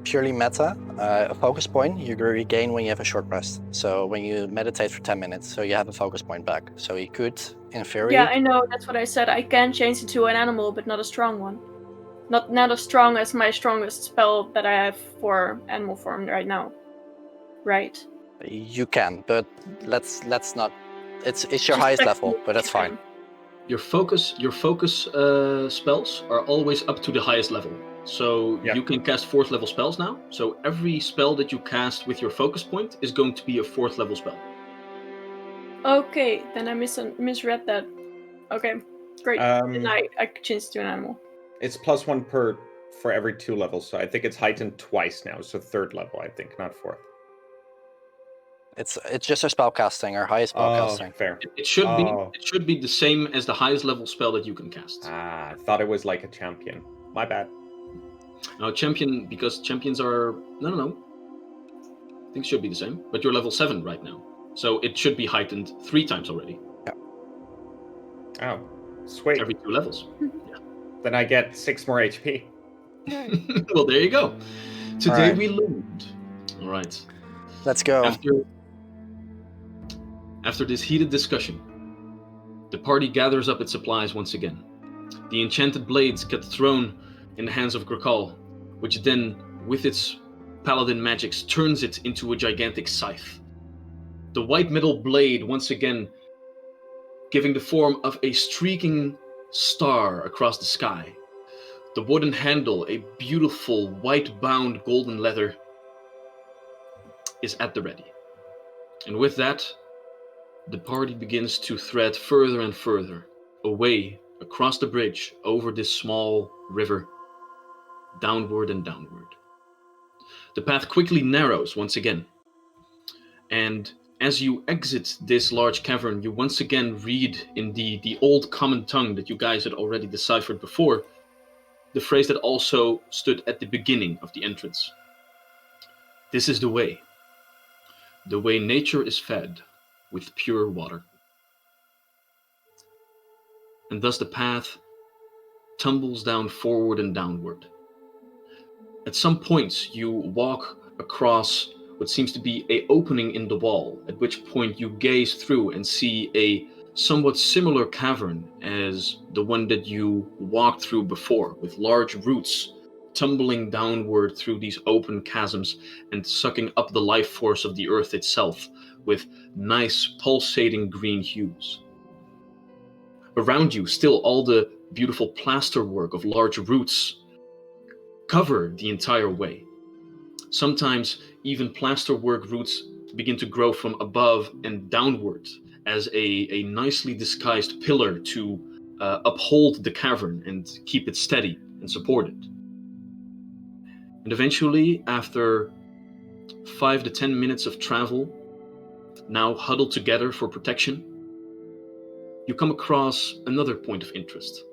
Purely meta, a focus point you regain when you have a short rest. So when you meditate for 10 minutes, so you have a focus point back. So you could, in theory, Yeah, I know. That's what I said. I can change into an animal, but not a strong one. Not as strong as my strongest spell that I have for animal form right now. Right. you can, but let's not. It's your highest Just level, but that's fine. Your focus spells are always up to the highest level. So Yeah. you can cast 4th level spells now. So every spell that you cast with your focus point is going to be a 4th level spell. Okay, then I misread that. Okay, great. Then I changed to an animal. It's +1 for every 2 levels, so I think it's heightened twice now. So 3rd level, I think, not 4th. It's just a spell casting, our highest spell Oh, casting. fair. It should Oh. be the same as the highest level spell that you can cast. I thought it was like a champion. My bad. Now champion, because champions are no. I think it should be the same, but you're level 7 right now, so it should be heightened 3 times already. Oh, sweet. Every 2 levels. Then I get 6 more HP. Well, there you go. Today Alright. we learned. All right. Let's go. After this heated discussion, the party gathers up its supplies once again. The enchanted blades get thrown in the hands of Grakal, which then, with its paladin magics, turns it into a gigantic scythe. The white metal blade once again giving the form of a streaking star across the sky. The wooden handle, a beautiful white-bound golden leather, is at the ready. And with that, the party begins to thread further and further away across the bridge over this small river, downward and downward. The path quickly narrows once again, and as you exit this large cavern, you once again read in the old common tongue that you guys had already deciphered before, the phrase that also stood at the beginning of the entrance. This is the way nature is fed with pure water. And thus the path tumbles down forward and downward. At some points you walk across what seems to be an opening in the wall, at which point you gaze through and see a somewhat similar cavern as the one that you walked through before, with large roots tumbling downward through these open chasms and sucking up the life force of the earth itself with nice pulsating green hues. Around you, still all the beautiful plasterwork of large roots cover the entire way. Sometimes even plasterwork roots begin to grow from above and downward as a nicely disguised pillar to uphold the cavern and keep it steady and supported. And eventually, after 5 to 10 minutes of travel, now huddled together for protection, you come across another point of interest,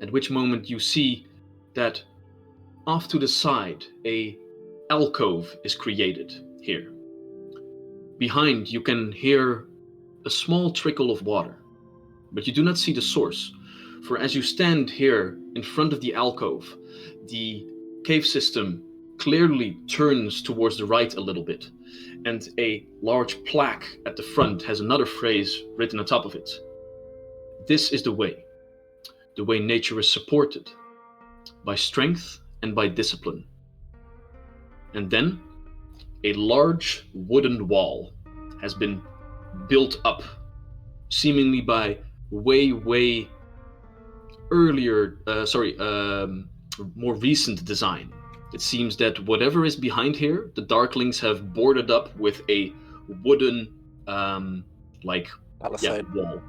at which moment you see that off to the side, a alcove is created here. Behind, you can hear a small trickle of water, but you do not see the source, for as you stand here in front of the alcove, the cave system clearly turns towards the right a little bit, and a large plaque at the front has another phrase written on top of it. This is the way nature is supported by strength and by discipline. And then a large wooden wall has been built up, seemingly by way earlier, more recent design. It seems that whatever is behind here, the Darklings have boarded up with a wooden, Palisade. wall.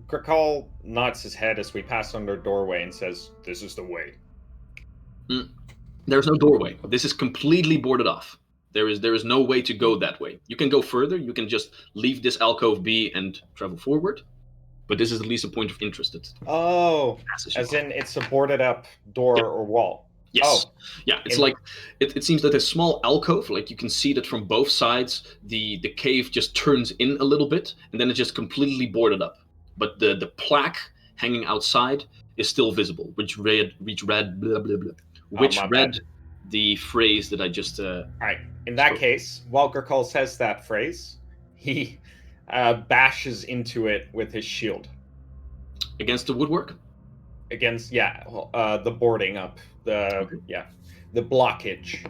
Grakal nods his head as we pass under a doorway and says, "This is the way." There's no doorway. This is completely boarded off. There is no way to go that way. You can go further. You can just leave this alcove be and travel forward. But this is at least a point of interest. Oh, as in it's a boarded up door or wall. Yes. Oh. Yeah, it's like, it seems that a small alcove, like you can see that from both sides, the cave just turns in a little bit, and then it's just completely boarded up. But the plaque hanging outside is still visible, which read blah, blah, blah. Which read the phrase that I just... All right. In that case, while Grakal says that phrase, he bashes into it with his shield. Against the woodwork? Against, the boarding up. The blockage.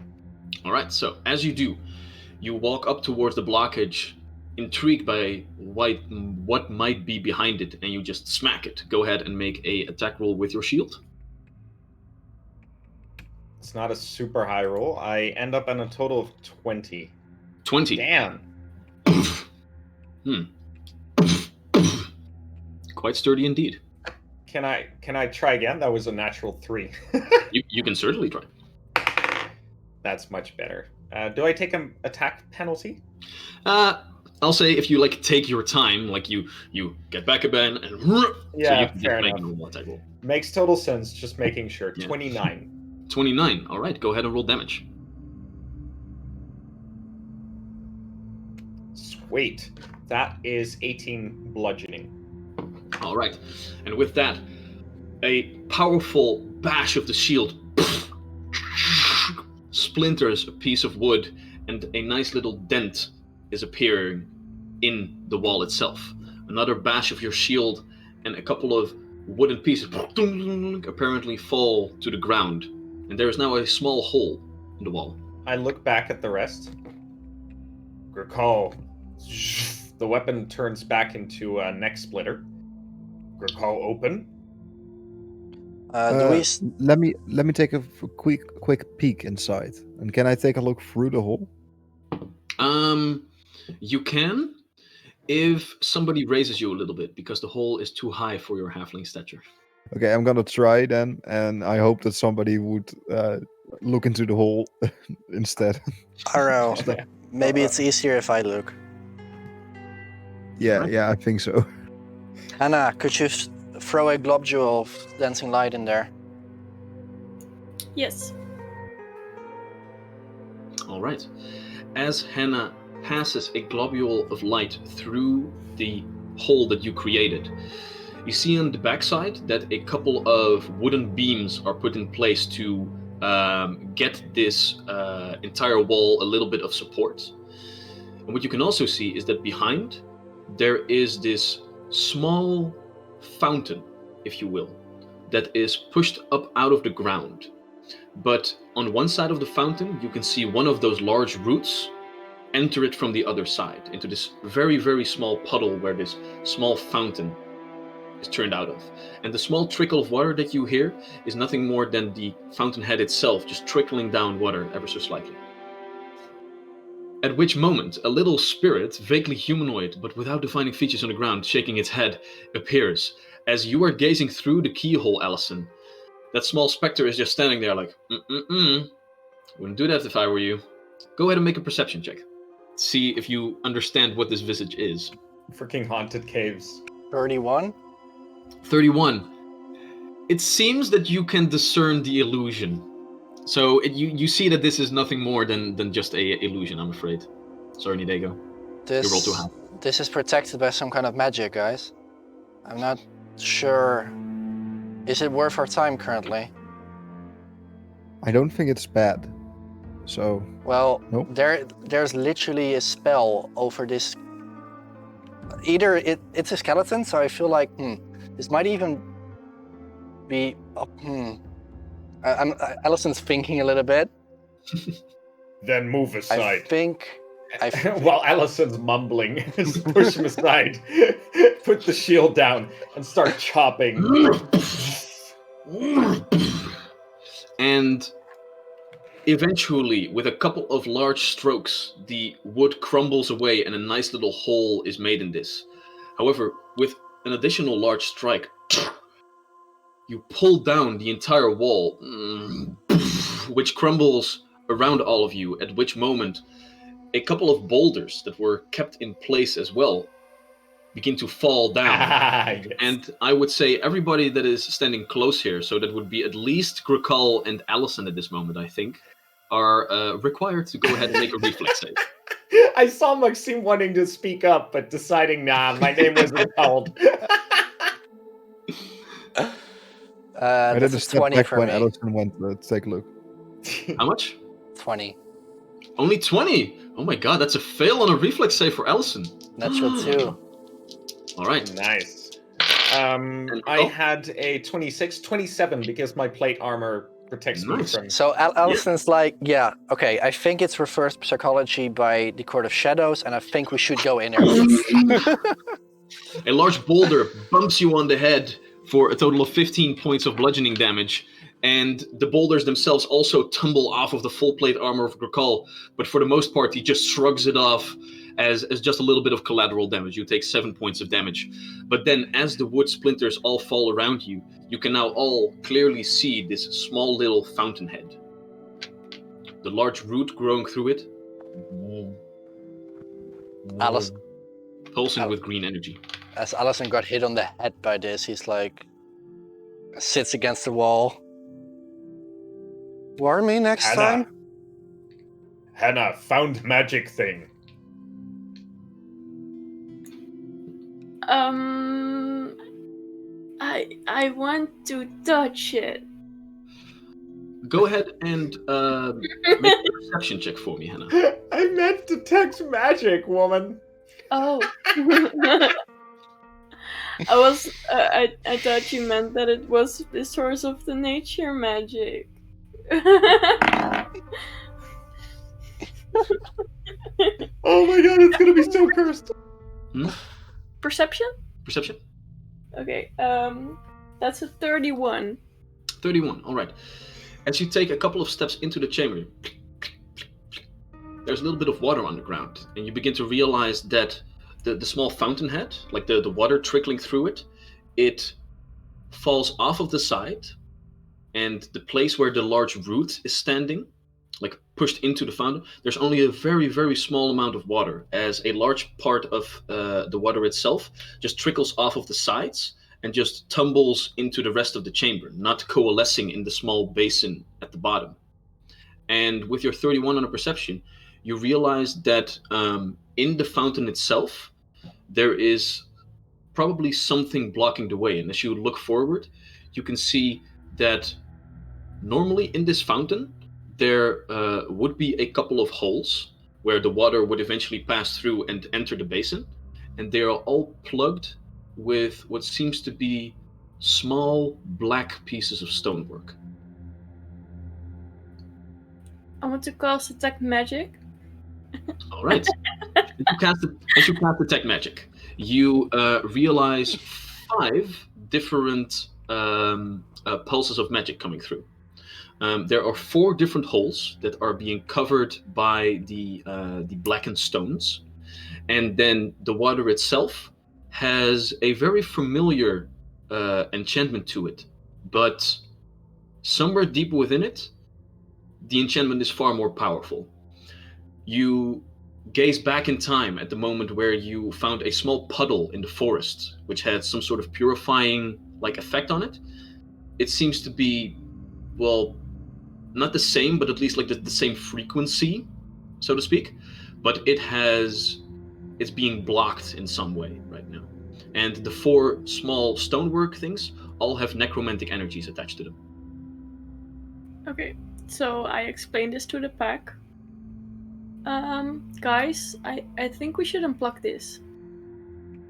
All right, so as you do, you walk up towards the blockage, intrigued by what might be behind it, and you just smack it. Go ahead and make a attack roll with your shield. It's not a super high roll. I end up on a total of 20. 20. Damn. Quite sturdy indeed. Can I try again? That was a natural 3. You can certainly try. That's much better. Do I take an attack penalty? I'll say if you like take your time, like you get back again, and so Yeah, you can fair just make a enough. normal attack roll. Makes total sense. Just making sure. Yeah. 29. 29. All right, go ahead and roll damage. Sweet. That is 18 bludgeoning. All right, and with that, a powerful bash of the shield splinters a piece of wood, and a nice little dent is appearing in the wall itself. Another bash of your shield, and a couple of wooden pieces apparently fall to the ground, and there is now a small hole in the wall. I look back at the rest. Gricol. The weapon turns back into a neck splitter. Gricol open. Do we? Let me take a quick peek inside. And can I take a look through the hole? You can, if somebody raises you a little bit, because the hole is too high for your halfling stature. Okay, I'm gonna try then, and I hope that somebody would look into the hole instead. Arrow. Maybe it's easier if I look. Yeah, I think so. Hannah, could you throw a globule of dancing light in there? Yes. All right. As Hannah passes a globule of light through the hole that you created, you see on the backside that a couple of wooden beams are put in place to get this entire wall a little bit of support. And what you can also see is that behind there is this small fountain, if you will, that is pushed up out of the ground. But on one side of the fountain, you can see one of those large roots enter it from the other side into this very, very small puddle where this small fountain is turned out of. And the small trickle of water that you hear is nothing more than the fountainhead itself just trickling down water ever so slightly. At which moment, a little spirit, vaguely humanoid but without defining features on the ground, shaking its head, appears. As you are gazing through the keyhole, Allison, that small specter is just standing there like, wouldn't do that if I were you. Go ahead and make a perception check. See if you understand what this visage is. Freaking haunted caves. 31? 31. It seems that you can discern the illusion. So you see that this is nothing more than just a illusion, I'm afraid. Sorry, Nidego. You rolled too high. This is protected by some kind of magic, guys. I'm not sure. Is it worth our time currently? I don't think it's bad. So Well, nope. There's literally a spell over this. Either it's a skeleton, so I feel like this might even be. Allison's thinking a little bit. Then move aside. I think. While Allison's mumbling, just push him aside, put the shield down, and start chopping. And eventually, with a couple of large strokes, the wood crumbles away and a nice little hole is made in this. However, with an additional large strike, you pull down the entire wall, which crumbles around all of you, at which moment a couple of boulders that were kept in place as well begin to fall down. Yes. And I would say everybody that is standing close here, so that would be at least Gricol and Allison at this moment, I think, are required to go ahead and make a reflex save. I saw Maxime wanting to speak up, but deciding, nah, my name wasn't called. I did That's a a step 20 back for when me. Allison went to take a look. How much? 20. Only 20? Oh my god, that's a fail on a reflex save for Allison. Natural 2. All right. Nice. I had a 26, 27 because my plate armor protects me Nice. from. So Allison's like, yeah, okay, I think it's reverse psychology by the Court of Shadows, and I think we should go in there. A large boulder bumps you on the head for a total of 15 points of bludgeoning damage, and the boulders themselves also tumble off of the full plate armor of Gricol, but for the most part he just shrugs it off as just a little bit of collateral damage. You take 7 points of damage. But then as the wood splinters all fall around you, you can now all clearly see this small little fountainhead. the large root growing through it, Alice, pulsing Al- with green energy. as Allison got hit on the head by this, he's like sits against the wall. Warn me next time. Hannah, found magic thing. I want to touch it. Go ahead and make a perception check for me, Hannah. I meant detect magic, woman. Oh. I thought you meant that it was the source of the nature magic. Oh my god, it's gonna be so cursed. Perception? Perception? Okay, that's a 31. 31, alright. As you take a couple of steps into the chamber, there's a little bit of water on the ground, and you begin to realize that the small fountainhead, like the water trickling through it, it falls off of the side, and the place where the large root is standing, like pushed into the fountain, there's only a very, very small amount of water, as a large part of the water itself just trickles off of the sides and just tumbles into the rest of the chamber, not coalescing in the small basin at the bottom. And with your 31 on a perception, you realize that in the fountain itself, there is probably something blocking the way. And as you look forward, you can see that normally in this fountain, there would be a couple of holes where the water would eventually pass through and enter the basin. And they are all plugged with what seems to be small black pieces of stonework. I want to cast Detect Magic. All right. As you cast Detect Magic, you realize 5 different pulses of magic coming through. There are 4 different holes that are being covered by the blackened stones, and then the water itself has a very familiar enchantment to it, but somewhere deep within it, the enchantment is far more powerful. You gaze back in time at the moment where you found a small puddle in the forest, which had some sort of purifying effect on it. It seems to be, well, not the same, but at least the same frequency, so to speak. But it's being blocked in some way right now. And the 4 small stonework things all have necromantic energies attached to them. Okay, so I explained this to the pack. Guys, I think we should unplug this.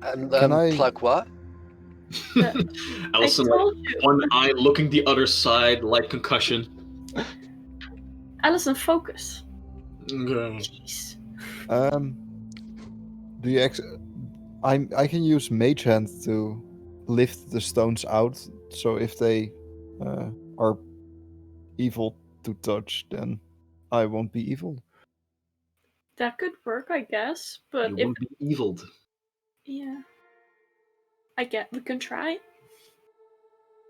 Can I- Plug what? Allison, I told you. one eye looking the other side, like concussion. Allison, focus. Okay. Jeez. Do you I can use Mage Hand to lift the stones out, so if they are evil to touch, then I won't be evil. That could work, I guess, but You if won't be eviled. yeah, we can try.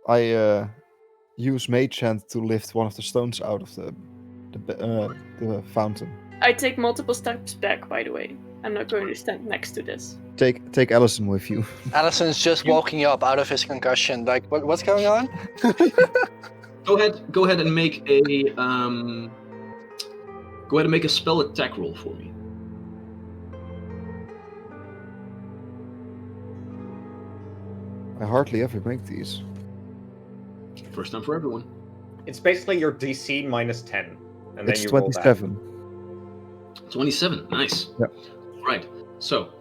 I use Mage Hand to lift one of the stones out of the fountain. I take multiple steps back, by the way. I'm not going to stand next to this. Take Allison with you. Allison's just walking up out of his concussion. Like, what's going on? Go ahead and make a spell attack roll for me. I hardly ever make these. First time for everyone. It's basically your DC minus 10. And then It's you roll that. 27. 27, nice. Yep. Right, so,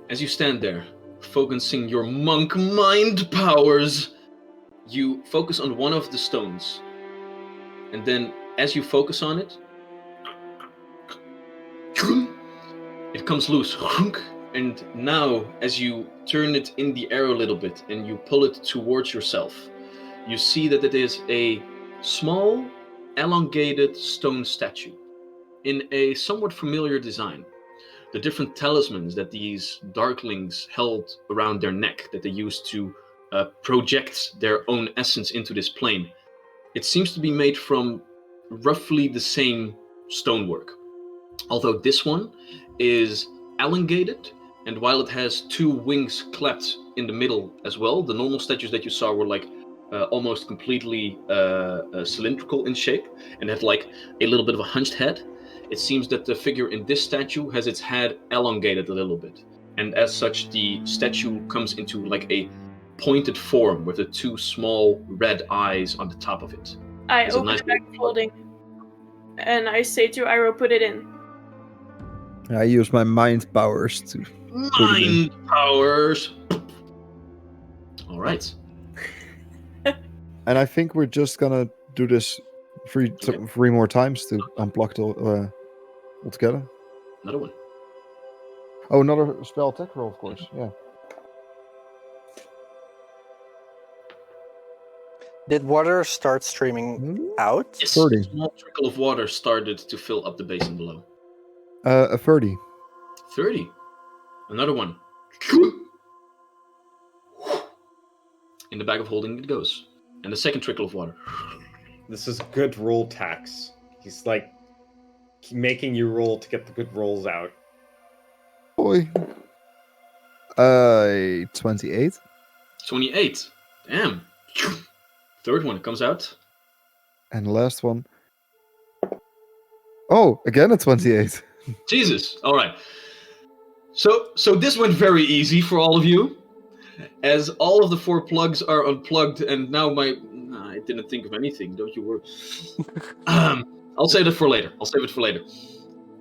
as you stand there, focusing your monk mind powers, you focus on one of the stones. And then, as you focus on it, it comes loose. And now, as you turn it in the air a little bit and you pull it towards yourself, you see that it is a small, elongated stone statue in a somewhat familiar design. The different talismans that these darklings held around their neck, that they used to project their own essence into this plane, it seems to be made from roughly the same stonework. Although this one is elongated, and while it has two wings clapped in the middle as well, the normal statues that you saw were like almost completely cylindrical in shape and had like a little bit of a hunched head. It seems that the figure in this statue has its head elongated a little bit, and as such the statue comes into like a pointed form with the two small red eyes on the top of it. I It's a open nice the bag of holding, and I say to Iroh, put it in. I use my mind powers to put it in. mind powers. All right. And I think we're just gonna do this three more times to unblock the altogether. Another one. Oh, another spell attack roll, of course. Yeah. Did water start streaming out? Yes, 30. a small trickle of water started to fill up the basin below. A 30. 30. Another one. In the bag of holding it goes. And the second trickle of water. This is good roll tax. He's like making you roll to get the good rolls out. Boy. 28. 28. Damn. Third one comes out. And the last one. Oh, again a 28. Jesus. All right. So this went very easy for all of you, as all of the 4 plugs are unplugged, and now I didn't think of anything. Don't you worry. I'll save it for later.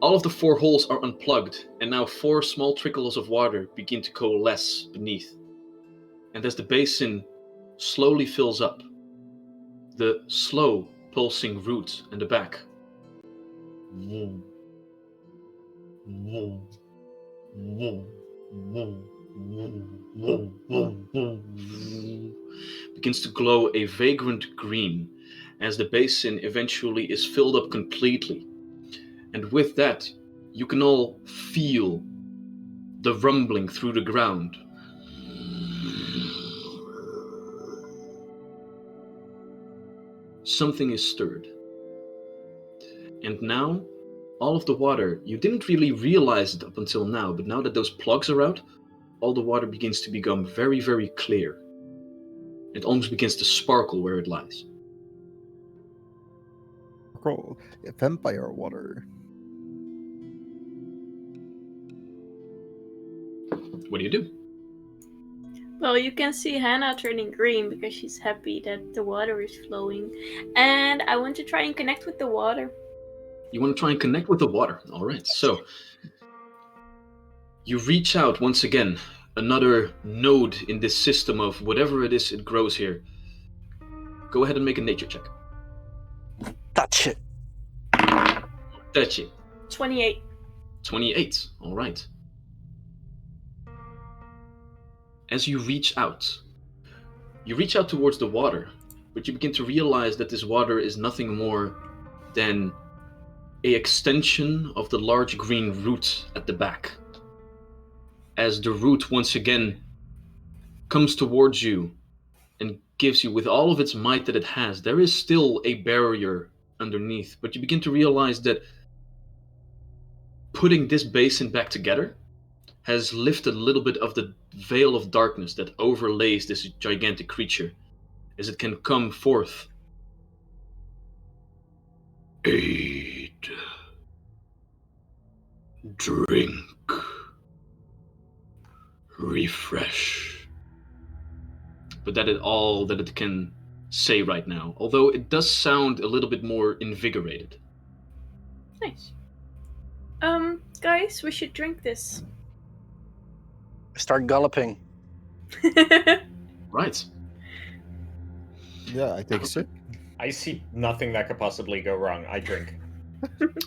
All of the 4 holes are unplugged, and now 4 small trickles of water begin to coalesce beneath. And as the basin slowly fills up, the slow pulsing root in the back begins to glow a vagrant green as the basin eventually is filled up completely. And with that, you can all feel the rumbling through the ground. Something is stirred. And now, all of the water, you didn't really realize it up until now, but now that those plugs are out, all the water begins to become very, very clear. It almost begins to sparkle where it lies. Vampire water. What do you do? Well, you can see Hannah turning green because she's happy that the water is flowing. And I want to try and connect with the water. You want to try and connect with the water. All right, so you reach out once again, another node in this system of whatever it is it grows here. Go ahead and make a nature check. Touch it. Touch it. 28. 28. All right. As you reach out towards the water, but you begin to realize that this water is nothing more than an extension of the large green root at the back. As the root once again comes towards you and gives you, with all of its might that it has, there is still a barrier underneath, but you begin to realize that putting this basin back together has lifted a little bit of the veil of darkness that overlays this gigantic creature, as it can come forth. Eat. Drink. Refresh. But that is all that it can say right now, although it does sound a little bit more invigorated. Nice. Guys, we should drink this. Start galloping. Right. Yeah, I take a sip. I see nothing that could possibly go wrong. I drink.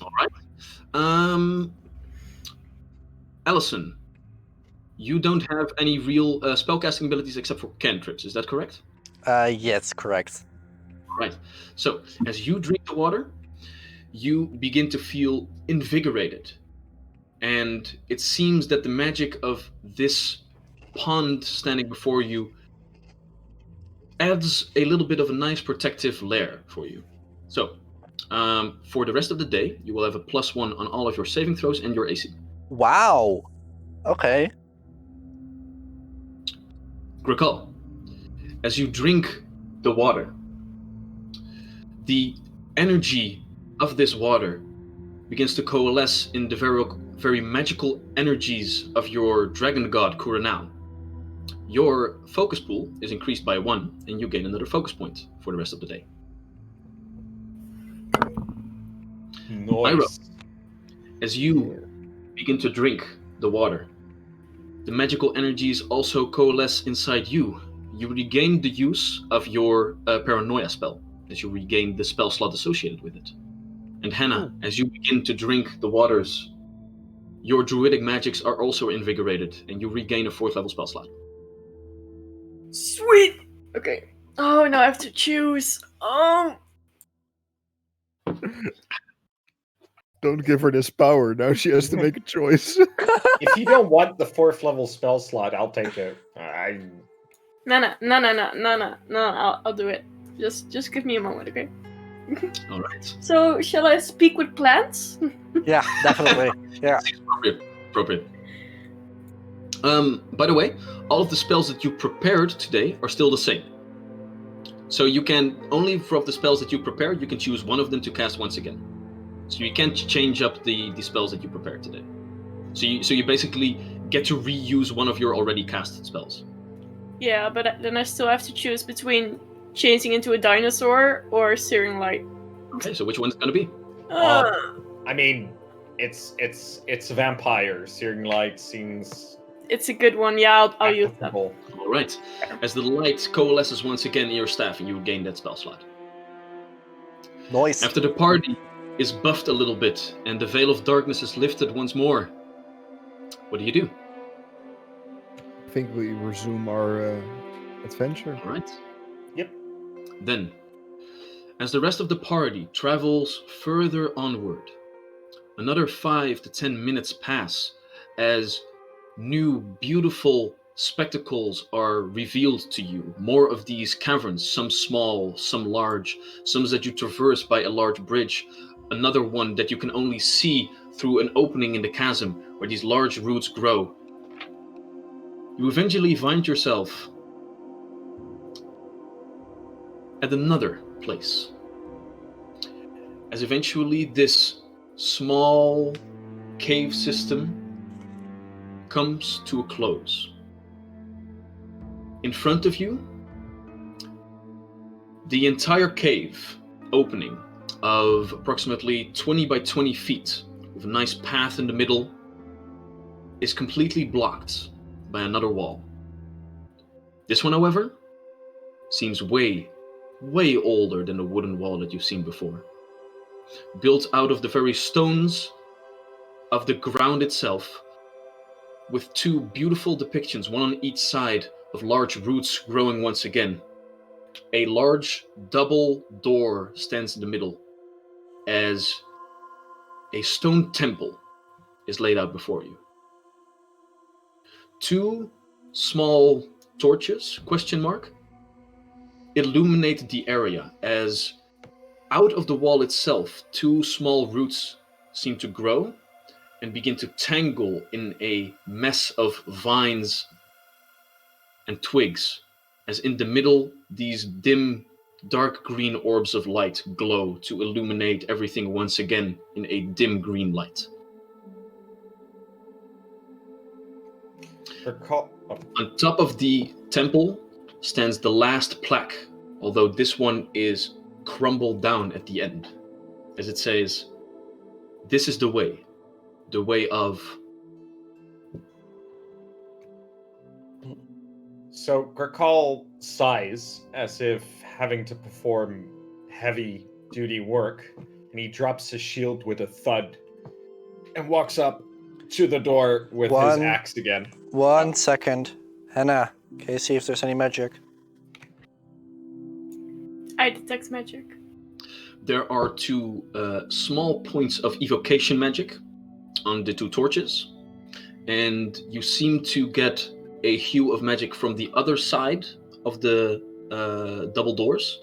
All right. Allison, you don't have any real spellcasting abilities except for cantrips, is that correct? Yes, correct. Right. So, as you drink the water, you begin to feel invigorated. And it seems that the magic of this pond standing before you adds a little bit of a nice protective layer for you. So, For the rest of the day, you will have a +1 on all of your saving throws and your AC. Wow. Okay. Grakal, as you drink the water, the energy of this water begins to coalesce in the very magical energies of your dragon god Kuranao. Your focus pool is increased by 1, and you gain another focus point for the rest of the day. Nice. As you begin to drink the water, the magical energies also coalesce inside you. You regain the use of your paranoia spell, as you regain the spell slot associated with it. And Hannah, as you begin to drink the waters, your druidic magics are also invigorated, and you regain a 4th level spell slot. Sweet! Okay. Oh, now I have to choose. Oh! Don't give her this power. Now she has to make a choice. If you don't want the 4th level spell slot, I'll take it. No, I'll do it. Just give me a moment, okay? All right. So, shall I speak with plants? Yeah, definitely. Yeah. Appropriate. By the way, all of the spells that you prepared today are still the same. So you can, only from the spells that you prepared, you can choose one of them to cast once again. So you can't change up the spells that you prepared today. So you basically get to reuse one of your already casted spells. Yeah, but then I still have to choose between changing into a dinosaur or Searing Light. Okay, so which one's gonna be? I mean, it's vampire. Searing Light seems. It's a good one. Yeah, I'll use that. applicable. All right. As the light coalesces once again in your staff, and you gain that spell slot. Nice. After the party is buffed a little bit, and the veil of darkness is lifted once more, what do you do? I think we resume our adventure. All right. Yep. Then, as the rest of the party travels further onward, another 5 to 10 minutes pass as new, beautiful spectacles are revealed to you. More of these caverns, some small, some large, some that you traverse by a large bridge, another one that you can only see through an opening in the chasm where these large roots grow. You eventually find yourself at another place. As eventually this small cave system comes to a close. In front of you, the entire cave opening of approximately 20 by 20 feet with a nice path in the middle is completely blocked by another wall. This one, however, seems way older than the wooden wall that you've seen before. Built out of the very stones of the ground itself, with 2 beautiful depictions, one on each side, of large roots growing once again. A large double door stands in the middle as a stone temple is laid out before you. 2 small torches, ? Illuminate the area as out of the wall itself, 2 small roots seem to grow and begin to tangle in a mess of vines and twigs, as in the middle, these dim, dark green orbs of light glow to illuminate everything once again in a dim green light. On top of the temple stands the last plaque, although this one is crumbled down at the end, as it says, "This is the way of..." So Grakal sighs as if having to perform heavy duty work, and he drops his shield with a thud and walks up to the door with his axe again. 1 second. Hannah, can you see if there's any magic? I detect magic. There are 2 small points of evocation magic on the 2 torches, and you seem to get a hue of magic from the other side of the double doors,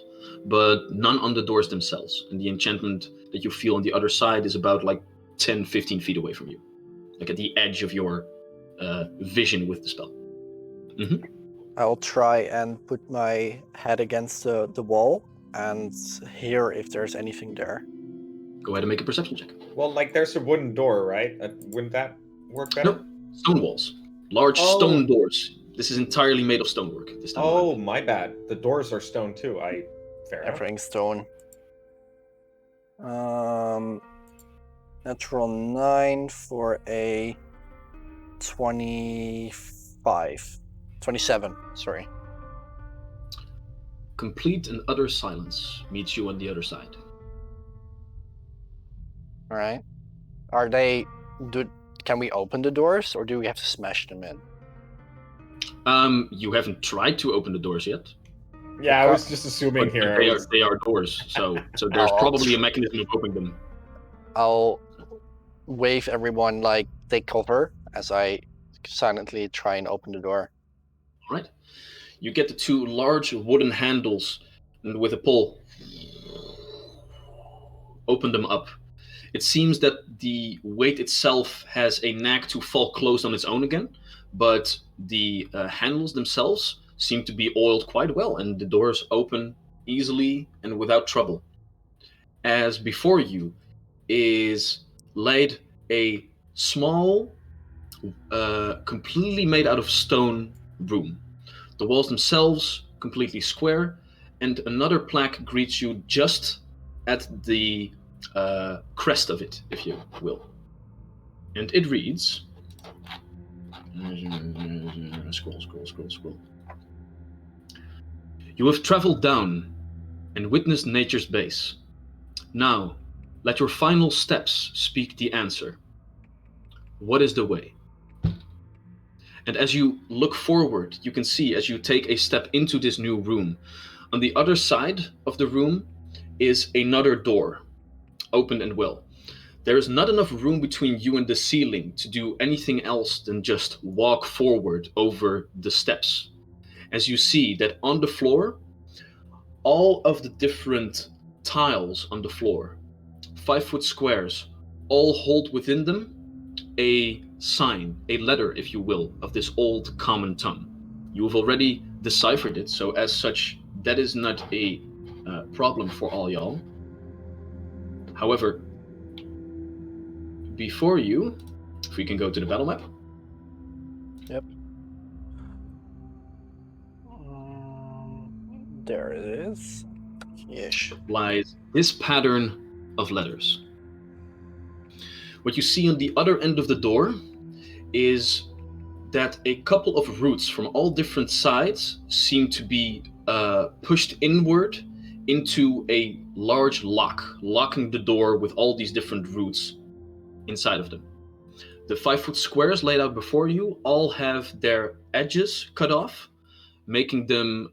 but none on the doors themselves. And the enchantment that you feel on the other side is about like 10, 15 feet away from you. Like at the edge of your vision with the spell. Mm-hmm. I'll try and put my head against the wall and hear if there's anything there. Go ahead and make a perception check. Well, like there's a wooden door, right? Wouldn't that work better? No, stone walls. Large stone doors. This is entirely made of stonework. This time around. My bad. The doors are stone too. Fair enough. Everything's stone. Natural 9 for a 27, sorry. Complete and utter silence meets you on the other side. All right. Can we open the doors, or do we have to smash them in? You haven't tried to open the doors yet. Yeah, I was just assuming here. They are doors, so there's probably a mechanism of opening them. I'll wave everyone like take cover as I silently try and open the door. All right. You get the two large wooden handles, and with a pull, open them up. It seems that the weight itself has a knack to fall closed on its own again, but the handles themselves seem to be oiled quite well, and the doors open easily and without trouble. As before you is laid a small, completely made out of stone room. The walls themselves completely square, and another plaque greets you just at the crest of it, if you will. And it reads... Scroll. You have traveled down and witnessed nature's base. Now, let your final steps speak the answer. What is the way? And as you look forward, you can see as you take a step into this new room, on the other side of the room is another door, open and well. There is not enough room between you and the ceiling to do anything else than just walk forward over the steps. As you see that on the floor, all of the different tiles on the floor, 5-foot squares, all hold within them a sign, a letter, if you will, of this old common tongue. You have already deciphered it, so as such, that is not a problem for all y'all. However, before you, if we can go to the battle map. Yep. There it is. Ish. Lies this pattern of letters. What you see on the other end of the door is that a couple of roots from all different sides seem to be pushed inward into a large lock, locking the door with all these different roots inside of them. The 5-foot squares laid out before you all have their edges cut off, making them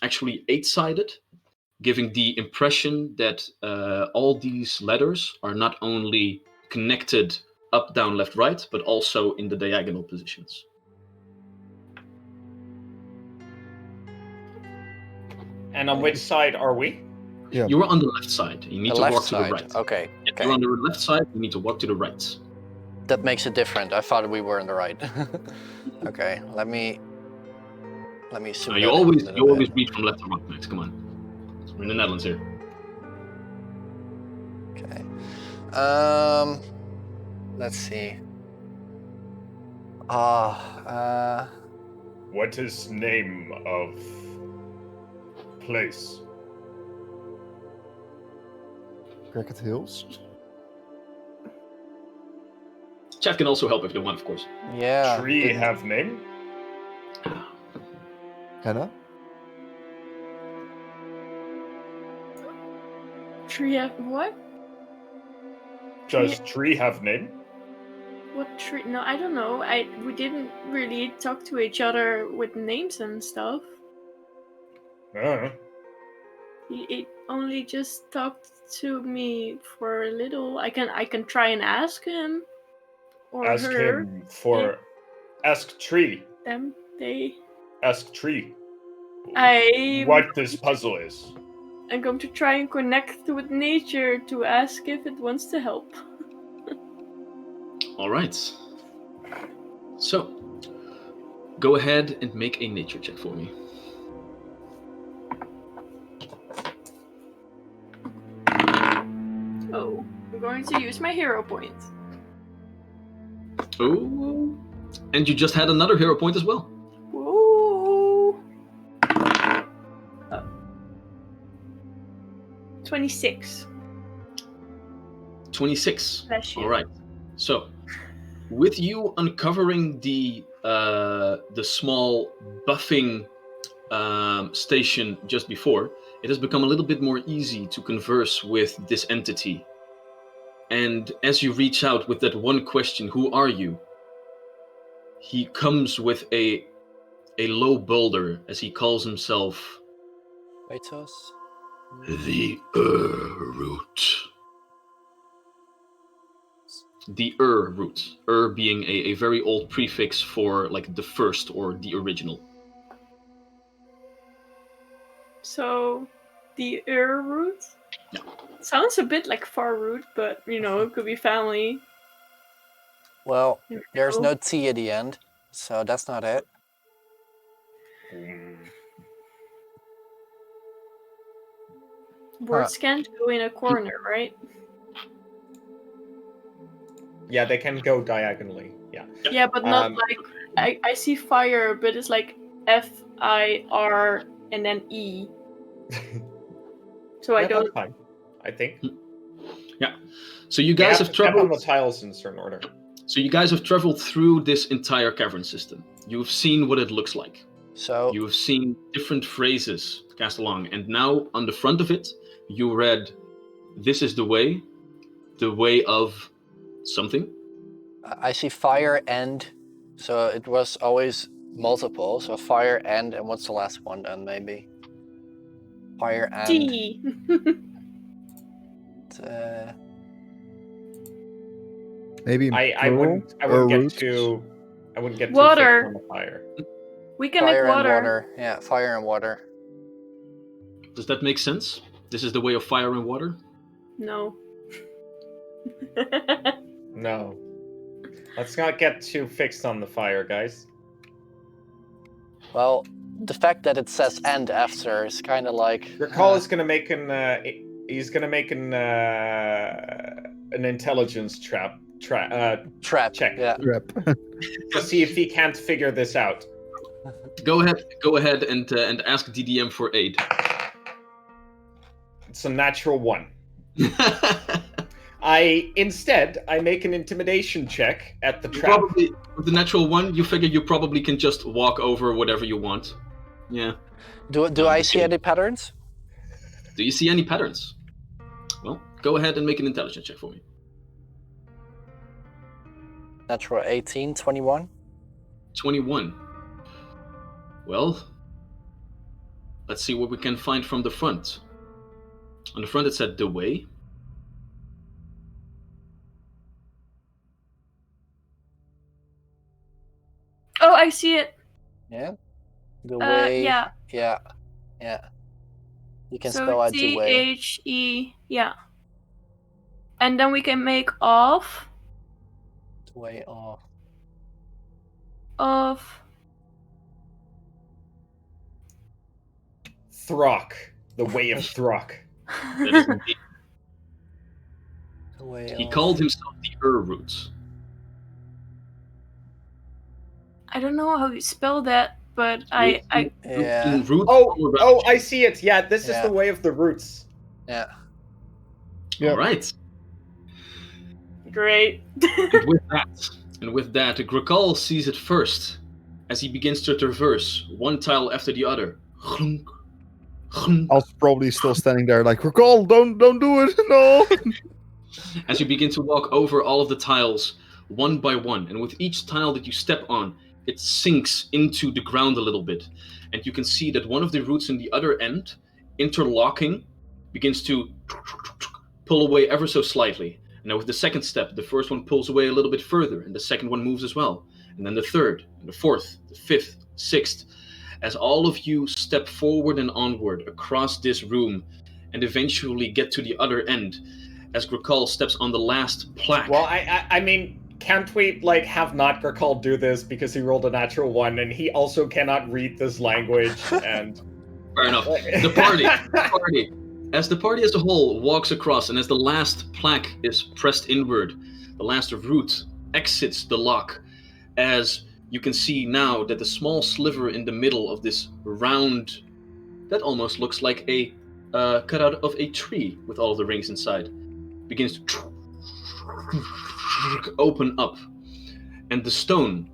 actually 8-sided, giving the impression that all these letters are not only connected up, down, left, right, but also in the diagonal positions. And on which side are we? Yeah. You are on the left side. You need The to left walk to side. the right. Okay. If Okay. you're on the left side, you need to walk to the right. That makes it different. I thought we were on the right. Okay. Let me. No, you always read from left to right, Max. Come on. We're in the Netherlands here. Okay. Let's see. What is name of place? Cricket Hills. Chat can also help if they want, of course. Yeah. Tree have name? Hannah? Tree have what? Does tree have name? What tree? No, I don't know. We didn't really talk to each other with names and stuff. It only just talked to me for a little. I can try and ask him or Ask her. him for. Ask tree. Them. They. Ask tree. I. What this puzzle is. I'm going to try and connect with nature to ask if it wants to help. All right. So, go ahead and make a nature check for me. Oh, I'm going to use my hero point. Oh, and you just had another hero point as well. Ooh. Oh. 26. 26. Bless you. All right. So, with you uncovering the small buffing station just before, it has become a little bit more easy to converse with this entity. And as you reach out with that one question, "Who are you?" he comes with a low boulder as he calls himself Waitos? the root. The root. Being a very old prefix for like the first or the original. So, the root? Yeah. Sounds a bit like far root, but it could be family. Well, You never there's know. no T at the end, so that's not it. Words can't go in a corner, right? Yeah, they can go diagonally. Yeah. Yeah, but not like I see fire, but it's like FIR and then E. So I Yeah, don't. that's fine, I think. Yeah. So you They guys have have to step on traveled. the tiles in a certain order. So you guys have traveled through this entire cavern system. You've seen what it looks like. So You have seen different phrases cast along, and now on the front of it, you read, "This is the way of something." I see fire and, so it was always multiple. So fire and what's the last one then? Maybe fire and. D. Maybe I wouldn't get roots. too Water. fixed on the fire. We can fire make and water. water. Yeah, fire and water. Does that make sense? This is the way of fire and water? No. No. Let's not get too fixed on the fire, guys. Well, the fact that it says "and" after is kind of like. Recall is gonna make an intelligence check Trap. Yeah. Crap. to see if he can't figure this out. Go ahead and ask DDM for aid. It's a natural 1. I make an intimidation check at the trap. Probably with the natural 1, you figure you probably can just walk over whatever you want. Yeah. Do I see any patterns? Do you see any patterns? Well, go ahead and make an intelligence check for me. Natural 18, 21. 21. Well, let's see what we can find from the front. On the front it said "the way." Oh, I see it. Yeah. The way. Yeah. Yeah. You can So spell out the way. THE. Yeah. And then we can make off. The way off. Of. Throck. The way of Throck. That is indeed. The way He off. called himself the root. I don't know how you spell that, but I Yeah. Root. Oh, I see it. Yeah, this is Yeah. the way of the roots. Yeah. All right. great. And with that, Grakal sees it first as he begins to traverse one tile after the other. Chlunk, chlunk. I was probably still standing there like, "Recall, don't do it, no!" As you begin to walk over all of the tiles one by one, and with each tile that you step on, it sinks into the ground a little bit. And you can see that one of the roots in the other end, interlocking, begins to pull away ever so slightly. And now with the second step, the first one pulls away a little bit further, and the second one moves as well. And then the third, and the fourth, the fifth, sixth. As all of you step forward and onward across this room, and eventually get to the other end as Grakal steps on the last plaque. Well, I mean, can't we like have not Grakal do this because he rolled a natural 1 and he also cannot read this language and Fair enough. The party, as the party as a whole walks across, and as the last plaque is pressed inward, the last root exits the lock, as you can see now that the small sliver in the middle of this round, that almost looks like a cut out of a tree with all of the rings inside, begins to open up, and the stone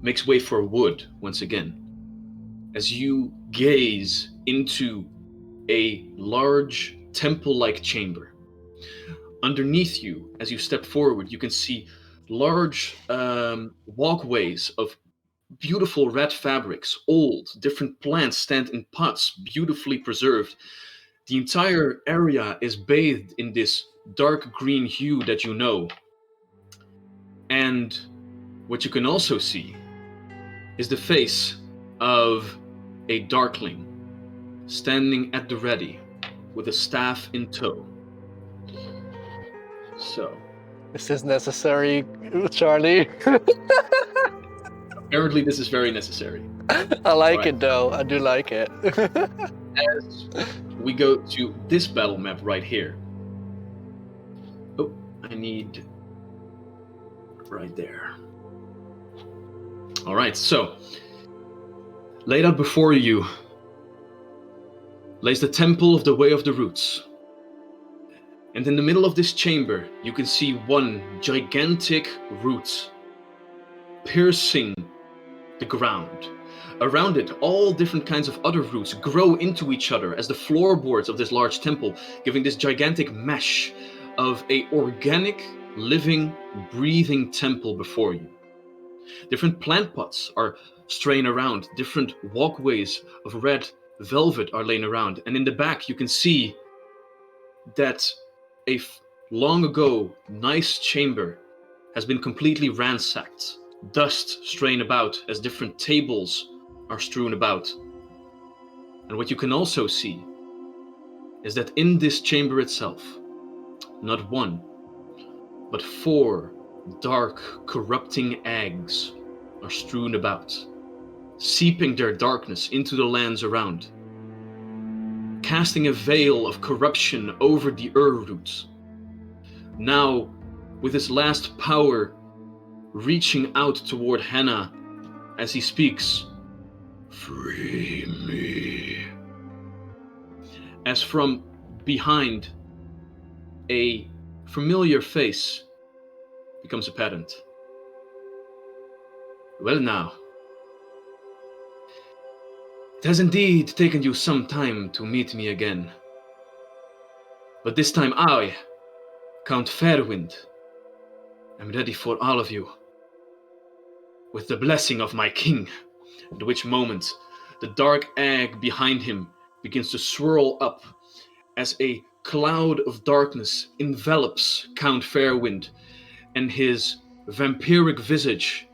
makes way for wood once again. As you gaze into a large temple-like chamber. Underneath you, as you step forward, you can see large walkways of beautiful red fabrics, old, different plants stand in pots, beautifully preserved. The entire area is bathed in this dark green hue that you know. And what you can also see is the face of a darkling standing at the ready with a staff in tow. So, Is this necessary, Charlie? apparently this is very necessary. I like Right. it though. I do like it. As we go to this battle map right here. Oh, I need right there. All right, so laid out before you lays the Temple of the Way of the Roots. And in the middle of this chamber, you can see one gigantic root piercing the ground. Around it, all different kinds of other roots grow into each other as the floorboards of this large temple, giving this gigantic mesh of a organic, living, breathing temple before you. Different plant pots are straying around, different walkways of red velvet are laying around, and in the back you can see that a long ago nice chamber has been completely ransacked, dust straying about as different tables are strewn about. And what you can also see is that in this chamber itself, not one, but 4 dark, corrupting eggs are strewn about, seeping their darkness into the lands around, casting a veil of corruption over the roots. Now, with his last power reaching out toward Hannah as he speaks, "Free me." As from behind, a familiar face becomes apparent. Well now, it has indeed taken you some time to meet me again. But this time I, Count Fairwind, am ready for all of you. With the blessing of my king, at which moment the dark egg behind him begins to swirl up as a cloud of darkness envelops Count Fairwind, and his vampiric visage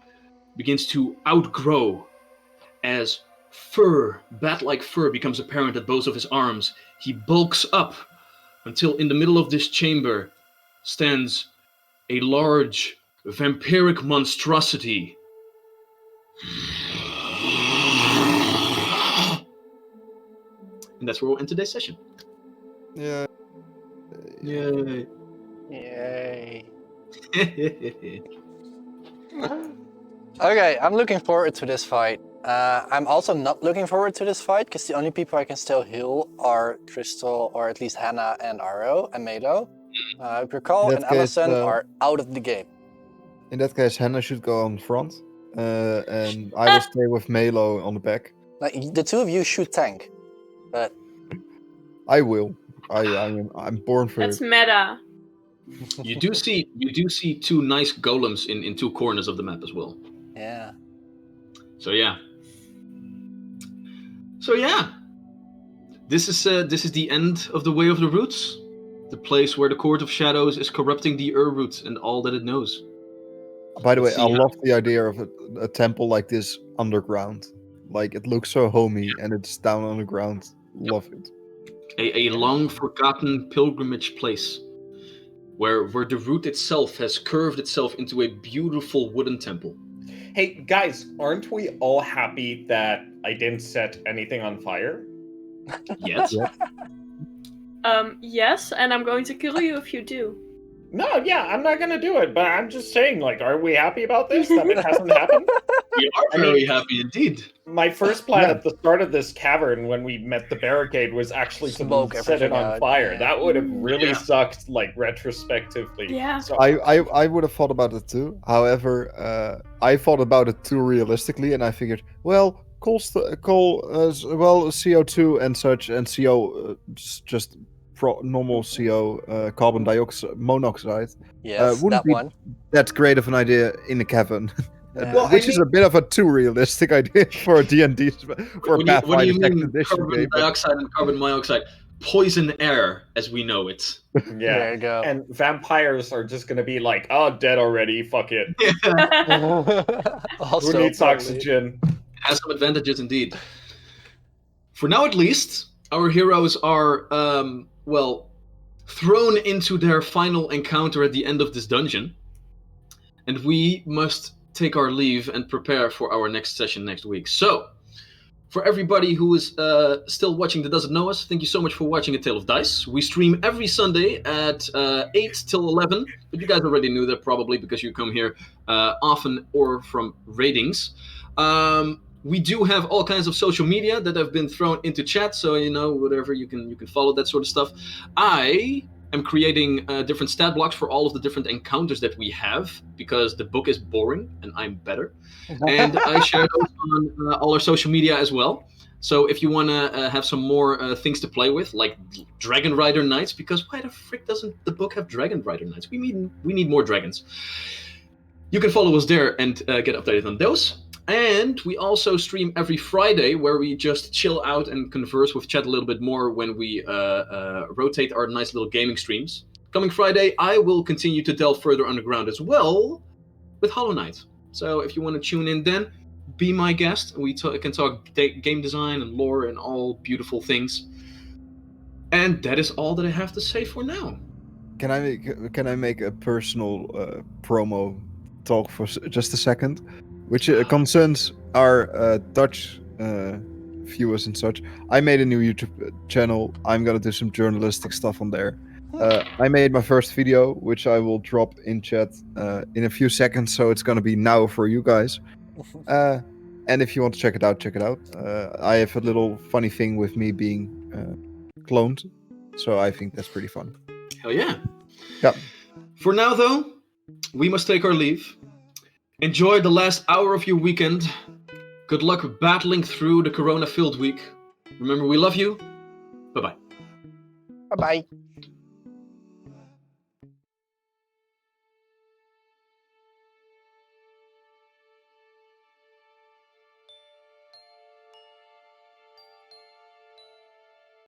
begins to outgrow as fur, bat-like fur, becomes apparent at both of his arms. He bulks up until in the middle of this chamber stands a large vampiric monstrosity. And that's where we'll end today's session. Yeah. Yay. Yay. Okay, I'm looking forward to this fight. I'm also not looking forward to this fight because the only people I can still heal are Crystal, or at least Hannah and Aro and Melo. Grakal In and that case, Allison are out of the game. In that case, Hannah should go on front, and I will stay with Melo on the back. Like, the two of you should tank, but I will. I'm born for That's it. meta. You do see 2 nice golems in 2 corners of the map as well. yeah. So yeah. This is the end of the Way of the Roots, the place where the Court of Shadows is corrupting the root and all that it knows. By the way, Let's I see love the idea of a temple like this underground. Like, it looks so homey, and it's down on the ground. Love it. a long forgotten pilgrimage place where the route itself has curved itself into a beautiful wooden temple. Hey, guys, aren't we all happy that I didn't set anything on fire? Yet? Yes, and I'm going to kill you if you do. No, yeah, I'm not gonna do it, but I'm just saying, like, are we happy about this? That it hasn't happened? We are very happy indeed. My first plan at the start of this cavern when we met the barricade was actually Smoke to set it everything on out, fire. yeah. That would have really sucked, like, retrospectively. Yeah. So I would have thought about it too. However, I thought about it too realistically, and I figured, well, CO2 and such, and CO just normal CO, carbon dioxide, monoxide. Yes, wouldn't that be one. that great of an idea in a cavern. Yeah. Well, Which is a bit of a too realistic idea for a D&D, for a What do Pathfinder you second mean edition carbon game. but- dioxide and carbon monoxide? Poison air, as we know it. yeah. There you go. And vampires are just gonna be like, oh, dead already, fuck it. Also, Who needs probably- oxygen? Has some advantages indeed. For now, at least, our heroes are, thrown into their final encounter at the end of this dungeon. And we must take our leave and prepare for our next session next week. So, for everybody who is still watching that doesn't know us, thank you so much for watching A Tale of Dice. We stream every Sunday at 8 till 11, but you guys already knew that probably because you come here often or from ratings. We do have all kinds of social media that have been thrown into chat, so whatever you can follow that sort of stuff. I am creating different stat blocks for all of the different encounters that we have because the book is boring and I'm better. And I share those on all our social media as well. So if you want to have some more things to play with, like Dragon Rider Knights, because why the frick doesn't the book have Dragon Rider Knights? We need more dragons. You can follow us there and get updated on those. And we also stream every Friday where we just chill out and converse with chat a little bit more when we rotate our nice little gaming streams. Coming Friday, I will continue to delve further underground as well with Hollow Knight. So if you want to tune in then, be my guest. We can talk game design and lore and all beautiful things. And that is all that I have to say for now. Can I make a personal promo talk for just a second? Which concerns our Dutch viewers and such. I made a new YouTube channel. I'm gonna do some journalistic stuff on there. I made my first video, which I will drop in chat in a few seconds, so it's gonna be now for you guys. And if you want to check it out, check it out. I have a little funny thing with me being cloned, so I think that's pretty fun. Hell yeah. Yep. For now, though, we must take our leave. Enjoy the last hour of your weekend. Good luck battling through the corona-filled week. Remember, we love you. Bye-bye. Bye-bye.